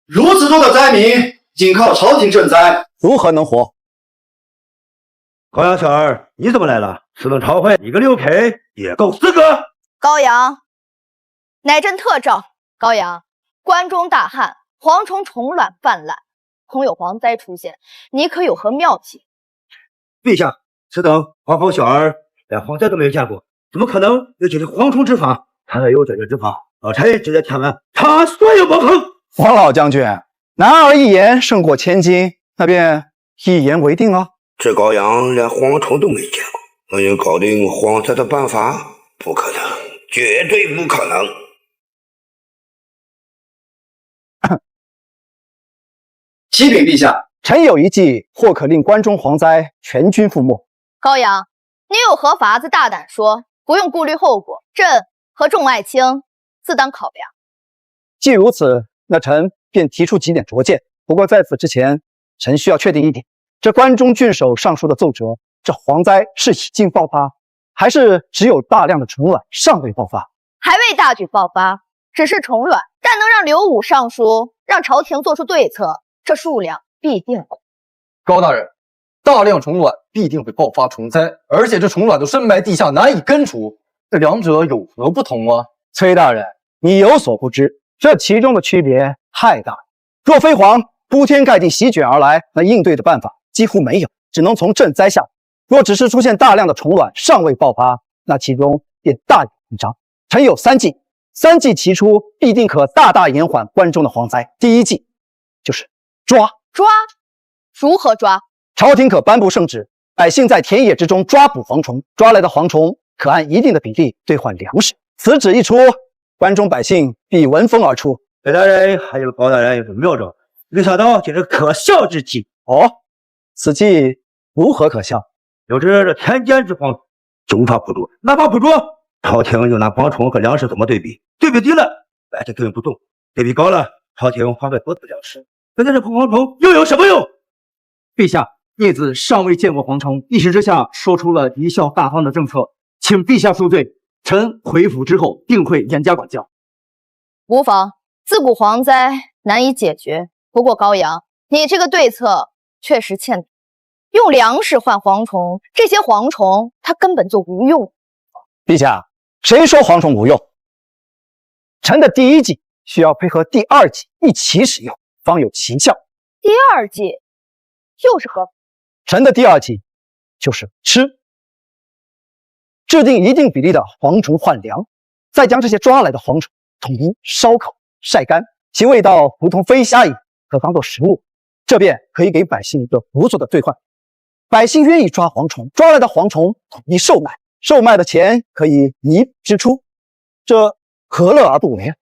如此多的灾民，仅靠朝廷赈灾，如何能活？高阳小儿，你怎么来了？此等朝会，你个刘培也够资格。高阳，乃朕特诏。高阳，关中大旱，蝗虫虫卵泛滥，恐有蝗灾出现，你可有何妙计？陛下，此等黄袍小儿连蝗灾都没有见过，怎么可能有解决蝗虫之法？他要有解决之法，老臣直接天文他所有谋横。黄老将军，男儿一言胜过千金，那便一言为定啊。这高阳连蝗虫都没见过，能有搞定蝗灾的办法？不可能，绝对不可能。启禀陛下，臣有一计，或可令关中蝗灾全军覆没。高阳，你有何法子大胆说，不用顾虑后果，朕和众爱卿自当考量。既如此，那臣便提出几点拙见。不过在此之前，臣需要确定一点：这关中郡守上书的奏折，这蝗灾是已经爆发，还是只有大量的虫卵尚未爆发？还未大举爆发，只是虫卵，但能让刘武上书，让朝廷做出对策，这数量必定够。高大人，大量虫卵必定会爆发虫灾，而且这虫卵都深埋地下，难以根除。这两者有何不同啊？崔大人，你有所不知，这其中的区别太大了。若飞蝗铺天盖地席卷而来，那应对的办法几乎没有，只能从赈灾下手。若只是出现大量的虫卵尚未爆发，那其中便大有文章。臣有3计，三计齐出，必定可大大延缓关中的蝗灾。第一计就是抓。如何抓？朝廷可颁布圣旨，百姓在田野之中抓捕蝗虫，抓来的蝗虫可按一定的比例兑换粮食。此旨一出，关中百姓必闻风而出。北大人还有高大人有什么妙招？没想到竟是可笑之计。哦，此计如何可笑？有这田间之蝗就无法捕捉，哪怕捕捉，朝廷又拿蝗虫和粮食怎么对比？对比低了，百姓根本不动；对比高了，朝廷花费多次粮食。现在这捕蝗虫又有什么用？陛下，孽子尚未见过蝗虫，一时之下说出了贻笑大方的政策，请陛下恕罪。臣回府之后定会严加管教。无妨，自古蝗灾难以解决。不过高阳，你这个对策确实欠妥。用粮食换蝗虫，这些蝗虫它根本就无用。陛下，谁说蝗虫无用？臣的第一计需要配合第2计一起使用，方有奇效。第2计又是何？臣的第2计就是吃，制定一定比例的蝗虫换粮，再将这些抓来的蝗虫统一烧烤晒干，其味道如同飞虾一样，可当做食物。这便可以给百姓一个不错的兑换。百姓愿意抓蝗虫，抓来的蝗虫统一售卖，售卖的钱可以一笔支出，这何乐而不为？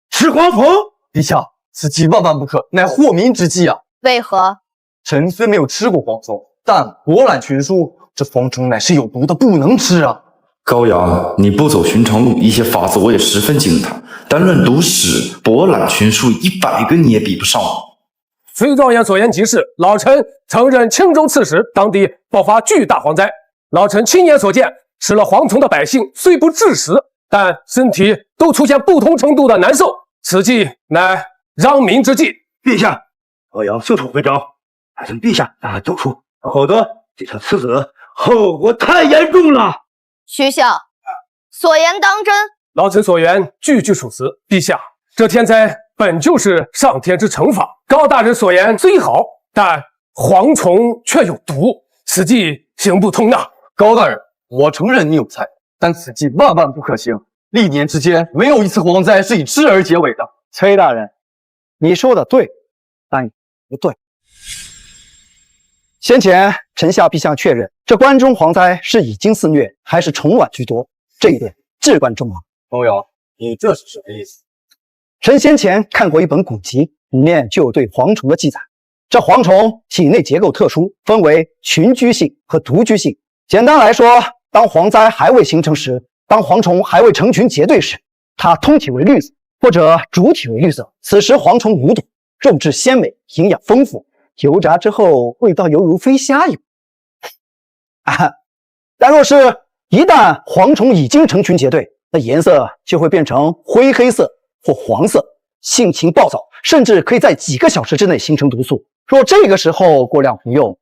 吃蝗虫，陛下，此计万万不可，乃祸民之计啊！为何？臣虽没有吃过蝗虫，但博览群书，这蝗虫乃是有毒的，不能吃啊！高阳，你不走寻常路，一些法子我也十分惊叹，但论读史、博览群书，100个你也比不上我。崔状元所言极是，老臣曾任青州刺史，当地爆发巨大蝗灾，老臣亲眼所见，吃了蝗虫的百姓虽不致死，但身体都出现不同程度的难受。此计乃攘民之计。陛下，高阳袖手回朝，还请陛下让他走出，否则这场此子后果太严重了。徐相，所言当真？老臣所言句句属实。陛下，这天灾本就是上天之惩罚。高大人所言虽好，但蝗虫却有毒，此计行不通啊！高大人，我承认你有才，但此计万万不可行。历年之间，没有一次蝗灾是以吃而结尾的。崔大人，你说的对，但不对。先前臣下必向确认，这关中蝗灾是已经肆虐，还是虫卵居多？这一点至关重要。高阳，你这是什么意思？臣先前看过一本古籍，里面就有对蝗虫的记载。这蝗虫体内结构特殊，分为群居性和独居性。简单来说，当蝗灾还未形成时，当蝗虫还未成群结队时，它通体为绿色，或者主体为绿色。此时蝗虫无毒，肉质鲜美，营养丰富，油炸之后味道犹如飞虾一般。但若是一旦蝗虫已经成群结队，那颜色就会变成灰黑色或黄色，性情暴躁，甚至可以在几个小时之内形成毒素。若这个时候过量服用，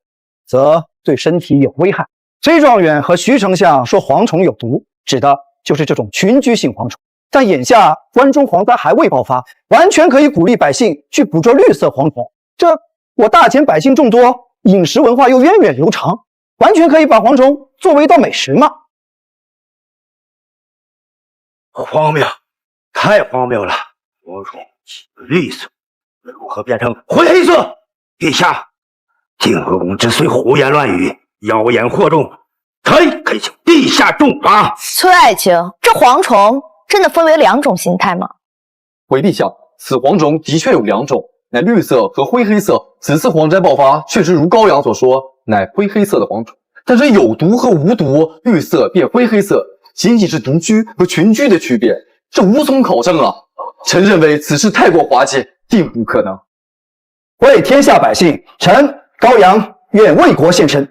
则对身体有危害。崔状元和徐丞相说蝗虫有毒，指的就是这种群居性蝗虫。但眼下关中蝗灾还未爆发，完全可以鼓励百姓去捕捉绿色蝗虫。这我大前百姓众多，饮食文化又源远流长，完全可以把蝗虫作为一道美食嘛。荒谬，太荒谬了！蝗虫绿色如何变成灰黑色？陛下，靖和公之虽胡言乱语，妖言惑众，臣恳请陛下重罚。崔爱卿，这蝗虫真的分为2种形态吗？回陛下，此蝗虫的确有2种，乃绿色和灰黑色。此次蝗灾爆发，确实如高阳所说，乃灰黑色的蝗虫。但是有毒和无毒，绿色变灰黑色，仅仅是独居和群居的区别，这无从考证啊！臣认为此事太过滑稽，定不可能。为天下百姓，臣高阳愿为国献身。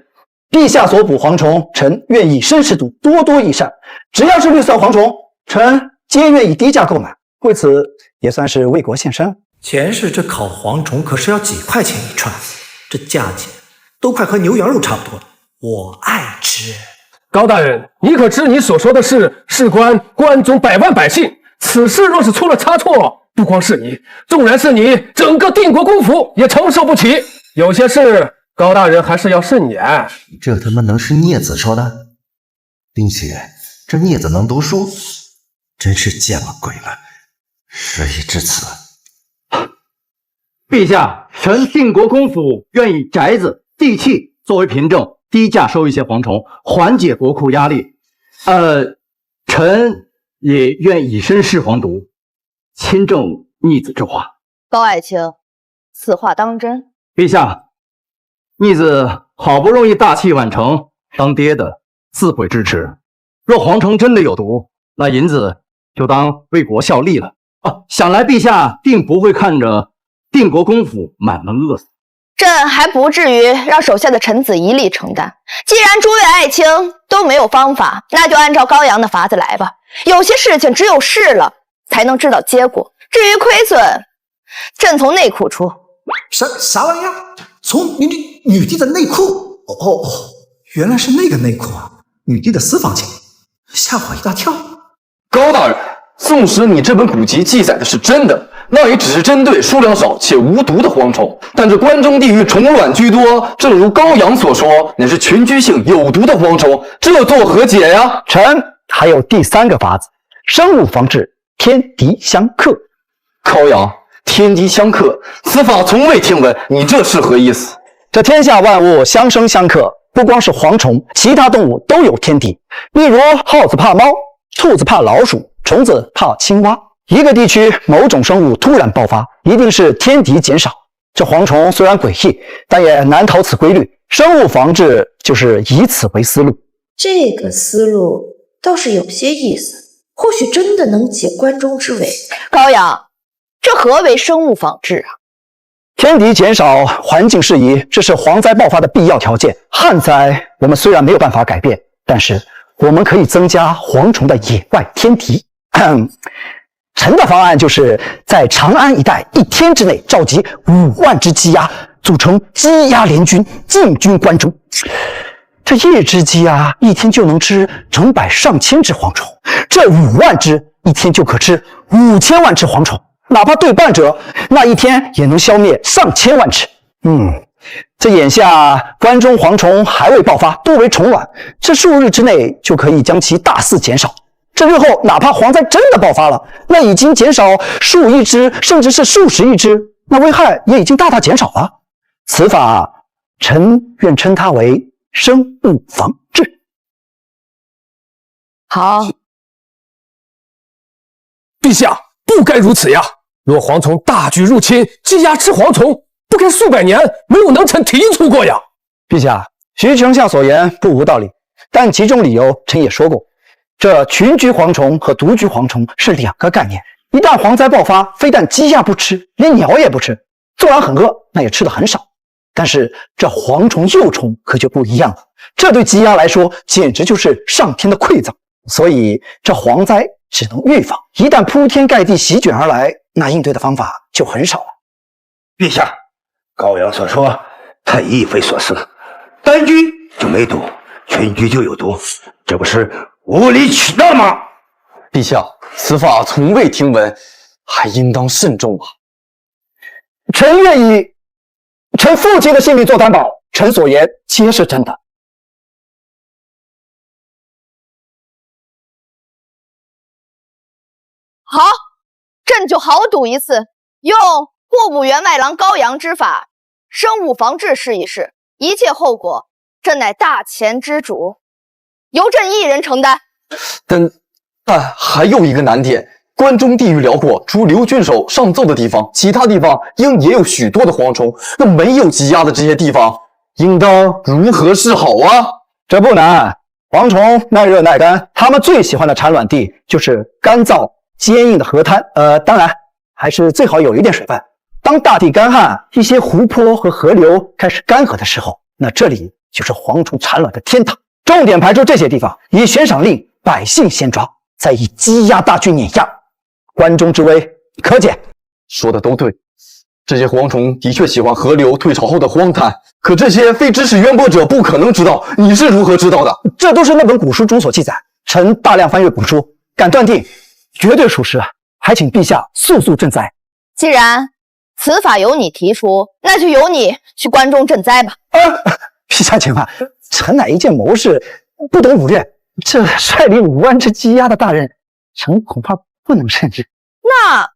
陛下所捕蝗虫，臣愿以身试毒，多多益善。只要是绿色蝗虫，臣皆愿意低价购买，为此也算是为国献身。前世这烤蝗虫可是要几块钱一串，这价钱都快和牛羊肉差不多了。我爱吃。高大人，你可知你所说的事事关关中百万百姓？此事若是出了差错，不光是你，纵然是你，整个定国公府也承受不起。有些事，高大人还是要慎言。这他妈能是镊子说的？并且这镊子能读书，真是见了鬼了。事已至此，陛下，臣定国公府愿以宅子、地契作为凭证，低价收一些蝗虫，缓解国库压力。臣也愿以身试黄毒，亲证逆子之话。高爱卿，此话当真？陛下，逆子好不容易大器晚成，当爹的自会支持。若蝗虫真的有毒，那银子就当为国效力了。想来陛下定不会看着定国公府满门饿死。朕还不至于让手下的臣子一力承担。既然诸位爱卿都没有方法，那就按照高阳的法子来吧。有些事情只有试了才能知道结果，至于亏损，朕从内库出。啥玩意儿？从女帝的内库？哦，原来是那个内库啊！女帝的私房钱，吓我一大跳。高大人，纵使你这本古籍记载的是真的，那也只是针对数量少且无毒的蝗虫，但这关中地域虫卵居多，正如高阳所说，乃是群居性有毒的蝗虫，这作何解呀？臣还有第3个法子，生物防治，天敌相克。高阳，天敌相克，此法从未听闻，你这是何意思？这天下万物相生相克，不光是蝗虫，其他动物都有天敌。例如耗子怕猫，兔子怕老鼠，虫子怕青蛙。一个地区某种生物突然爆发，一定是天敌减少。这蝗虫虽然诡异，但也难逃此规律。生物防治就是以此为思路。这个思路倒是有些意思，或许真的能解关中之围。高阳，这何为生物防治啊？天敌减少，环境适宜，这是蝗灾爆发的必要条件。旱灾我们虽然没有办法改变，但是我们可以增加蝗虫的野外天敌。臣的方案就是在长安一带1天之内召集5万只鸡鸭，组成鸡鸭联军进军关中。这1只鸡鸭1天就能吃成百上千只蝗虫，这5万只1天就可吃5000万只蝗虫。哪怕对半折，那1天也能消灭上千万只。这眼下关中蝗虫还未爆发，多为虫卵，这数日之内就可以将其大肆减少。这日后哪怕蝗灾真的爆发了，那已经减少数亿只，甚至是数十亿只，那危害也已经大大减少了。此法，臣愿称它为生物防治。好，陛下不该如此呀！若蝗虫大举入侵，鸡鸭吃蝗虫，不该数百年没有能臣提出过呀！陛下，徐丞相所言不无道理，但其中理由臣也说过，这群居蝗虫和独居蝗虫是2个概念。一旦蝗灾爆发，非但鸡鸭不吃，连鸟也不吃，纵然很饿，那也吃的很少。但是这蝗虫幼虫可就不一样了，这对鸡鸭来说简直就是上天的馈赠。所以这蝗灾只能预防，一旦铺天盖地席卷而来，那应对的方法就很少了。陛下，高阳所说太亦非所思，单居就没毒，群居就有毒，这不是无理取闹吗？陛下，此法从未听闻，还应当慎重啊！臣愿以臣父亲的性命做担保，臣所言皆是真的。好，朕就豪赌一次，用户部员外郎高阳之法，生物防治试一试，一切后果，朕乃大钱之主，由朕一人承担。但还有一个难点，关中地域辽阔，除刘郡守上奏的地方，其他地方应也有许多的蝗虫。那没有鸡鸭的这些地方，应当如何是好啊？这不难，蝗虫耐热耐干，它们最喜欢的产卵地就是干燥坚硬的河滩，当然还是最好有一点水分。当大地干旱，一些湖泊和河流开始干涸的时候，那这里就是蝗虫产卵的天堂。重点排除这些地方，以悬赏令，百姓先抓，再以鸡鸭大军碾压，关中之危可解。说的都对，这些蝗虫的确喜欢河流退潮后的荒滩，可这些非知识渊博者不可能知道，你是如何知道的？这都是那本古书中所记载，臣大量翻阅古书，敢断定绝对属实，还请陛下速速赈灾。既然此法由你提出，那就由你去关中赈灾吧。陛下请慢，臣乃一介谋士，不懂武略，这率领5万只鸡鸭的大任，臣恐怕不能胜之。那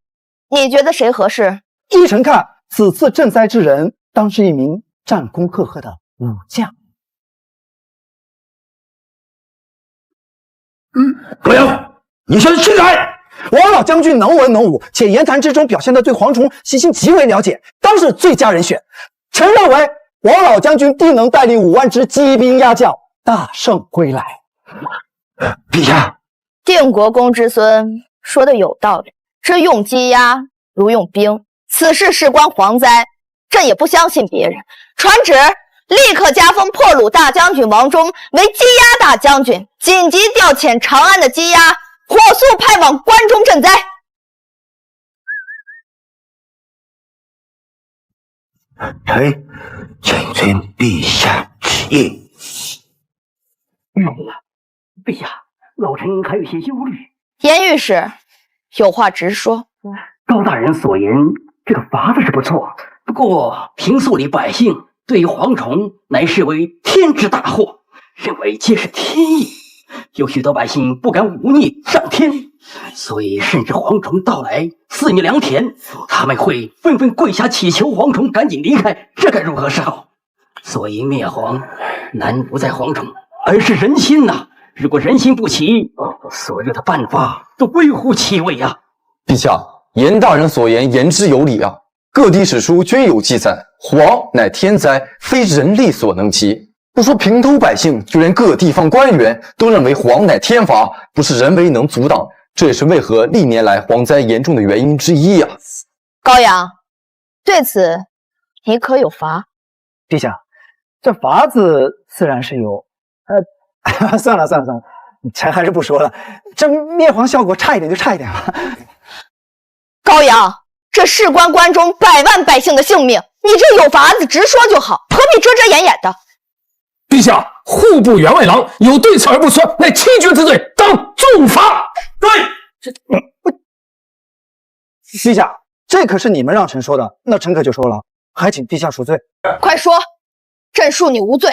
你觉得谁合适？依臣看，此次赈灾之人，当是一名战功赫赫的武将。高阳，你先起来！王老将军能文能武，且言谈之中表现得对蝗虫习性极为了解，当是最佳人选。臣认为王老将军定能带领5万只鸡兵鸭将大胜归来。陛下，定国公之孙说的有道理，这用鸡鸭如用兵，此事事关蝗灾，朕也不相信别人。传旨，立刻加封破虏大将军王忠为鸡鸭大将军，紧急调遣长安的鸡鸭，火速派往关中赈灾。臣谨遵陛下旨意。陛下，老臣还有些忧虑。严御史，有话直说。高大人所言，这个法子是不错，不过平素里百姓对于蝗虫乃视为天之大祸，认为皆是天意，有许多百姓不敢忤逆上天，所以甚至蝗虫到来肆虐良田，他们会纷纷跪下祈求蝗虫赶紧离开，这该如何是好？所以灭蝗难不在蝗虫，而是人心呐。如果人心不齐，所有的办法都微乎其微啊！陛下，严大人所言言之有理啊！各地史书均有记载，蝗乃天灾，非人力所能及。不说平头百姓，就连各地方官员都认为蝗乃天罚，不是人为能阻挡。这也是为何历年来蝗灾严重的原因之一啊！高阳，对此你可有罚？陛下，这法子自然是有，算了，臣还是不说了。这灭蝗效果差一点就差一点了。高阳，这事关关中100万百姓的性命，你这有法子直说就好，何必遮遮掩掩的？陛下，户部员外郎有对此而不说，乃欺君之罪，当重罚。对，陛下，这可是你们让臣说的，那臣可就说了，还请陛下赎罪。快说，朕恕你无罪。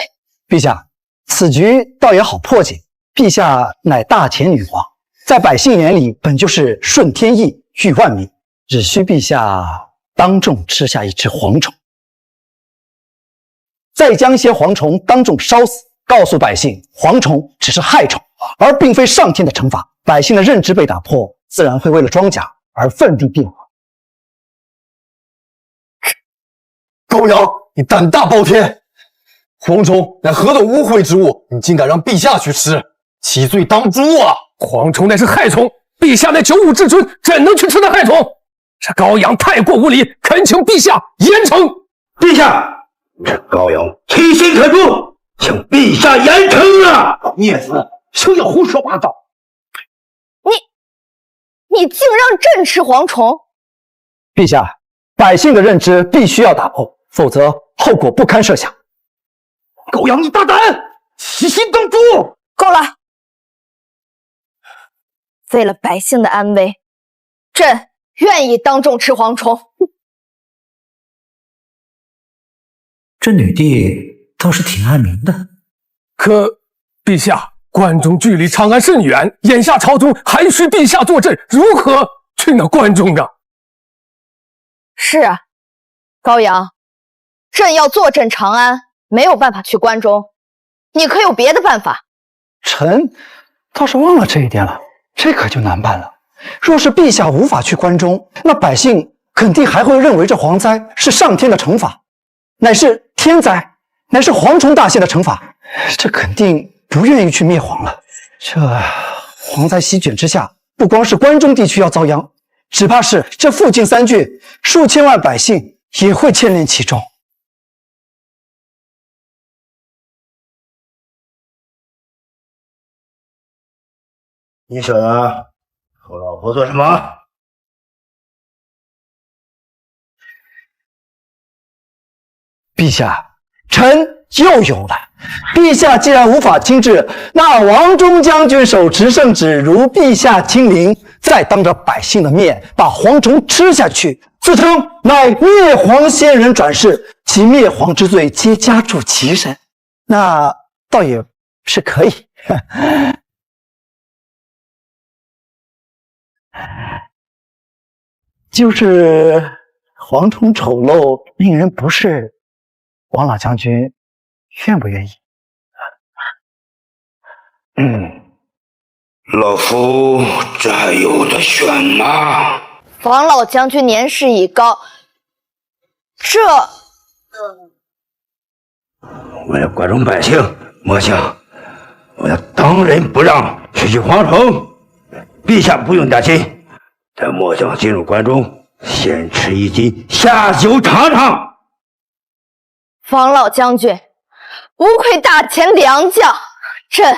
陛下，此局倒也好破解。陛下乃大前女皇，在百姓眼里本就是顺天意、育万民，只需陛下当众吃下一只蝗虫，再将一些蝗虫当众烧死，告诉百姓蝗虫只是害虫，而并非上天的惩罚。百姓的认知被打破，自然会为了庄稼而奋力变化。高阳，你胆大包天！蝗虫乃何等污秽之物，你竟敢让陛下去吃，其罪当诛啊！蝗虫乃是害虫，陛下乃九五之尊，怎能去吃那害虫？这高阳太过无礼，恳请陛下严惩。陛下，这高阳其心可诛，请陛下严惩啊！孽子，休要胡说八道！你竟让朕吃蝗虫！陛下，百姓的认知必须要打破，否则后果不堪设想。高阳，你大胆，其心当诛！够了！为了百姓的安危，朕愿意当众吃蝗虫。这女帝倒是挺爱民的。可，陛下，关中距离长安甚远，眼下朝中还需陛下坐镇，如何去那关中啊？是啊，高阳，朕要坐镇长安，没有办法去关中，你可有别的办法？臣倒是忘了这一点了，这可就难办了。若是陛下无法去关中，那百姓肯定还会认为这蝗灾是上天的惩罚，乃是天灾，乃是蝗虫大限的惩罚，这肯定不愿意去灭蝗了。这蝗灾席卷之下，不光是关中地区要遭殃，只怕是这附近3郡数千万百姓也会牵连其中。你小子和老婆做什么？陛下，臣又有了。陛下既然无法亲至，那王忠将军手持圣旨，如陛下亲临，再当着百姓的面把蝗虫吃下去，自称乃灭蝗仙人转世，其灭蝗之罪皆加诸其身，那倒也是可以。就是蝗虫丑陋，令人不适，王老将军愿不愿意？老夫这还有的选吗？王老将军年事已高，为了关中百姓，末将我要当仁不让，去蝗虫。陛下不用担心，待末将进入关中，先吃一斤，下酒尝尝。王老将军，无愧大前良将，朕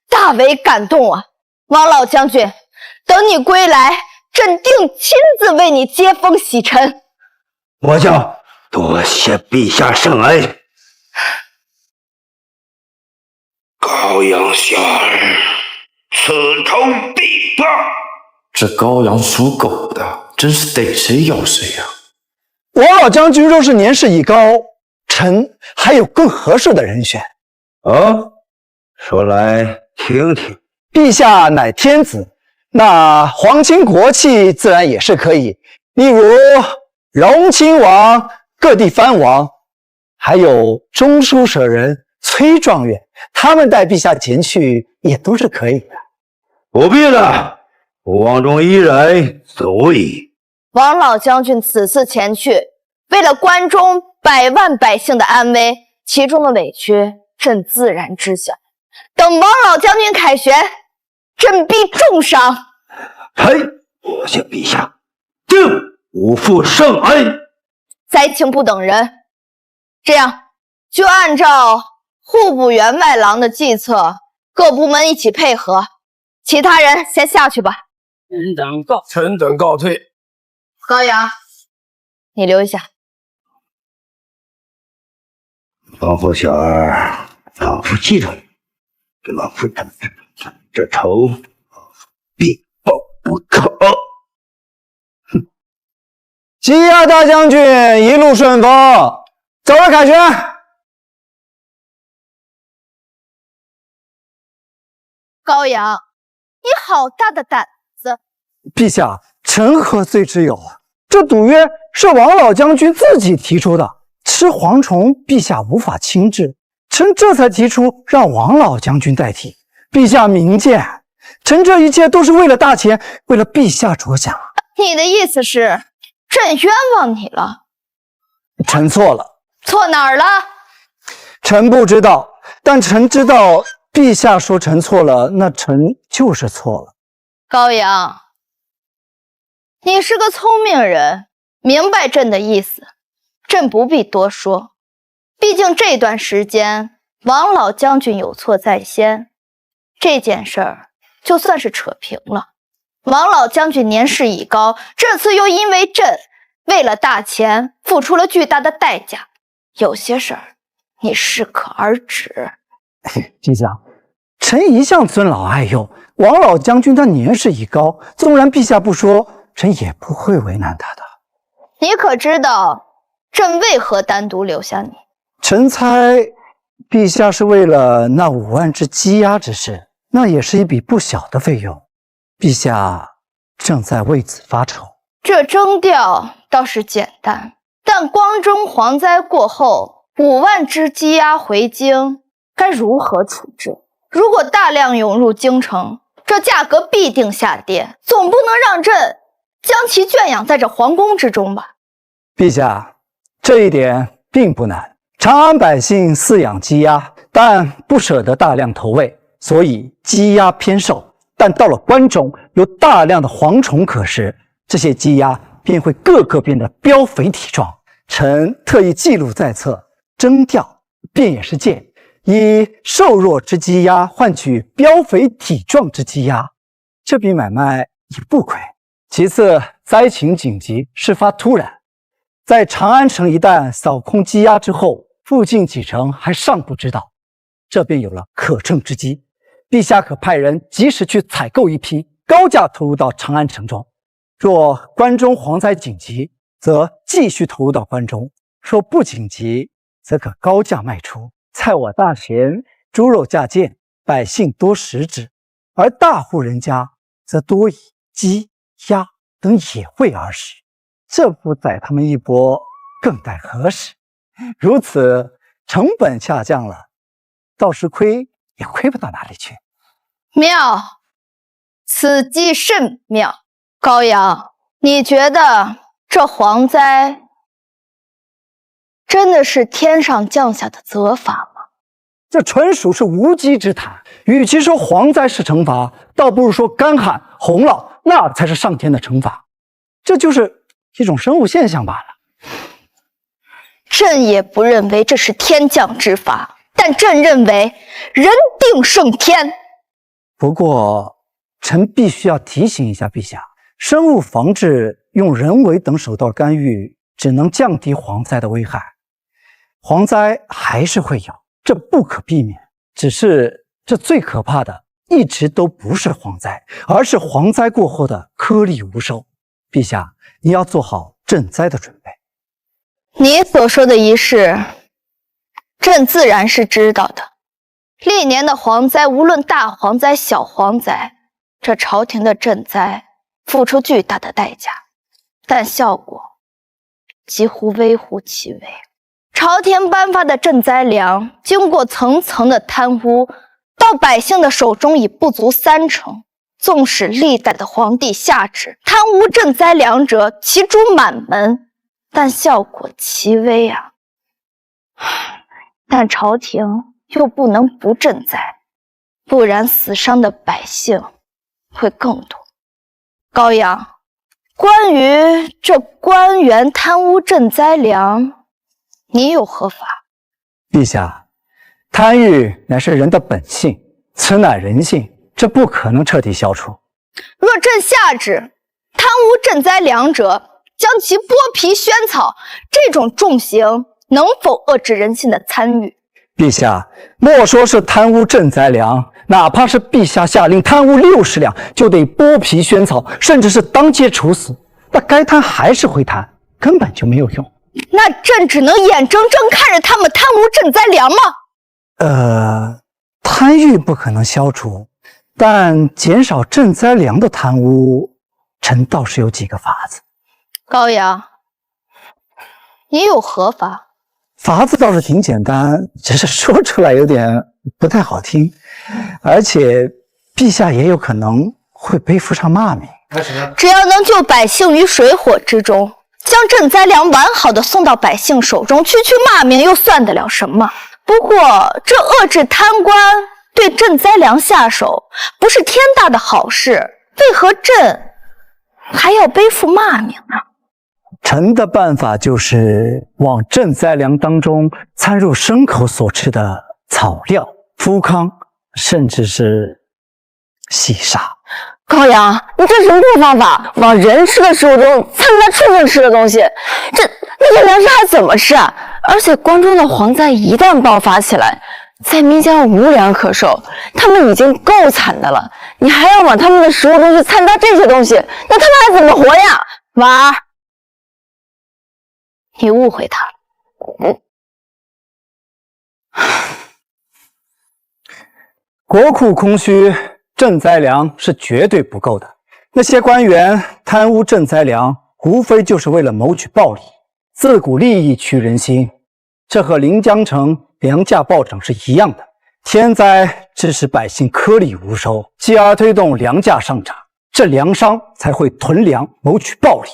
大为感动啊！王老将军，等你归来，朕定亲自为你接风洗尘。末将多谢陛下圣恩。高阳小儿，此仇必报。这高阳属狗的，真是逮谁咬谁呀！王老将军若是年事已高，臣还有更合适的人选。说来听听。陛下乃天子，那皇亲国戚自然也是可以，例如荣亲王、各地藩王，还有中书舍人崔状元，他们带陛下前去也都是可以的。不必了，王忠一人足矣。王老将军此次前去，为了关中百万百姓的安危，其中的委屈，朕自然知晓。等王老将军凯旋，朕必重赏。多谢陛下，定无负圣恩。灾情不等人，这样就按照户部员外郎的计策，各部门一起配合，其他人先下去吧。臣等告退。高阳，你留一下。老夫小儿，老夫记住你，给老夫这仇，必报不可。羁押大将军一路顺风，早日凯旋。高阳，你好大的胆子！陛下，臣何罪之有啊？这赌约是王老将军自己提出的，吃蝗虫，陛下无法亲至，臣这才提出让王老将军代替。陛下明鉴，臣这一切都是为了大钱，为了陛下着想。你的意思是，朕冤枉你了？臣错了。错哪儿了？臣不知道，但臣知道，陛下说臣错了，那臣就是错了。高阳，你是个聪明人，明白朕的意思，朕不必多说。毕竟这段时间，王老将军有错在先，这件事儿就算是扯平了。王老将军年事已高，这次又因为朕为了大钱付出了巨大的代价，有些事儿你适可而止。陛下，臣一向尊老爱幼，王老将军他年事已高，纵然陛下不说，臣也不会为难他的。你可知道朕为何单独留下你？臣猜陛下是为了那5万只鸡鸭之事，那也是一笔不小的费用，陛下正在为此发愁。这征调倒是简单，但光中蝗灾过后，5万只鸡鸭回京，该如何处置？如果大量涌入京城，这价格必定下跌，总不能让朕将其圈养在这皇宫之中吧？陛下，这一点并不难。长安百姓饲养鸡鸭，但不舍得大量投喂，所以鸡鸭偏瘦。但到了关中，有大量的蝗虫可食，这些鸡鸭便会个个变得膘肥体壮。臣特意记录在册，征调便也是借以瘦弱之鸡鸭换取膘肥体壮之鸡鸭，这笔买卖也不亏。其次，灾情紧急，事发突然，在长安城一旦扫空积压之后，附近几城还尚不知道，这便有了可乘之机。陛下可派人及时去采购一批，高价投入到长安城中。若关中蝗灾紧急，则继续投入到关中；若不紧急，则可高价卖出。在我大田，猪肉价贱，百姓多食之；而大户人家则多以鸡、鸭等野味而食。这不宰他们一波，更待何时？如此成本下降了，倒是亏也亏不到哪里去。妙，此计甚妙。高阳，你觉得这蝗灾真的是天上降下的责罚吗？这纯属是无稽之谈。与其说蝗灾是惩罚，倒不如说干旱、洪涝那才是上天的惩罚。这就是一种生物现象罢了。朕也不认为这是天降之罚，但朕认为人定胜天。不过，臣必须要提醒一下陛下，生物防治用人为等手段干预，只能降低蝗灾的危害。蝗灾还是会有，这不可避免。只是这最可怕的，一直都不是蝗灾，而是蝗灾过后的颗粒无收。陛下，你要做好赈灾的准备。你所说的一事，朕自然是知道的。历年的蝗灾，无论大蝗灾、小蝗灾，这朝廷的赈灾付出巨大的代价，但效果几乎微乎其微。朝廷颁发的赈灾粮，经过层层的贪污，到百姓的手中已不足30%。纵使历代的皇帝下旨贪污赈灾粮者，其诸满门，但效果奇微啊。但朝廷又不能不赈灾，不然死伤的百姓会更多。高阳，关于这官员贪污赈灾粮，你有何法？陛下，贪欲乃是人的本性，此乃人性，这不可能彻底消除。若朕下旨贪污赈灾粮者，将其剥皮宣草，这种重刑能否遏制人性的贪欲？陛下，莫说是贪污赈灾粮，哪怕是陛下下令贪污60两，就得剥皮宣草，甚至是当街处死，那该贪还是会贪，根本就没有用。那朕只能眼睁睁看着他们贪污赈灾粮吗？贪欲不可能消除，但减少赈灾粮的贪污，臣倒是有几个法子。高阳，你有何法？法子倒是挺简单，只是说出来有点不太好听，而且陛下也有可能会背负上骂名。只要能救百姓于水火之中，将赈灾粮完好的送到百姓手中，区区骂名又算得了什么？不过这遏制贪官对赈灾粮下手，不是天大的好事，为何朕还要背负骂名呢？臣的办法就是往赈灾粮当中掺入牲口所吃的草料、麸糠，甚至是细沙。高阳，你这什么破方法？往人吃的食物中掺杂畜生吃的东西，那些粮食还怎么吃啊？而且关中的蝗灾一旦爆发起来，在民间无粮可受，他们已经够惨的了，你还要往他们的食物中去掺杂这些东西，那他们还怎么活呀？婉儿，你误会他了。国库空虚，赈灾粮是绝对不够的。那些官员贪污赈灾粮，无非就是为了谋取暴利，自古利益驱人心，这和临江城粮价暴涨是一样的。天灾致使百姓颗粒无收，继而推动粮价上涨，这粮商才会囤粮谋取暴利。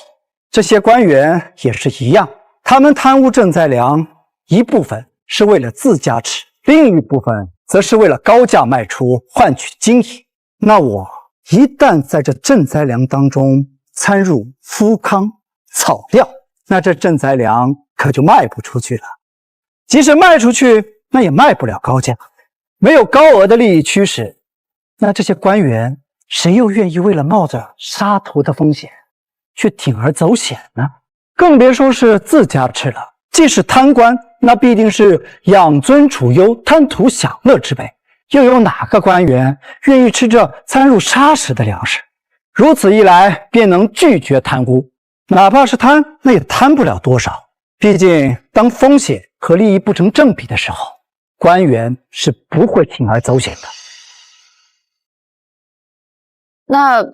这些官员也是一样，他们贪污赈灾粮，一部分是为了自家吃，另一部分则是为了高价卖出换取金银。那我一旦在这赈灾粮当中掺入麸糠、草料，那这赈灾粮可就卖不出去了。即使卖出去，那也卖不了高价，没有高额的利益驱使，那这些官员谁又愿意为了冒着杀头的风险去铤而走险呢？更别说是自家吃了。既是贪官，那必定是养尊处优、贪图享乐之辈。又有哪个官员愿意吃这掺入砂石的粮食？如此一来，便能拒绝贪污。哪怕是贪，那也贪不了多少。毕竟，当风险和利益不成正比的时候，官员是不会铤而走险的。那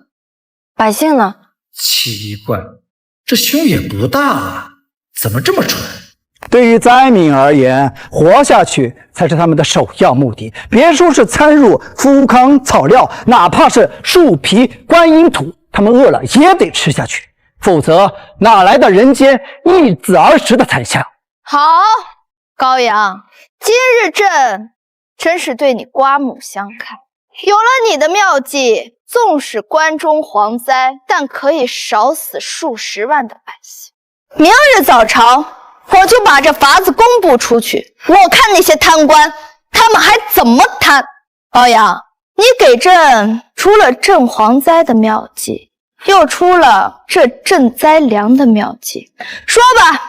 百姓呢？奇怪，这胸也不大啊，怎么这么蠢？对于灾民而言，活下去才是他们的首要目的。别说是掺入富糠草料，哪怕是树皮、观音土，他们饿了也得吃下去，否则哪来的人间一子而食的惨象？好，高阳，今日朕真是对你刮目相看。有了你的妙计，纵使关中蝗灾，但可以少死数十万的百姓。明日早朝，我就把这法子公布出去，我看那些贪官，他们还怎么贪。高阳，你给朕除了镇蝗灾的妙计，又出了这赈灾粮的妙计，说吧，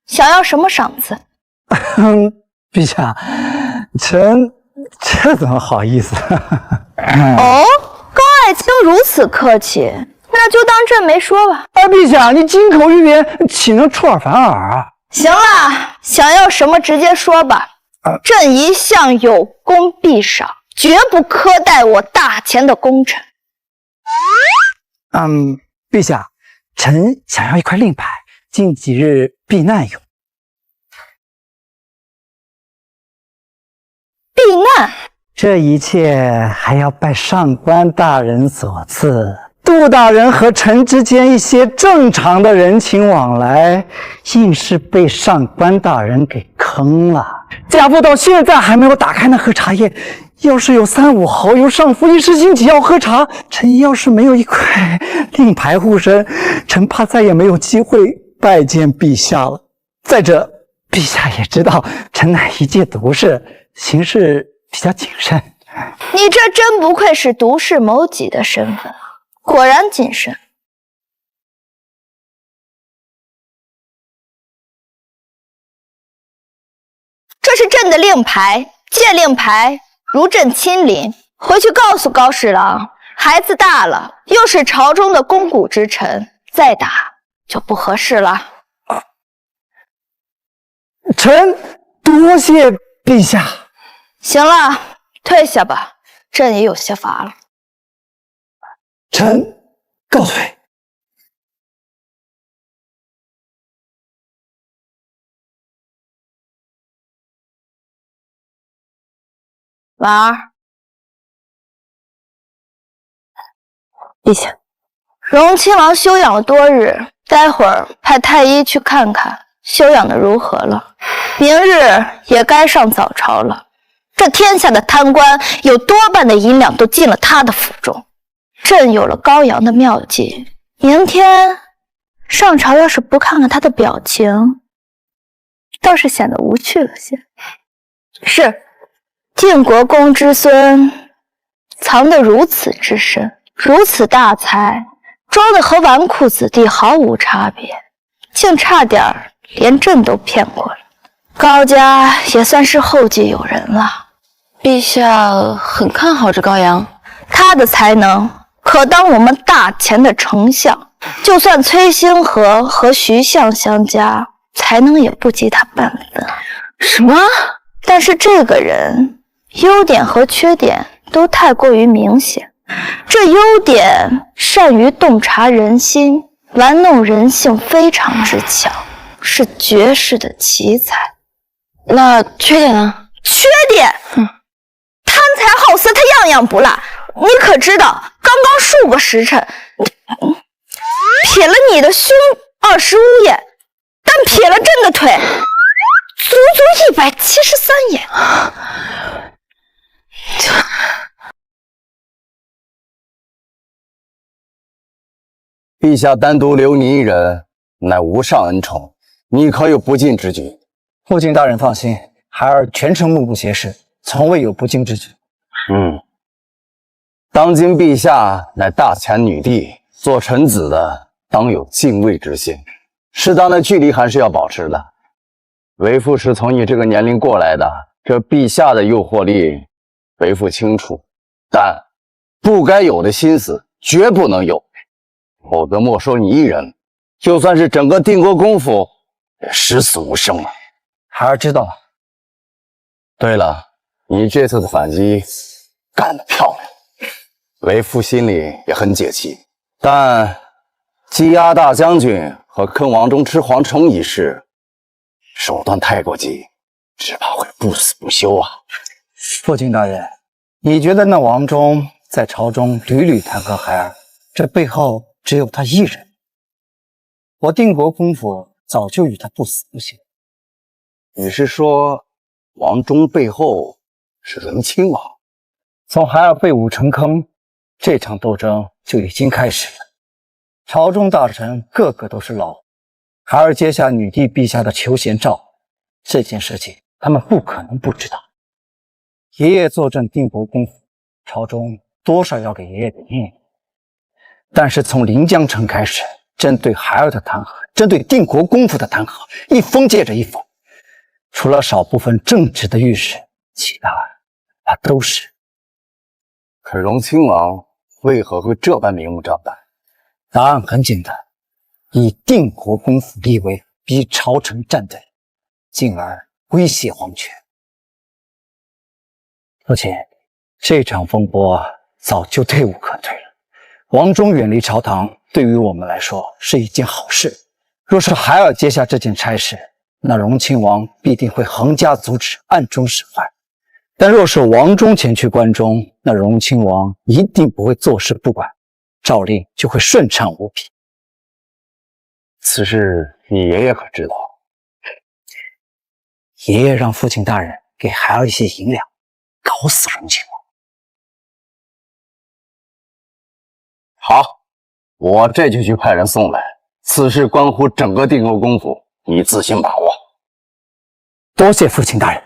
想要什么赏赐？陛下，臣这怎么好意思？哦，高爱卿如此客气，那就当朕没说吧。陛下，你金口玉言，岂能出尔反尔啊？行了，想要什么直接说吧。朕一向有功必赏，绝不苛待我大前的功臣。陛下，臣想要一块令牌，近几日避难用。避难？这一切还要拜上官大人所赐。杜大人和臣之间一些正常的人情往来，硬是被上官大人给坑了。家父到现在还没有打开那盒茶叶，要是有3、5好友上府一时兴起要喝茶，臣要是没有一块令牌护身，臣怕再也没有机会拜见陛下了。再者，陛下也知道，臣乃一介读士，行事比较谨慎。你这真不愧是独士谋己的身份，果然谨慎。这是朕的令牌，借令牌如朕亲临，回去告诉高侍郎，孩子大了，又是朝中的肱骨之臣，再打就不合适了。臣多谢陛下。行了，退下吧，朕也有些乏了。臣告退。婉儿，陛下，荣亲王休养了多日，待会儿派太医去看看休养的如何了。明日也该上早朝了。这天下的贪官有多半的银两都进了他的府中。朕有了高阳的妙计，明天上朝要是不看看他的表情，倒是显得无趣了些。是。晋国公之孙藏得如此之深，如此大才，装的和纨绔子弟毫无差别，竟差点连朕都骗过了。高家也算是后继有人了。陛下很看好这高阳，他的才能可当我们大前的丞相，就算崔星河和徐相相加，才能也不及他半分。什么？但是这个人优点和缺点都太过于明显。这优点善于洞察人心，玩弄人性非常之强，是绝世的奇才。那缺点呢？缺点，贪财好色，他样样不落。你可知道，刚刚数个时辰，撇了你的胸25眼，但撇了朕的腿，足足173眼。陛下单独留你一人，乃无上恩宠，你可有不敬之举？后晋大人放心，孩儿全程目不斜视，从未有不敬之举。当今陛下乃大前女帝，做臣子的当有敬畏之心，适当的距离还是要保持的。为父是从你这个年龄过来的，这陛下的诱惑力，为父清楚，但不该有的心思绝不能有，否则莫说你一人，就算是整个定国公府也十死无生了。孩儿知道了。对了，你这次的反击干得漂亮，为父心里也很解气，但羁押大将军和坑王中吃蝗虫一事，手段太过激，只怕会不死不休啊！父亲大人，你觉得那王忠在朝中屡屡弹劾孩儿，这背后只有他一人？我定国公府早就与他不死不休。你是说王忠背后是荣亲王？从孩儿被掳成坑，这场斗争就已经开始了。朝中大臣个个都是老虎，孩儿接下女帝陛下的求贤诏，这件事情他们不可能不知道。爷爷坐镇定国公府，朝中多少要给爷爷点面子。但是从临江城开始，针对孩儿的弹劾，针对定国公府的弹劾，一封接着一封，除了少部分正直的御史，其他都是。可荣亲王为何会这般明目张胆？答案很简单，以定国公府立威，逼朝臣站队，进而威胁皇权。父亲，这场风波早就退无可退了。王忠远离朝堂，对于我们来说是一件好事。若是孩儿接下这件差事，那荣亲王必定会横加阻止，暗中使坏。但若是王忠前去关中，那荣亲王一定不会坐视不管，诏令就会顺畅无比。此事你爷爷可知道？爷爷让父亲大人给孩儿一些银两，搞死荣亲王。好，我这就去派人送来。此事关乎整个定国公府，你自行把握。多谢父亲大人。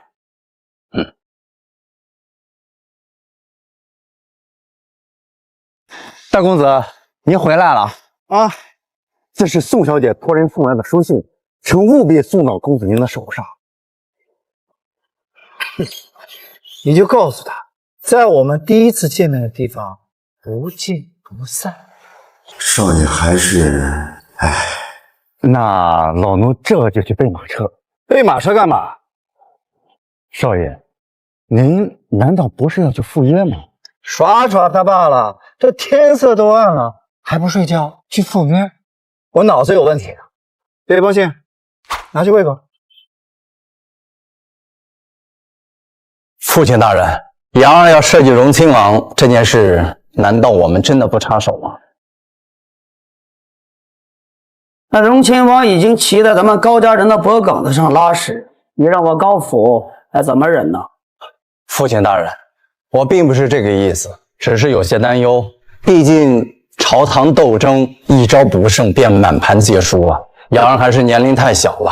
大公子，您回来了啊！这是宋小姐托人送来的书信，请务必送到公子您的手上。你就告诉他，在我们第一次见面的地方不见不散。少爷还是……哎，那老奴这就去备马车。备马车干嘛？少爷，您难道不是要去赴约吗？耍耍他罢了，这天色都暗了，还不睡觉去赴约？我脑子有问题啊！这封信拿去喂狗。父亲大人，杨儿要设计荣亲王这件事，难道我们真的不插手吗？那荣亲王已经骑在咱们高家人的脖梗子上拉屎，你让我高府还怎么忍呢？父亲大人，我并不是这个意思，只是有些担忧。毕竟朝堂斗争一招不慎便满盘皆输啊！杨儿还是年龄太小了，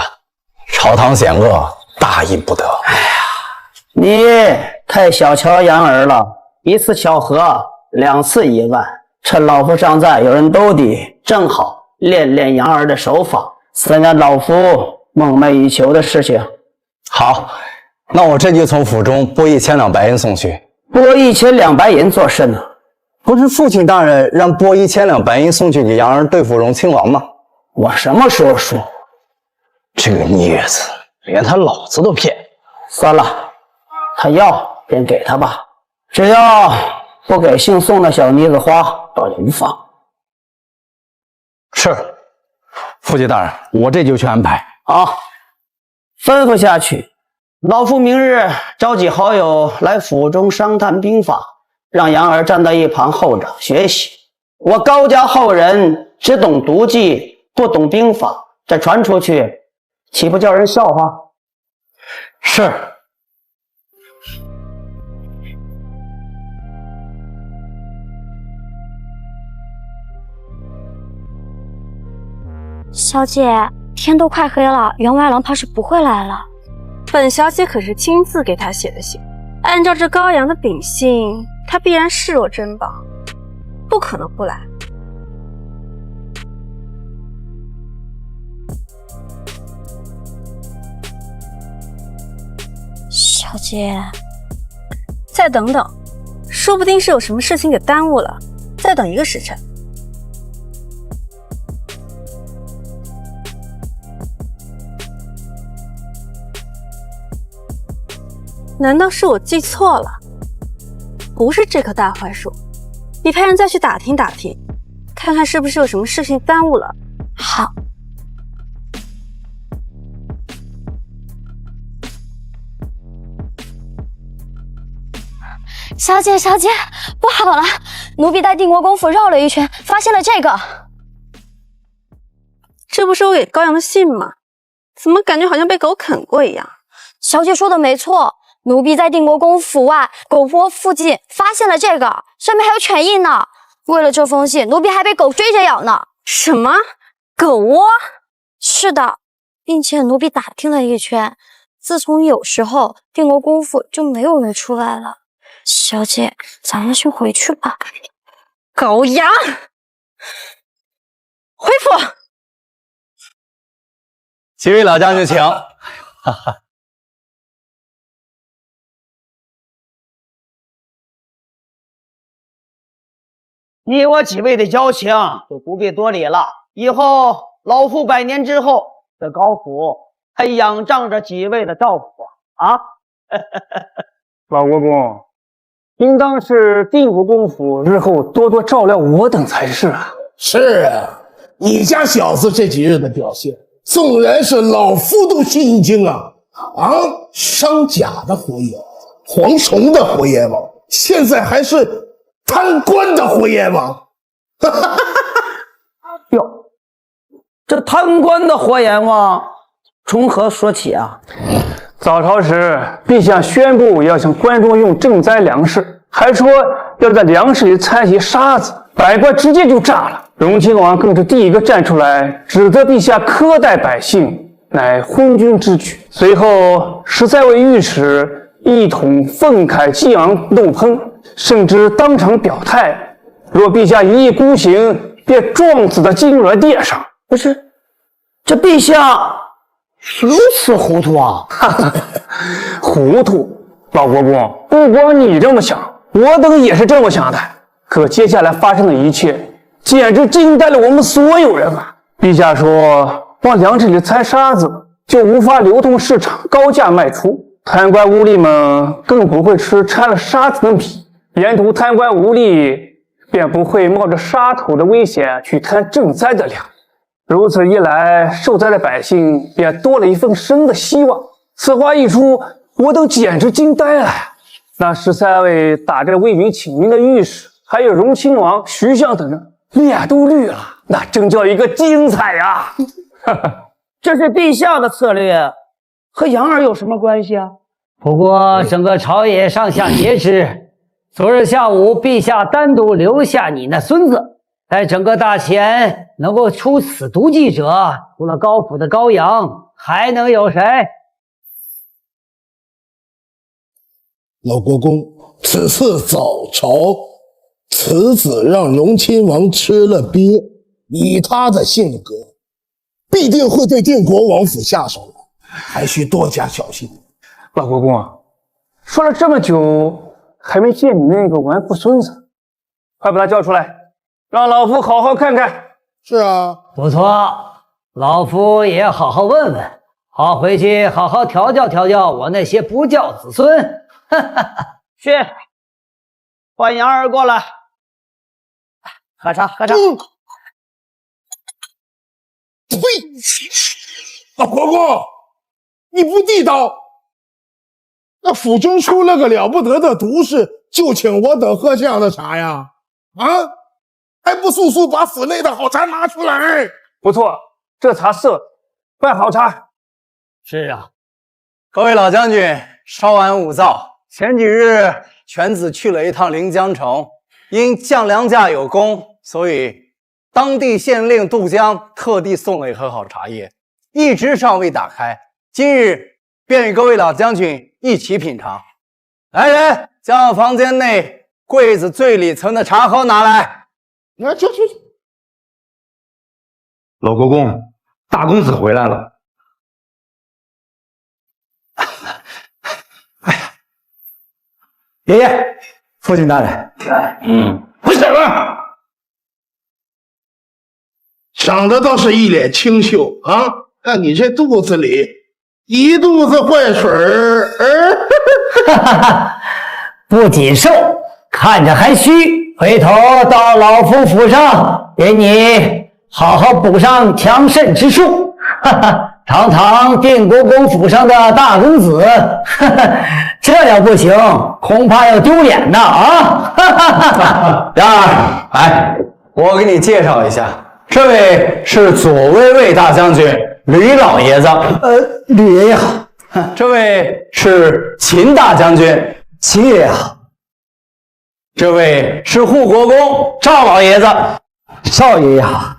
朝堂险恶，大意不得。哎呀，你太小瞧杨儿了，一次巧合，两次意外。趁老夫尚在，有人兜底，正好练练杨儿的手法，三家老夫梦寐以求的事情。好，那我这就从府中拨1000两白银送去。拨1000两白银做甚呢？不是父亲大人让拨1000两白银送去给杨儿对付荣亲王吗？我什么时候说？这个孽子连他老子都骗。算了，他要便给他吧，只要不给姓宋的小妮子花，倒也无妨。是，父亲大人，我这就去安排。啊，吩咐下去。老夫明日召集好友来府中商谈兵法，让杨儿站在一旁候着学习。我高家后人只懂毒计，不懂兵法，这传出去，岂不叫人笑话？是。小姐，天都快黑了，员外郎怕是不会来了。本小姐可是亲自给他写的信，按照这高阳的秉性，他必然视若珍宝，不可能不来。小姐，再等等，说不定是有什么事情给耽误了，再等1个时辰。难道是我记错了？不是这棵大槐树，你派人再去打听打听，看看是不是有什么事情耽误了。好。小姐，小姐，不好了！奴婢带定国公府绕了一圈，发现了这个。这不是我给高阳的信吗？怎么感觉好像被狗啃过一样？小姐说的没错，奴婢在定国公府外狗窝附近发现了这个，上面还有犬印呢。为了这封信，奴婢还被狗追着咬呢。什么？狗窝？是的，并且奴婢打听了一圈，自从有时候定国公府就没有人出来了。小姐，咱们先回去吧。高阳，回府。几位老将军请。哈哈。你我几位的交情就不必多礼了。以后老夫100年之后的高府还仰仗着几位的照顾啊！老国公，应当是定国公府日后多多照料我等才是啊。是啊，你家小子这几日的表现，纵然是老夫都心惊啊！啊，伤甲的火焰，蝗虫的火焰王，现在还是贪官的火焰王。哟，这贪官的火焰王从何说起啊？早朝时，陛下宣布要向关中用赈灾粮食，还说要在粮食里掺些沙子，百官直接就炸了。荣亲王更是第一个站出来，指责陛下苛待百姓，乃昏君之举。随后13位御史一同愤慨激昂怒喷，甚至当场表态，若陛下一意孤行，便撞死在金銮殿上。不是，这陛下如此糊涂啊！糊涂，老国公，不光你这么想，我等也是这么想的。可接下来发生的一切，简直惊呆了我们所有人啊！陛下说，往粮食里掺沙子，就无法流通市场，高价卖出。贪官污吏们更不会吃掺了沙子的米，沿途贪官污吏便不会冒着杀头的危险去贪赈灾的粮。如此一来，受灾的百姓便多了一份生的希望。此话一出，我等简直惊呆了呀！那13位打着为民请命的御史，还有荣亲王、徐相等人，脸都绿了，那真叫一个精彩呀！这是陛下的策略，和杨儿有什么关系啊？不过整个朝野上下皆知，昨日下午陛下单独留下你那孙子，在整个大前能够出此毒计者，除了高府的高阳，还能有谁？老国公，此次早朝，此子让荣亲王吃了鳖，以他的性格，必定会对定国王府下手，还需多加小心。老国公，说了这么久，还没见你那个纨绔孙子，快把他叫出来，让老夫好好看看。是啊，不错，老夫也好好问问，好回去好好调教我那些不教子孙。去，换杨儿过来，喝茶喝茶。呸！老国公，你不地道！那府中出了个了不得的毒事，就请我等喝这样的茶呀？啊，还不速速把府内的好茶拿出来！不错，这茶色，办好茶。是啊，各位老将军，稍安勿躁。前几日犬子去了一趟临江城，因降粮价有功，所以当地县令渡江特地送了一盒好茶叶，一直尚未打开。今日便与各位老将军一起品尝。来人，将房间内柜子最里层的茶盒拿来。那去。老国公，大公子回来了。哎呀，爷爷，父亲大人。不行了，长得倒是一脸清秀啊，看你这肚子里一肚子坏水儿。不仅瘦，看着还虚。回头到老夫府上，给你好好补上强肾之术。堂堂定国公府上的大公子，这要不行，恐怕要丢脸呐啊！然而，来，我给你介绍一下，这位是左卫卫大将军吕老爷子。吕爷爷好。这位是秦大将军，秦爷爷好。这位是护国公赵老爷子，赵爷爷好。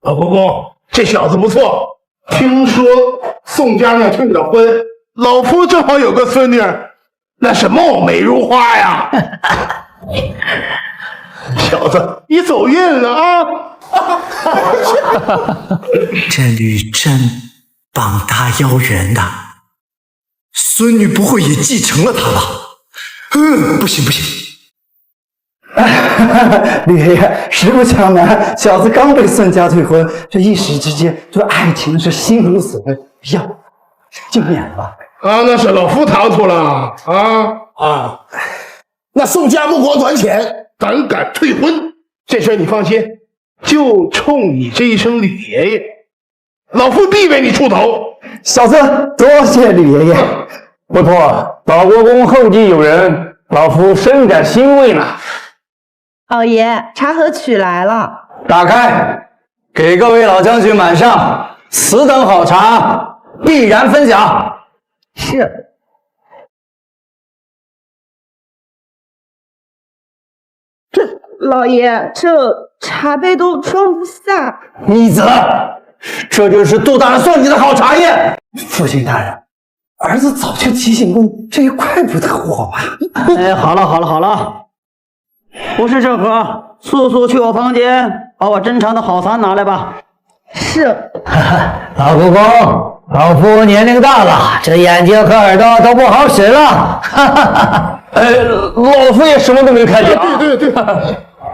老国公，这小子不错。听说宋家娘退了婚，老夫正好有个孙女，那是貌美如花呀。小子，你走运了啊！这吕铮膀大腰圆的，孙女不会也继承了他吧？不行不行。吕爷爷，实不相瞒，小子刚被孙家退婚，这一时之间对爱情是心如死灰，呀，就免了吧。啊，那是老夫唐突了啊！那宋家目光短浅，胆敢退婚，这事你放心，就冲你这一声吕爷爷，老夫必为你出头。小子，多谢吕爷爷。不错，老国公后继有人，老夫深感欣慰呢。老爷，茶和取来了。打开，给各位老将军满上。此等好茶，必然分享。是。老爷，这茶杯都装不下。逆子，这就是杜大人送你的好茶叶。父亲大人，儿子早就提醒过你，这也怪不得我吧？哎，好了，不是这盒，速速去我房间把我珍藏的好茶拿来吧。是。老国公，老夫年龄大了，这眼睛和耳朵都不好使了。老夫也什么都没看见。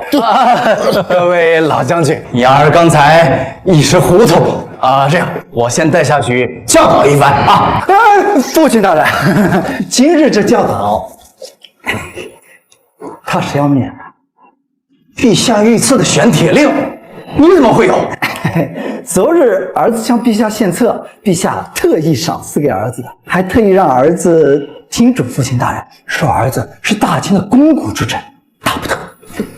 对。各位老将军，伢儿刚才一时糊涂啊，这样我先带下去教导一番啊。父亲大人，今日这教导，他是要免的。陛下御赐的玄铁令，你怎么会有？昨日儿子向陛下献策，陛下特意赏赐给儿子的，还特意让儿子听嘱父亲大人，说儿子是大清的肱骨之臣，大不得。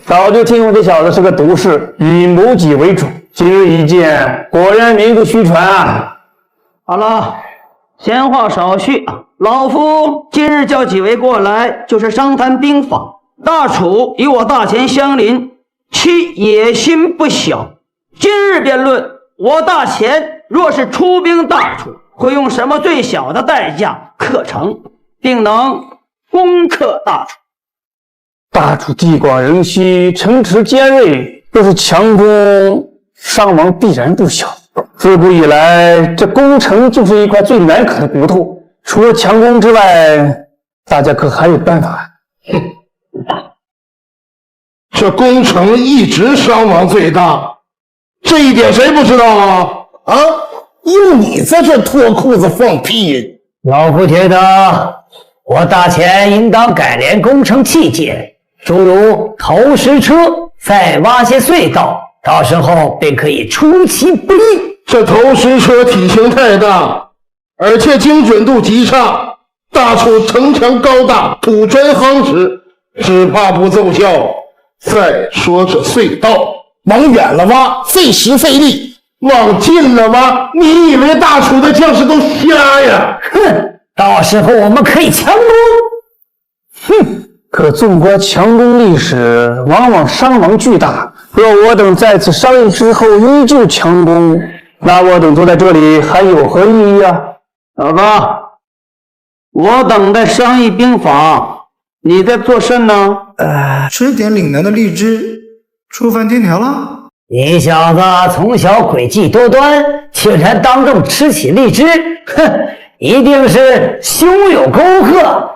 早就听说这小子是个毒士，以谋己为主。今日一见，果然名不虚传啊！好了，闲话少叙，老夫今日叫几位过来，就是商谈兵法。大楚与我大前相邻，其野心不小。今日辩论，我大前若是出兵大楚，会用什么最小的代价克城，并能攻克大楚？大楚地广人稀，城池坚锐，若是强攻，伤亡必然不小。自古以来，这攻城就是一块最难啃的骨头。除了强攻之外，大家可还有办法？这攻城一直伤亡最大，这一点谁不知道啊？用你在这脱裤子放屁！老夫觉得，我大前应当改良工程器械，诸如投石车，再挖些隧道，到时候便可以出其不意。这投石车体型太大，而且精准度极差，大楚城墙高大，土砖夯实，只怕不奏效。再说这隧道，往远了挖，费时费力；往近了挖，你以为大楚的将士都瞎呀？哼，到时候我们可以强攻。哼，可纵观强攻历史，往往伤亡巨大。若我等在此商议之后依旧强攻，那我等坐在这里还有何意义啊？老子，我等在商议兵法，你在做甚呢？吃点岭南的荔枝，触犯天条了。你小子从小诡计多端，竟然当众吃起荔枝，哼，一定是胸有沟壑。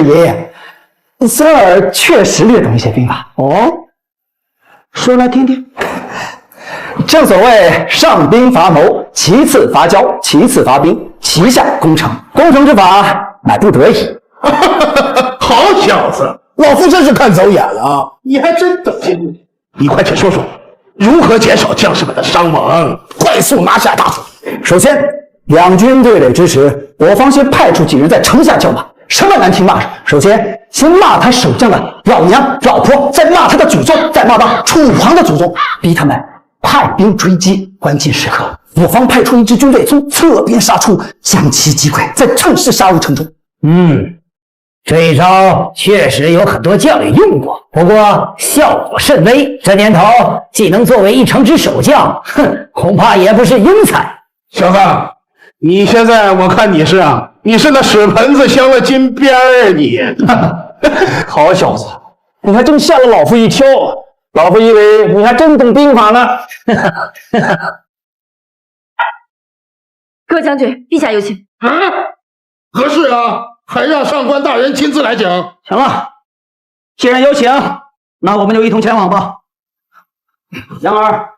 爷爷，孙儿确实略懂一些兵法。哦，说来听听。正所谓上兵伐谋，其次伐交，其次伐兵，其下攻城。攻城之法，乃不得已。好小子，老夫真是看走眼了啊！你还真懂经理。你快去说说，如何减少将士们的伤亡，快速拿下大楚？首先，两军对垒之时，我方先派出几人在城下叫骂。什么难听骂？首先骂他守将的老娘、老婆，再骂他的祖宗，再骂到楚皇的祖宗，逼他们派兵追击。关键时刻，我方派出一支军队从侧边杀出，将其击溃，再趁势杀入城中。这一招确实有很多将领用过，不过效果甚微。这年头，既能作为一城之守将，恐怕也不是英才。小子，你现在我看你是那屎盆子镶了金边儿你。好小子，你还真吓了老夫一跳，老夫以为你还真懂兵法呢。各将军，陛下有请。何事啊？还让上官大人亲自来讲。行了，既然有请，那我们就一同前往吧。杨儿，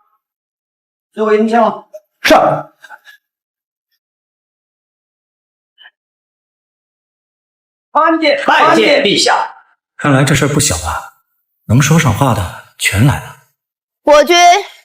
随我一同前往。是。拜见陛下。看来这事不小啊，能说上话的全来了。我军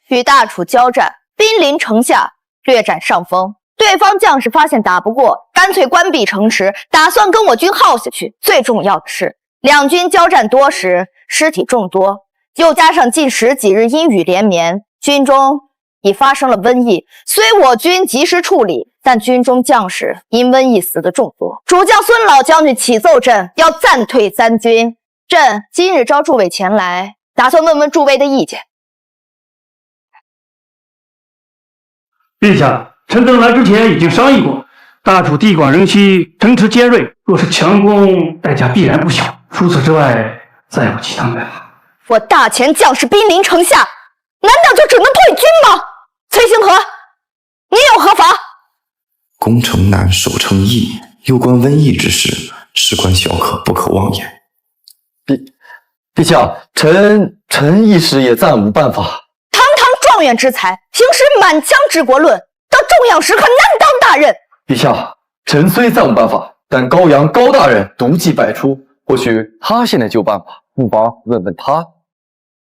与大楚交战，兵临城下，略占上风。对方将士发现打不过，干脆关闭城池，打算跟我军耗下去。最重要的是，两军交战多时，尸体众多，又加上近10几日阴雨连绵，军中已发生了瘟疫。虽我军及时处理，但军中将士因瘟疫死的众多。主将孙老将军启奏朕，要暂退三军。朕今日召诸位前来，打算问问诸位的意见。陛下，臣等来之前已经商议过，大楚地广人稀，城池尖锐，若是强攻，代价必然不小。除此之外，再无其他办法。我大前将士兵临城下，难道就只能退军吗？崔星河，你有何法？攻城难，守城易。有关瘟疫之事，事关小可，不可妄言。陛下，臣一时也暂无办法。堂堂状元之才，平时满腔治国论，到重要时刻难当大任。陛下，臣虽暂无办法，但高阳高大人毒计百出，或许他现在就有办法，不妨问问他。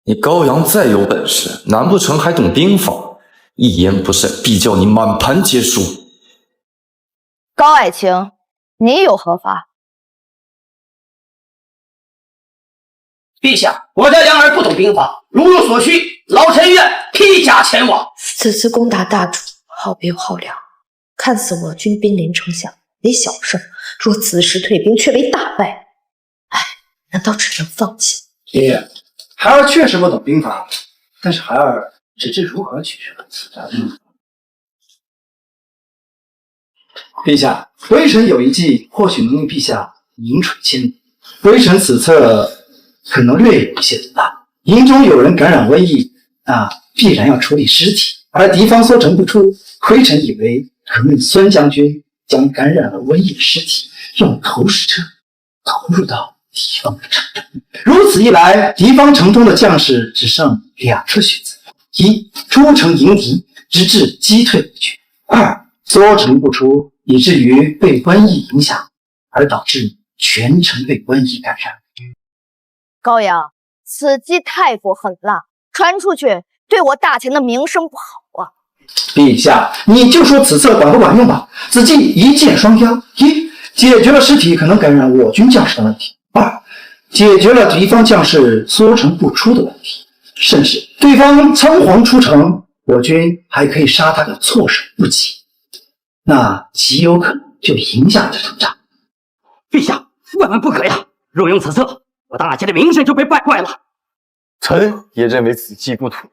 你高阳再有本事，难不成还懂兵法？一言不慎，必叫你满盘皆输。高爱卿，你有何法？陛下，我家杨儿不懂兵法，如有所需，老臣愿披甲前往。此次攻打大楚，耗兵耗粮，看似我军兵临城下，为小事，若此时退兵却为大败，难道只能放弃？爷爷，孩儿确实不懂兵法，但是孩儿只知如何取胜。陛下，微臣有一计，或许能令陛下名垂千里。微臣此策可能略有一些阻挡。营中有人感染瘟疫，那必然要处理尸体，而敌方缩城不出，微臣以为可令孙将军将感染了瘟疫的尸体用投石车投入到敌方的城中。如此一来，敌方城中的将士只剩2处选择：一、出城迎敌，直至击退我军；二、缩城不出，以至于被瘟疫影响，而导致全城被瘟疫感染。高阳，此计太过狠辣，传出去对我大前的名声不好啊！陛下，你就说此策管不管用吧。此计一箭双雕：一、解决了尸体可能感染我军将士的问题；二、解决了敌方将士缩城不出的问题。甚至对方仓皇出城，我军还可以杀他个措手不及，那极有可能就赢下了这场仗。陛下，万万不可呀！若用此策，我大前的名声就被败坏了。臣也认为此计不妥。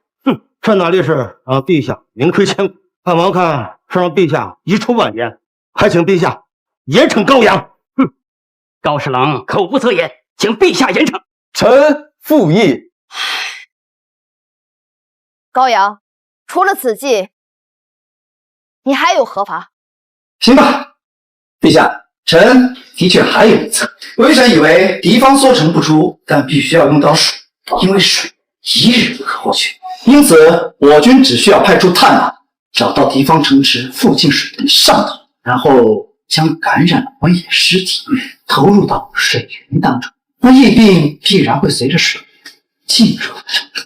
趁哪烈士让陛下名垂千古，盼王看是让陛下遗臭万年，还请陛下严惩高阳。高侍郎口不择言，请陛下严惩。臣附议。高阳，除了此计，你还有何法？行吧，陛下，臣的确还有一策。微臣以为敌方所城不出，但必须要用到水，因为水一日不可或缺。因此，我军只需要派出探马，找到敌方城池附近水的上头，然后将感染了瘟疫的尸体投入到水源当中，那疫病必然会随着水进入城中。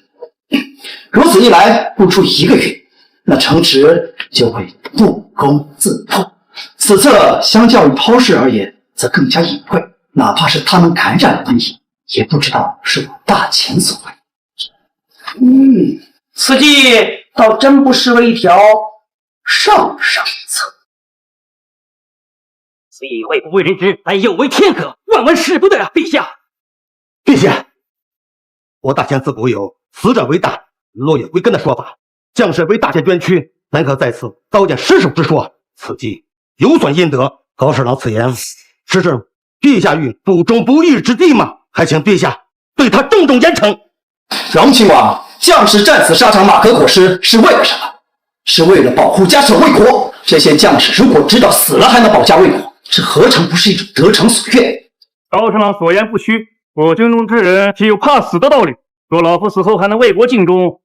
如此一来，不出1个月，那城池就会不攻自破。此策相较于抛尸而言，则更加隐晦。哪怕是他们感染了瘟疫，也不知道是我大钱所为。此计倒真不失为一条上策。此意为不为人知，但有违天和，万万使不得啊！陛下，陛下，我大钱自古有死者为大，落叶归根的说法，将士为大钱捐躯，难可在此糟践尸首之说。此计有损阴德，高侍郎此言，实是陛下于不忠不义之地吗？还请陛下对他重重严惩。荣亲王，将士战死沙场马革裹尸是为了什么？是为了保护家舍卫国。这些将士如果知道死了还能保家卫国，这何尝不是一种得偿所愿？高侍郎所言不虚，我军中之人岂有怕死的道理？若老夫死后还能为国尽忠，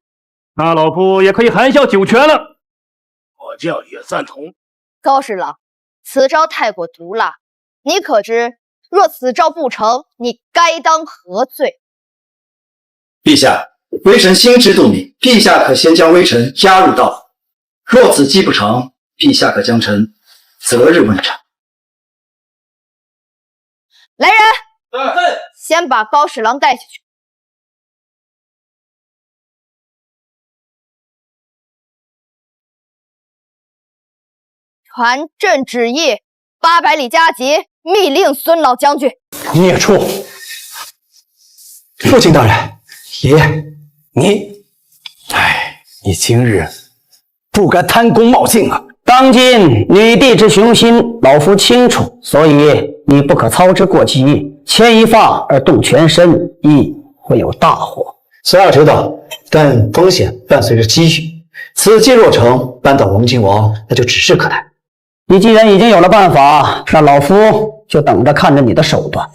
那老夫也可以含笑九泉了。我这样也赞同。高侍郎，此招太过毒辣，你可知若此招不成，你该当何罪？陛下，微臣心知肚明，陛下可先将微臣押入道。若此计不成，陛下可将臣择日问斩。来人，先把高侍郎带下去。传朕旨意，800里加急，密令孙老将军。孽畜！父亲大人，爷爷，你今日不该贪功冒进啊！当今女帝之雄心，老夫清楚，所以你不可操之过急，牵一发而动全身，亦会有大祸。孙儿知道，但风险伴随着机遇。此计若成，扳倒王靖王，那就指日可待。你既然已经有了办法，那老夫就等着看着你的手段。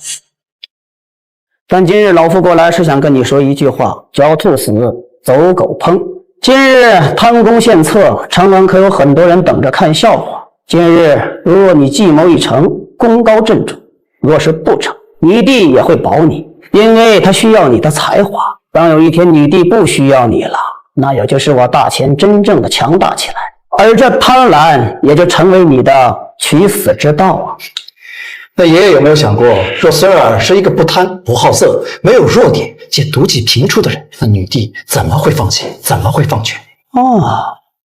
但今日老夫过来是想跟你说一句话：狡兔死，走狗烹。今日贪功献策，长安可有很多人等着看笑话。今日如若你计谋已成，功高震主；若是不成，女帝也会保你，因为她需要你的才华。当有一天女帝不需要你了，那也就是我大钱真正的强大起来，而这贪婪也就成为你的取死之道啊！那爷爷有没有想过，若孙儿是一个不贪不好色、没有弱点且毒计频出的人，那女帝怎么会放心，怎么会放权？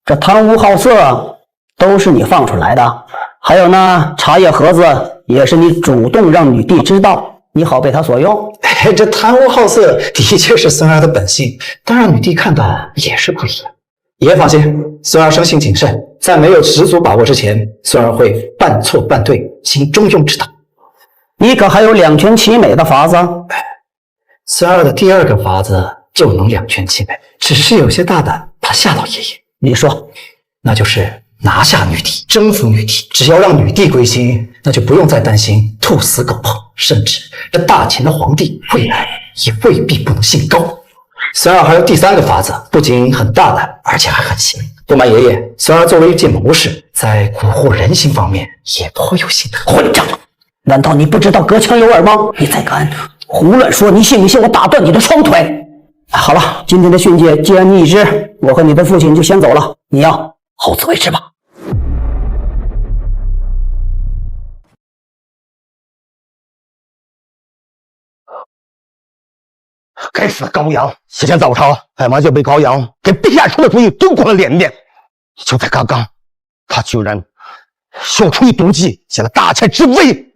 这贪污好色都是你放出来的，还有那茶叶盒子也是你主动让女帝知道，你好被她所用。这贪污好色的确是孙儿的本性，但让女帝看到也是不一样。爷爷放心，孙儿生性谨慎，在没有十足把握之前，孙儿会半错半对，行中庸之道。你可还有两全其美的法子？孙儿的第2个法子就能两全其美，只是有些大胆，怕吓到爷爷。你说，那就是拿下女帝，征服女帝。只要让女帝归心，那就不用再担心兔死狗烹，甚至这大秦的皇帝未来也未必不能姓高。孙儿还有第3个法子，不仅很大胆，而且还很细密。不瞒爷爷，孙儿作为一介谋士，在蛊惑人心方面也颇有心得。混账！难道你不知道隔墙有耳吗？你再敢胡乱说，你信不信我打断你的双腿？好了，今天的训诫既然你已知，我和你的父亲就先走了，你要好自为之吧。该死的高阳！今天早朝，艾玛就被高阳给陛下出的主意丢光了脸面。就在刚刚，他居然秀出一毒计，显了大钱之威。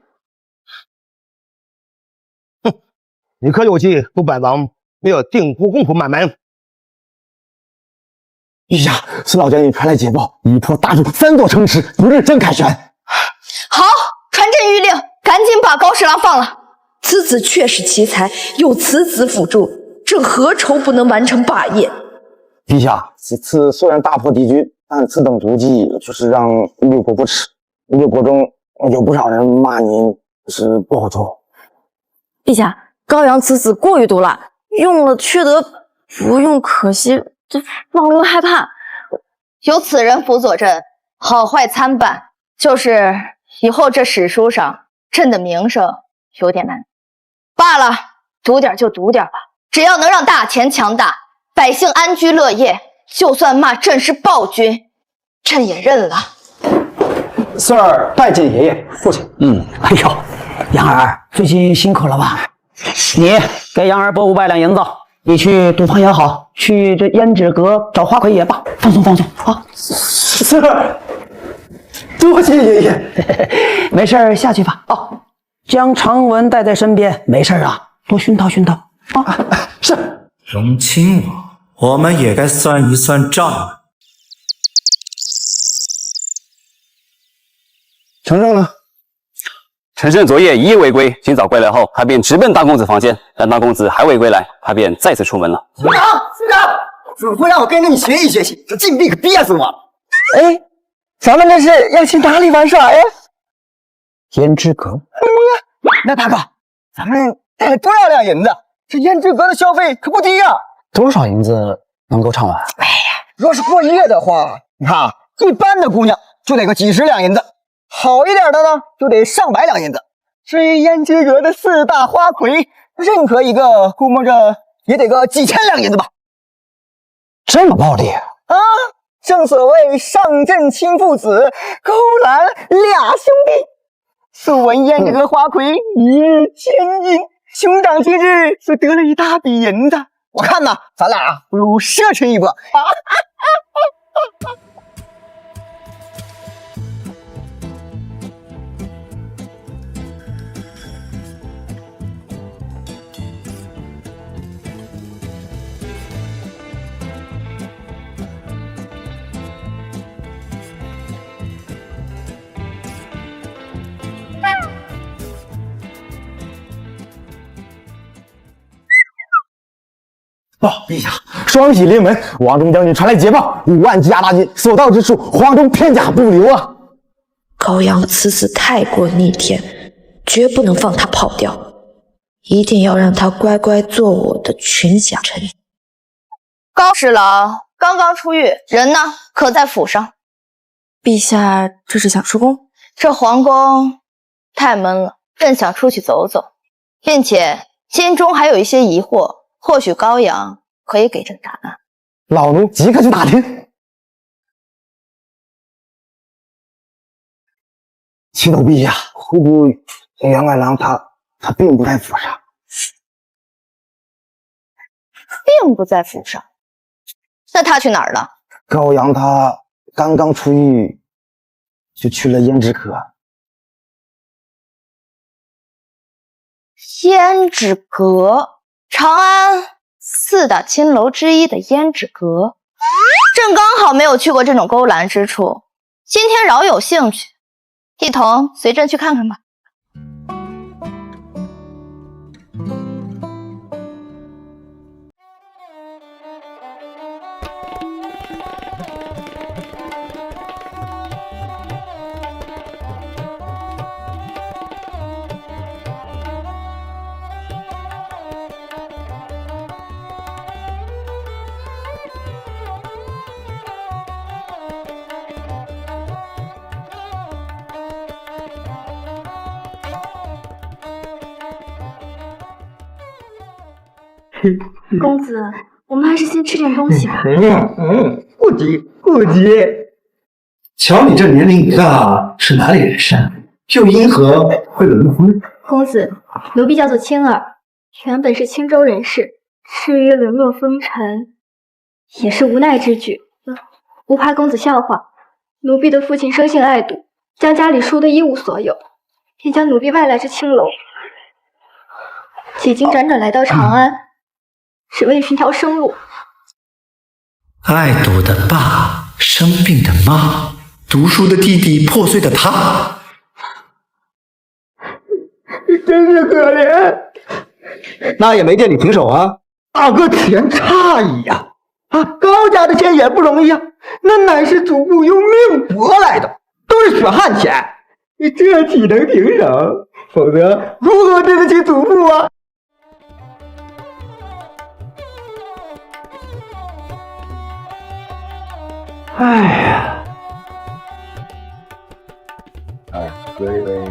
你可有计不本王没有定国公府满门？陛下，孙老将军传来捷报，已破大楚3座城池，不日正凯旋。好，传朕谕令，赶紧把高侍郎放了。此子确是奇才，有此子辅助，朕何愁不能完成霸业？陛下，此次虽然大破敌军，但此等毒计就是让六国不耻。六国中有不少人骂您是不好做。陛下，高阳此子过于毒辣，用了缺德，不用可惜，这望人害怕。有此人辅佐朕，好坏参半，就是以后这史书上朕的名声有点难。罢了，毒点就毒点吧，只要能让大钱强大，百姓安居乐业，就算骂朕是暴君，朕也认了。Sir， 拜见爷爷、父亲。哎呦，杨儿最近辛苦了吧？你给杨儿拨500两银子，你去赌坊也好，去这胭脂阁找花魁也罢，放松放松啊。Sir， 多谢爷爷。没事下去吧。哦，将长文带在身边，没事啊，多熏陶熏陶啊。是。荣亲王，我们也该算一算账了。丞相呢？臣妾昨夜一夜未归，今早归来后，他便直奔大公子房间，但大公子还未归来，他便再次出门了。司长，嘱咐让我跟着你学习学习，这禁闭可憋死我了。哎，咱们这是要去哪里玩耍呀？胭脂阁。那大哥，咱们带了多少两银子？这胭脂阁的消费可不低呀。多少银子能够唱完？哎呀，若是过夜的话，你看啊，一般的姑娘就得个几十两银子。好一点的呢，就得上百两银子。至于胭脂阁的4大花魁，任何一个估摸着也得个几千两银子吧。这么暴力啊！正所谓上阵亲父子，勾栏俩兄弟。素闻胭脂阁花魁一日千金，兄长今日所得了一大笔银子。我看呐，咱俩不如奢侈一波。陛下，双喜临门，王忠将军传来捷报，5万积压大军所到之处，黄忠片甲不留啊！高阳此子太过逆天，绝不能放他跑掉，一定要让他乖乖做我的群侠臣。高侍郎刚刚出狱，人呢？可在府上？陛下这是想出宫？这皇宫太闷了，朕想出去走走，并且心中还有一些疑惑。或许高阳可以给朕答案。老奴即刻去打听。启奏陛下，会不会杨二郎他并不在府上？并不在府上？那他去哪儿了？高阳他刚刚出狱，就去了胭脂阁。胭脂阁。长安4大青楼之一的胭脂阁，朕刚好没有去过这种勾栏之处，今天饶有兴趣，一同随朕去看看吧。公子，我们还是先吃点东西吧。不急不急。瞧你这年龄一大，是哪里人士？又因何会沦婚？公子，奴婢叫做青儿，原本是青州人士，至于沦落风尘，也是无奈之举。不怕公子笑话，奴婢的父亲生性爱赌，将家里输得一无所有，便将奴婢外来至青楼，几经辗转来到长安，只为寻条生路。爱赌的爸，生病的妈，读书的弟弟，破碎的他，真是可怜。那也没见你停手啊！大哥钱差矣呀！高家的钱也不容易啊，那乃是祖父用命搏来的，都是血汗钱。这岂能停手？否则如何对得起祖父啊？哎呀，喝一杯。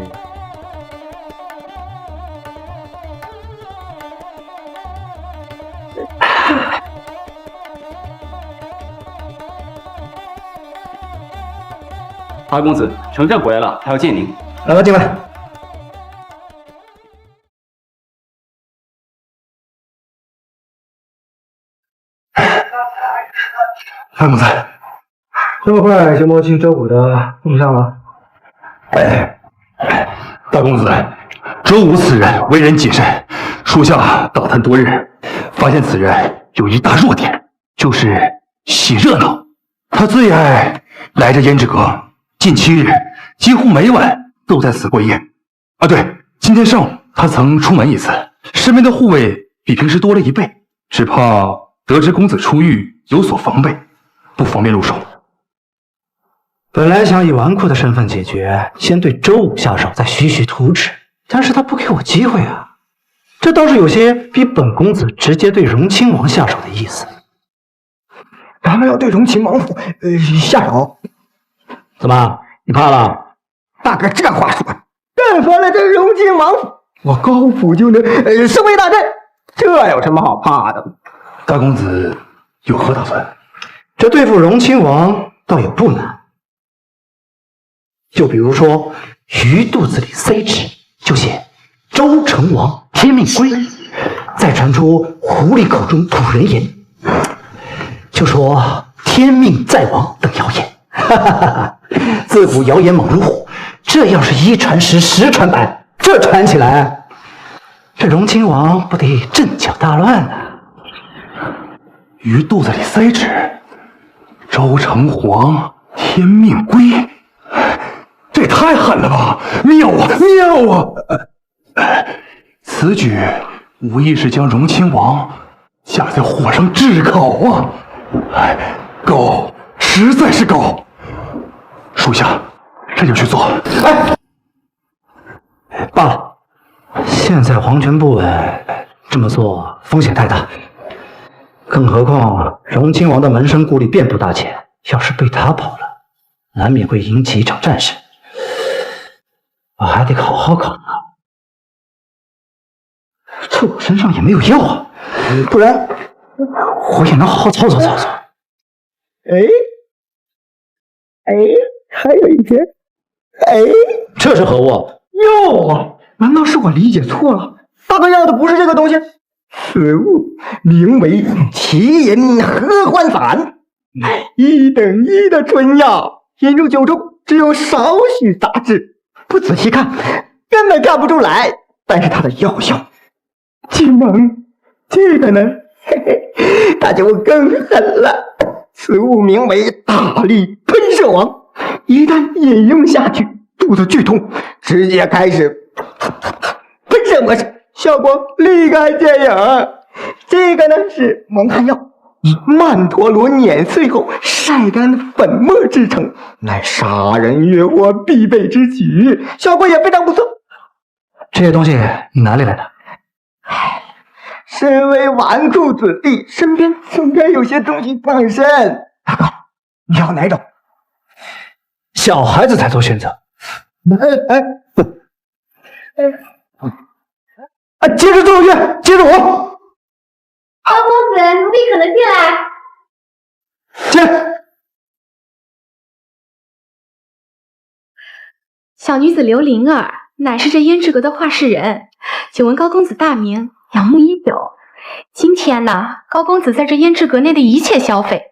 八公子，丞相回来了，他要见您。让他进来。潘公子，这么快就摸清周武的动向了？大公子，周武此人为人谨慎，属下打探多日，发现此人有一大弱点，就是喜热闹。他最爱来这胭脂阁，近7日几乎每晚都在此过夜。啊，对，今天上午他曾出门一次，身边的护卫比平时多了1倍，只怕得知公子出狱有所防备，不方便入手。本来想以纨绔的身份解决，先对周武下手，再徐徐图纸，但是他不给我机会啊，这倒是有些比本公子直接对荣亲王下手的意思。咱们要对荣亲王府下手，怎么？你怕了？大哥这话说，但凡了这荣亲王府，我高府就能声威大振，这有什么好怕的？大公子有何打算？这对付荣亲王倒也不难，就比如说鱼肚子里塞纸，就写周成王天命归，再传出狐狸口中吐人言，就说天命在王等谣言。哈哈哈哈！自古谣言猛如虎，这要是1传10，10传百，这传起来，这荣亲王不得阵脚大乱啊！鱼肚子里塞纸，周成王天命归，这也太狠了吧！妙啊，妙啊！此举无疑是将荣亲王架在火上炙烤啊！高，实在是高。属下这就去做。罢了，现在皇权不稳，这么做风险太大。更何况荣亲王的门生故吏遍布大前，要是被他跑了，难免会引起一场战事。我还得好好考虑。这我身上也没有药啊，不然我也能好好操作操作。还有一些，这是何物？药啊！难道是我理解错了？大哥要的不是这个东西，此物名为奇银合欢散，乃1等1的春药，饮入酒中只有少许杂质，不仔细看根本看不出来。但是它的药效极猛，这个呢，它就更狠了。此物名为大力喷射王，一旦饮用下去，肚子剧痛，直接开始喷射模式，效果立竿见影。这个呢是蒙汗药，以曼陀罗碾碎后晒干粉末制成，乃杀人越货必备之举，效果也非常不错。这些东西你哪里来的？身为纨绔子弟，身边总该有些东西傍身。大哥，你要哪种？小孩子才做选择。接着周玉，接着我。高公子，奴婢可能进来。进。小女子刘灵儿，乃是这胭脂阁的画事人，久闻高公子大名，仰慕已久。今天呢，高公子在这胭脂阁内的一切消费，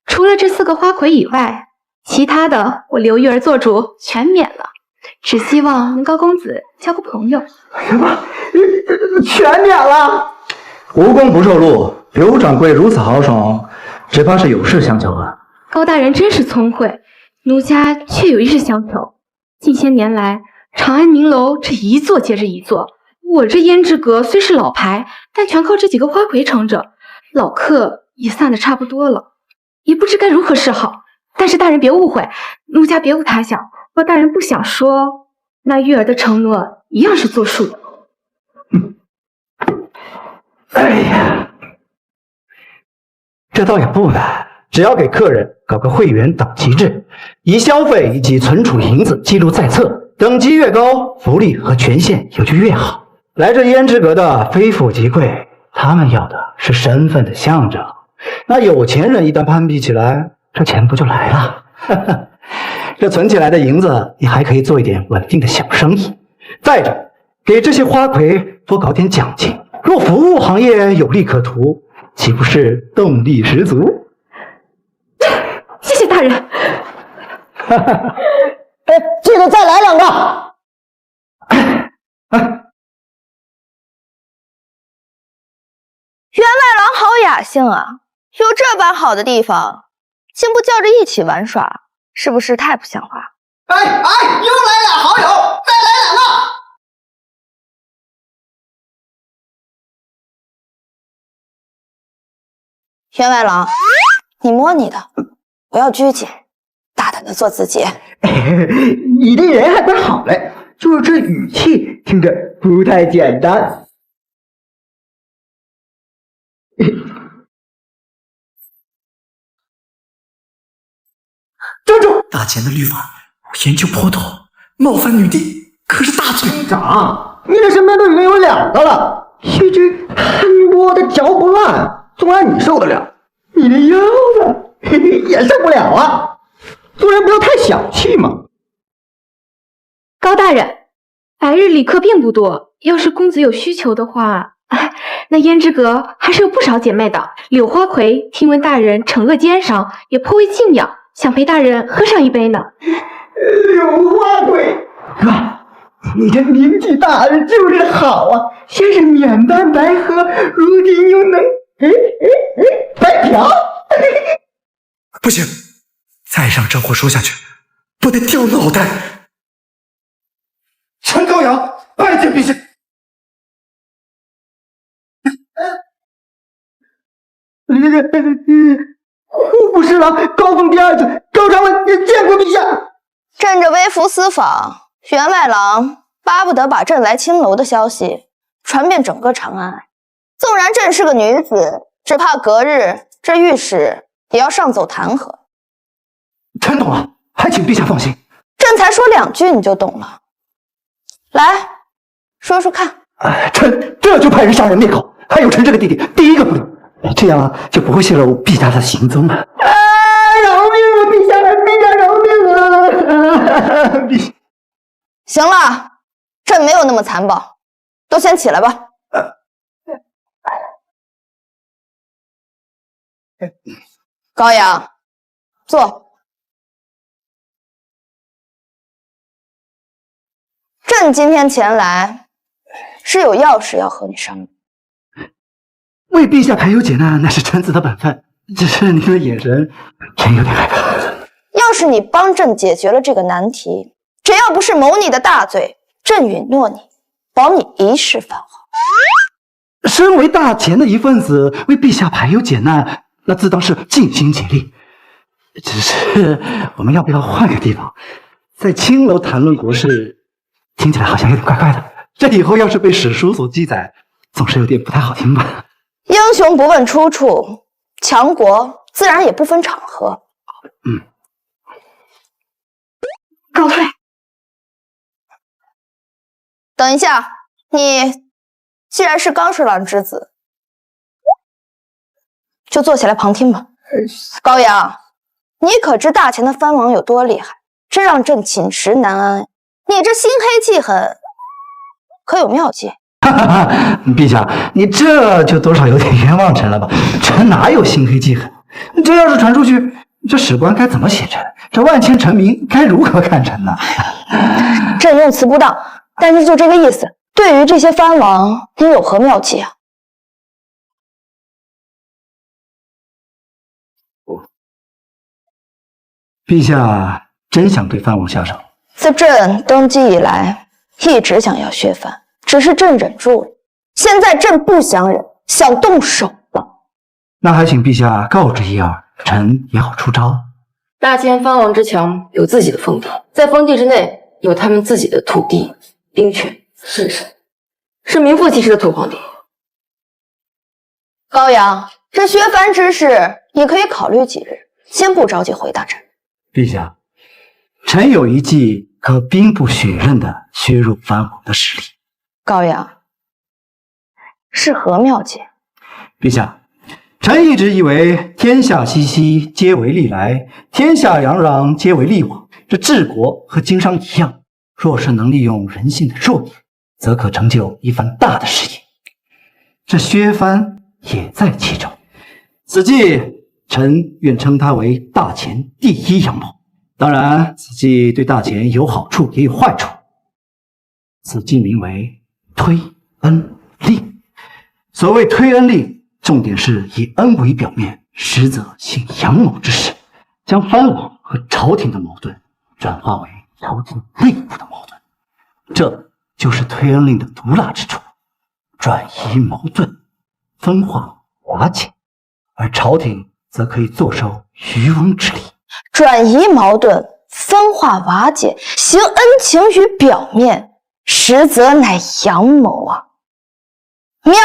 除了这4个花魁以外，其他的我刘玉儿做主全免了，只希望能高公子交个朋友。什么？全免了？无功不受禄，刘掌柜如此豪爽，只怕是有事相求啊。高大人真是聪慧，奴家确有一事相求。近些年来，长安名楼这一座接着一座，我这胭脂阁虽是老牌，但全靠这几个花魁撑着，老客也散得差不多了，也不知该如何是好。但是大人别误会，奴家别无他想，若大人不想说，那玉儿的承诺一样是作数的。哎呀，这倒也不难，只要给客人搞个会员等级制，以消费以及存储银子记录在册，等级越高，福利和权限也就越好。来这胭脂阁的非富即贵，他们要的是身份的象征。那有钱人一旦攀比起来，这钱不就来了？这存起来的银子，你还可以做一点稳定的小生意。再者，给这些花魁多搞点奖金，若服务行业有利可图，岂不是动力十足？谢谢大人。记得再来2个。员外郎好雅兴啊，有这般好的地方，竟不叫着一起玩耍，是不是太不像话？又来俩好友，再来2个。员外郎，你摸你的，不要拘谨，大胆的做自己。你这人还怪好嘞，就是这语气听着不太简单。站住！大钱的律法，我研究颇多，冒犯女帝可是大罪。厅长，你这身边都已经有2个了，一只贪多的嚼不烂，纵然你受得了，你的腰子也受不了啊！做人不要太小气嘛。高大人，白日里客并不多，要是公子有需求的话，那胭脂阁还是有不少姐妹的。柳花魁听闻大人惩恶奸商，也颇为敬仰，想陪大人喝上一杯呢。柳花魁，哥，你这名气大就是好啊！先是免单白喝，如今又能白嫖。不行，再让这货说下去，不得掉脑袋！陈高阳，拜见陛下。户部侍郎高凤第2子高长文见过陛下。朕这微服私访，员外郎巴不得把朕来青楼的消息传遍整个长安。纵然朕是个女子，只怕隔日这御史也要上奏弹劾。臣懂了，还请陛下放心。朕才说2句你就懂了，来说说看。臣这就派人杀人灭口。还有臣这个弟弟，第一个不留，这样就不会泄露陛下的行踪了。饶命啊！陛下，陛下饶命啊！陛下，行了，朕没有那么残暴，都先起来吧。高阳，坐。朕今天前来，是有要事要和你商量。为陛下排忧解难，那是臣子的本分。只是您的眼神，臣有点害怕。要是你帮朕解决了这个难题，只要不是谋逆的大罪，朕允诺你，保你一世繁华。身为大钱的一份子，为陛下排忧解难，那自当是尽心尽力。只是我们要不要换个地方？在青楼谈论国事，听起来好像有点怪怪的。这以后要是被史书所记载，总是有点不太好听吧？英雄不问出处，强国自然也不分场合。告退。等一下，你既然是刚侍郎之子，就坐下来旁听吧。高阳，你可知大钱的藩王有多厉害？这让朕寝食难安。你这心黑记恨，可有妙计？陛下，你这就多少有点冤枉臣了吧？臣哪有心黑记恨？这要是传出去，这史官该怎么写臣？这万千臣民该如何看臣呢？朕用词不当，但是就这个意思。对于这些藩王，你有何妙计啊？陛下真想对藩王下手？自朕登基以来，一直想要削藩，只是朕忍住了。现在朕不想忍，想动手了。那还请陛下告知一二，臣也好出招。大千藩王之强有自己的封地，在封地之内有他们自己的土地、兵权、势力，是名副其实的土皇帝。高阳，这削藩之事，你可以考虑几日，先不着急回大臣。陛下，臣有一计可兵不血刃地削弱藩王的势力。高阳，是何妙计？陛下，臣一直以为天下熙熙，皆为利来；天下攘攘，皆为利往。这治国和经商一样，若是能利用人性的弱点，则可成就一番大的事业。这削藩也在其中。此计，臣愿称它为大钱第一阳谋。当然，此计对大钱有好处，也有坏处。此计名为推恩令。所谓推恩令，重点是以恩为表面，实则行阳谋之事，将藩王和朝廷的矛盾转化为朝廷内部的矛盾。这就是推恩令的毒辣之处，转移矛盾，分化瓦解，而朝廷则可以坐收渔翁之利。转移矛盾，分化瓦解，行恩情于表面，实则乃阳谋啊！妙！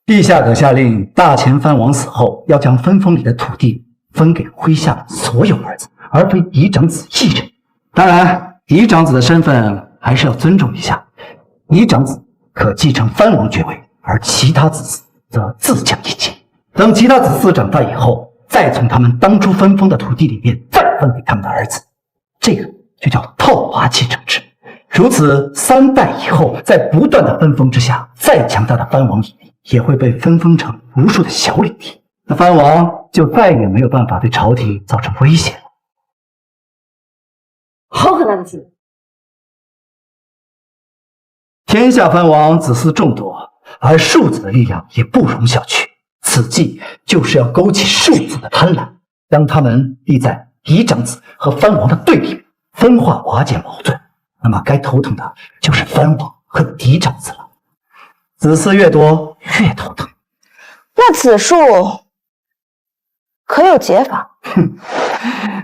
陛下可下令，大前藩王死后，要将分封里的土地分给麾下所有儿子，而非嫡长子一人。当然，嫡长子的身份还是要尊重一下。嫡长子可继承藩王爵位，而其他子嗣则自降一级。等其他子嗣长大以后，再从他们当初分封的土地里面再分给他们的儿子，这个就叫套娃继承制。如此3代以后，在不断的分封之下，再强大的藩王领地也会被分封成无数的小领地，那藩王就再也没有办法对朝廷造成威胁了。好狠辣的计谋！天下藩王子嗣众多，而庶子的力量也不容小觑。此计就是要勾起庶子的贪婪，将他们立在嫡长子和藩王的对立，分化瓦解矛盾。那么该头疼的就是藩王和嫡长子了。子嗣越多越头疼。那此术可有解法？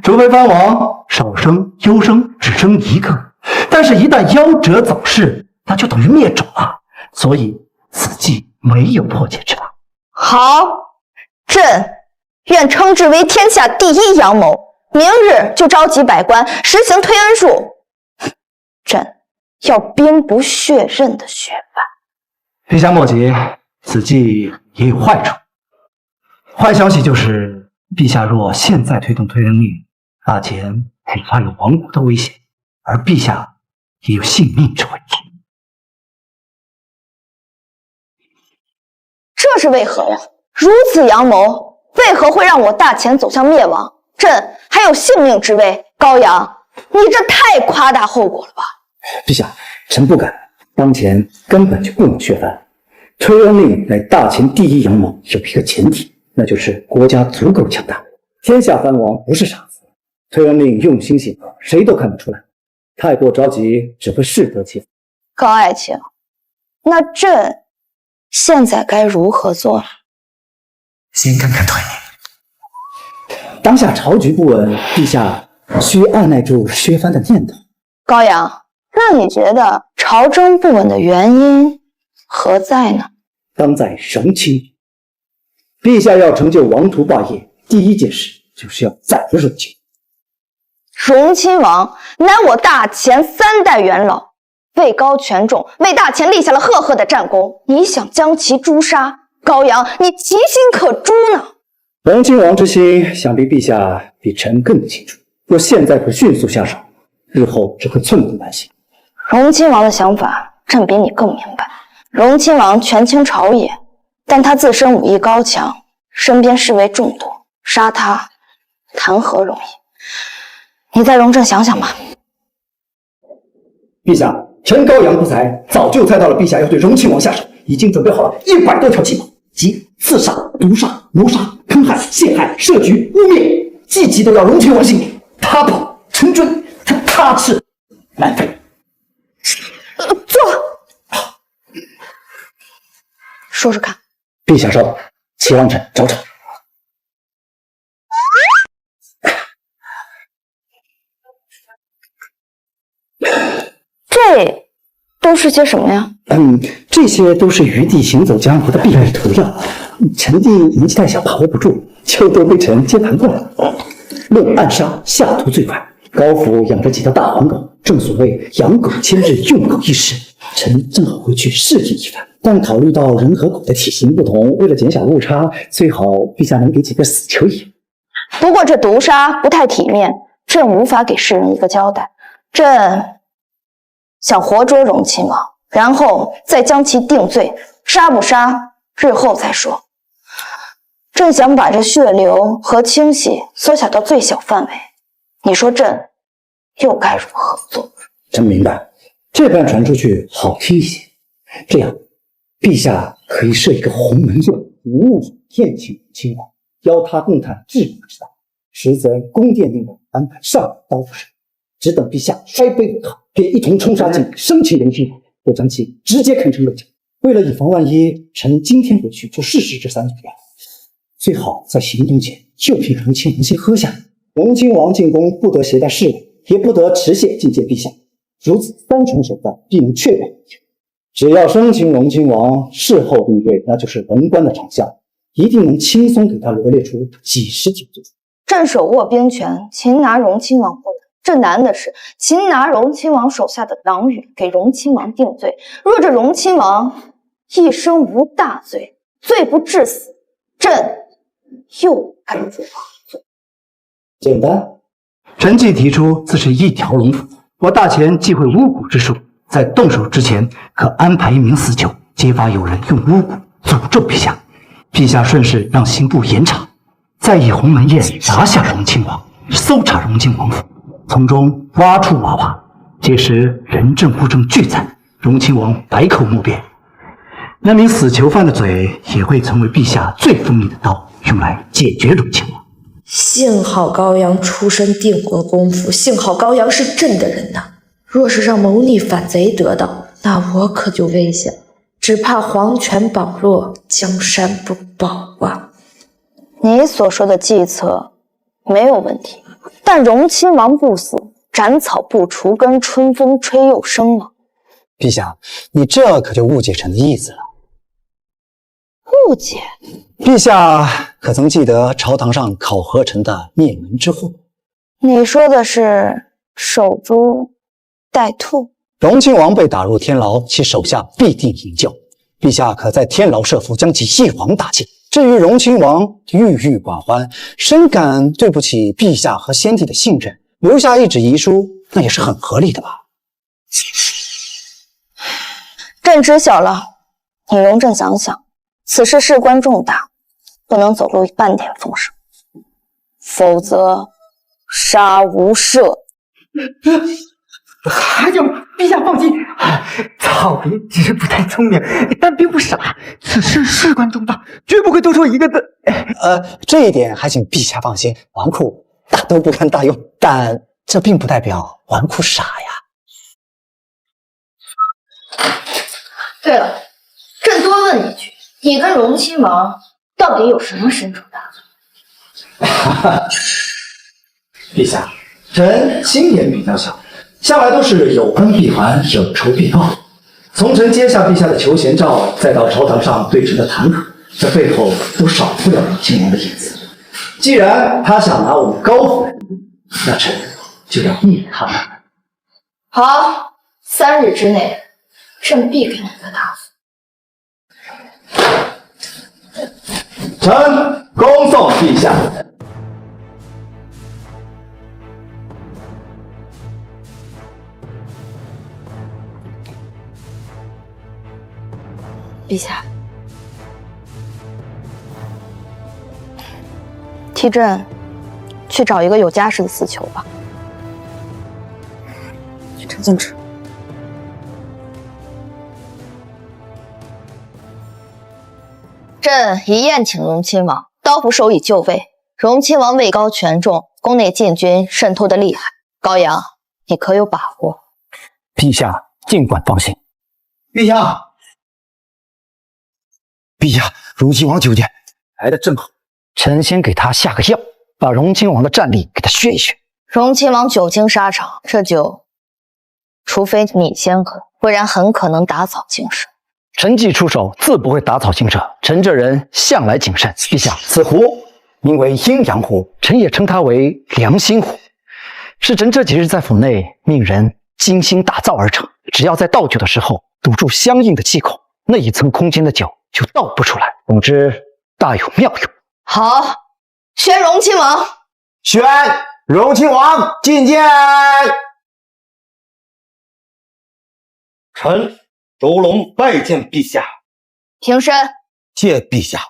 除非藩王少生优生只生一个，但是一旦夭折早逝，那就等于灭种了。所以此计没有破解之法。好，朕愿称之为天下第一阳谋。明日就召集百官实行推恩术。朕要兵不血刃的削藩。陛下莫急，此计也有坏处。坏消息就是，陛下若现在推动推恩令，大前恐怕有亡国的危险，而陛下也有性命之危。这是为何呀？如此阳谋，为何会让我大前走向灭亡？朕还有性命之危。高阳，你这太夸大后果了吧？陛下，臣不敢。当前根本就不能削藩。推恩令乃大前第一阳谋，有一个前提，那就是国家足够强大。天下藩王不是傻子，推恩令用心险恶，谁都看得出来。太过着急，只会适得其反。高爱卿，那朕现在该如何做呢？先看看推令。当下朝局不稳，陛下需按耐住削藩的念头。高阳，那你觉得朝政不稳的原因何在呢？当在荣亲。陛下要成就王图霸业，第一件事就是要宰了荣亲。荣亲王乃我大前3代元老，位高权重，为大前立下了赫赫的战功。你想将其诛杀？高阳，你其心可诛呢？荣亲王之心，想必陛下比臣更清楚。若现在不迅速下手，日后只会寸步难行。荣亲王的想法，朕比你更明白。荣亲王权倾朝野，但他自身武艺高强，身边侍卫众多，杀他谈何容易？你再容朕想想吧。陛下，臣高阳不才，早就猜到了陛下要对荣亲王下手，已经准备好了100多条计谋，即刺杀、毒杀、谋杀、坑害、陷害、设局、污蔑，季季都要荣亲王性命。他跑，臣追；他吃，难废。坐。说说看。陛下稍等，且让臣找找。是些什么呀？这些都是余地行走江湖的必备涂料。臣弟年纪太小，把握不住，就都被臣接盘过来。论暗杀，下毒最快。高府养着几条大黄狗，正所谓养狗千日，用狗一时。臣正好回去试验一番，但考虑到人和狗的体型不同，为了减小误差，最好陛下能给几个死囚也。不过这毒杀不太体面，朕无法给世人一个交代。朕想活捉荣亲王，然后再将其定罪，杀不杀，日后再说。朕想把这血流和清洗缩小到最小范围，你说朕又该如何做？臣明白，这般传出去好听一些。这样，陛下可以设一个鸿门宴，一怒宴请亲王，邀他共谈治国之道。实则宫殿令人安排上刀斧手，只等陛下摔杯为号，便一同冲杀进生擒人心，或将其直接啃成肉酱。为了以防万一，臣今天回去就试试这3种药。最好在行动前就凭荣亲王先喝下。荣亲王进宫不得携带侍卫，也不得持械觐见陛下。如此3重手段，必能确保无咎。只要生擒荣亲王，事后定罪，那就是文官的长项，一定能轻松给他罗列出几十九罪。朕手握兵权，擒拿荣亲王不难，这难的是擒拿荣亲王手下的党羽，给荣亲王定罪。若这荣亲王一生无大罪，罪不至死，朕又该如何做？简单，臣既提出自是一条龙服务，我大前忌讳巫蛊之术，在动手之前，可安排1名死囚，揭发有人用巫蛊诅咒陛下。陛下顺势让刑部严查，再以鸿门宴拿下荣亲王，搜查荣亲王府，从中挖出娃娃。届时人证物证俱在，荣亲王百口莫辩。那名死囚犯的嘴也会成为陛下最锋利的刀，用来解决荣亲王。幸好高阳出身定国公府，幸好高阳是朕的人呐。若是让谋逆反贼得到，那我可就危险，只怕皇权保弱，江山不保啊。你所说的计策没有问题，但荣亲王不死，斩草不除根，春风吹又生了。陛下，你这可就误解臣的意思了。误解？陛下可曾记得朝堂上考核臣的灭门之祸？你说的是守株待兔？荣亲王被打入天牢，其手下必定营救。陛下可在天牢设伏，将其一网打尽。至于荣亲王郁郁寡欢，深感对不起陛下和先帝的信任，留下一纸遗书，那也是很合理的吧？朕知晓了，你容朕想想，此事事关重大，不能走漏半点风声，否则杀无赦。还请陛下放心，草民只是不太聪明，但并不傻。此事事关重大，绝不会多说一个字。这一点还请陛下放心，纨绔大都不堪大用，但这并不代表纨绔傻呀。对了，朕多问一句，你跟荣亲王到底有什么深仇大恨？陛下，臣心眼比较小，向来都是有恩必还，有仇必报。从臣接下陛下的求贤诏，再到朝堂上对臣的弹劾，这背后都少不了荣亲王的影子。既然他想拿我们高府人命，那臣就要灭他们。好，3日之内，朕必给你个答复。臣恭送陛下。陛下，替朕去找一个有家室的死囚吧。臣遵旨。朕一宴请荣亲王，刀斧手已就位。荣亲王位高权重，宫内禁军渗透的厉害。高阳，你可有把握？陛下尽管放心。陛下，陛下，荣亲王求见，来得正好。臣先给他下个药，把荣亲王的战力给他削一削。荣亲王久经沙场，这酒，除非你先喝，不然很可能打草惊蛇。臣既出手，自不会打草惊蛇。臣这人向来谨慎。陛下，此壶名为阴阳壶，臣也称它为良心壶，是臣这几日在府内命人精心打造而成。只要在倒酒的时候堵住相应的气孔，那一层空间的酒就倒不出来。总之，大有妙用。好，宣荣亲王。宣荣亲王觐见。臣周龙拜见陛下。平身。谢陛下。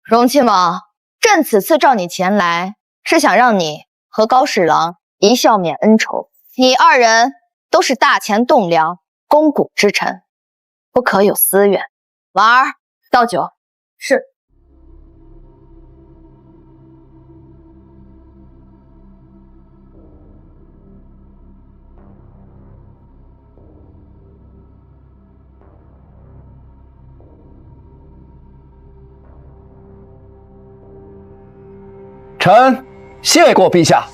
荣亲王，朕此次召你前来，是想让你和高侍郎一笑泯恩仇。你二人都是大前栋梁、肱骨之臣，不可有私怨。婉儿，倒酒。是。臣谢过陛下。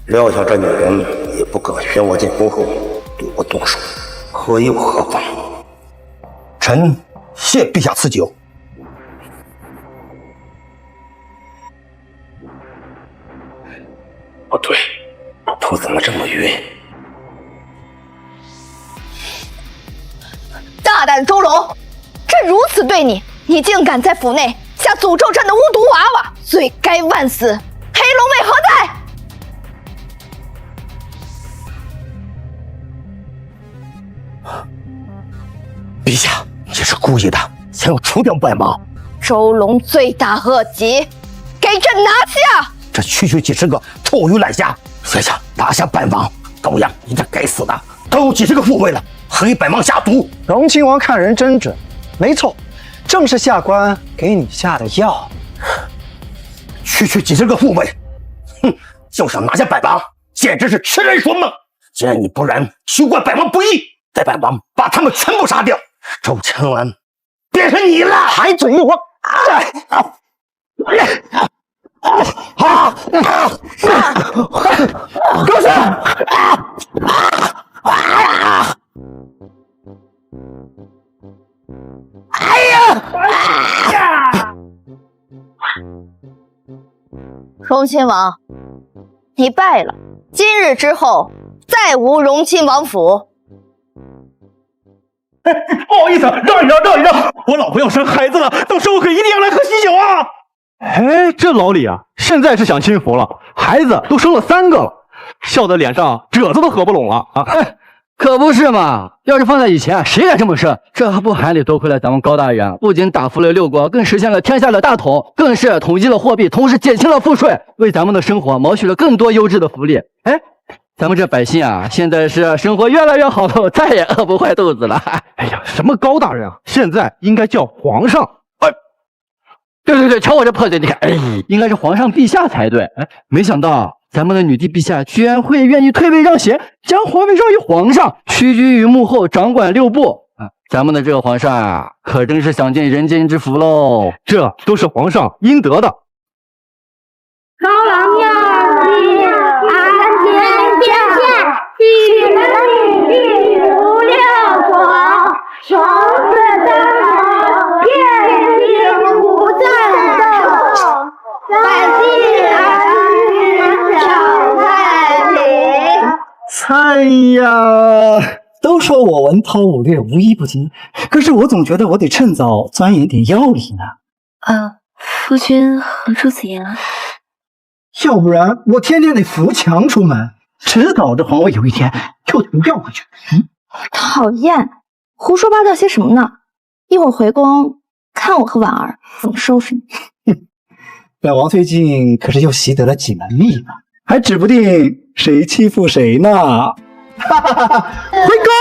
料想这女人也不可宣我进宫后对我动手，何有何妨？臣谢陛下赐酒。不对，头怎么这么晕？大胆周龙，朕如此对你，你竟敢在府内下诅咒朕的巫毒娃娃，罪该万死！黑龙卫何在？陛下，你是故意的，想要除掉白芒。周龙罪大恶极，给朕拿下！这区几十个臭鱼烂虾，想想拿下白芒，高阳你这该死的，都有几十个护卫了，还给白芒下毒。荣亲王看人真准，没错，正是下官给你下的药。区几十个护卫，哼，就想拿下白芒，简直是痴人说梦。见你不然，休怪白芒不义，待白芒把他们全部杀掉。周承恩，变成你了！还嘴我！高升！哎呀！荣亲王，你败了，今日之后再无荣亲王府。不好意思，让一让，我老婆要生孩子了，到时候可一定要来喝喜酒啊！哎，这老李啊，现在是享清福了，孩子都生了3个了，笑得脸上褶子都合不拢了啊！可不是嘛！要是放在以前，谁敢这么生？这还不还得多亏了咱们高大人，不仅打服了6国，更实现了天下的大统，更是统一了货币，同时减轻了赋税，为咱们的生活谋取了更多优质的福利。哎，咱们这百姓啊，现在是生活越来越好了，再也饿不坏肚子了。哎呀，什么高大人啊，现在应该叫皇上。对，瞧我这破嘴，你看，哎，应该是皇上陛下才对。哎，没想到咱们的女帝陛下居然会愿意退位让贤，将皇位让于皇上，屈居于幕后，掌管6部。咱们的这个皇上啊，可真是享尽人间之福喽！这都是皇上应得的。高郎要记，安天下，举人女帝如6国，生死大好，天命无战斗，百姓安居常太平。哎呀，都说我文韬武略无一不精，可是我总觉得我得趁早钻研点药理呢。夫君何出此言啊？要不然我天天得扶墙出门，迟早这皇位有一天就得要回去。讨厌，胡说八道些什么呢？一会儿回宫看我和婉儿怎么收拾你。本王最近可是又习得了几门秘呢，还指不定谁欺负谁呢。回宫！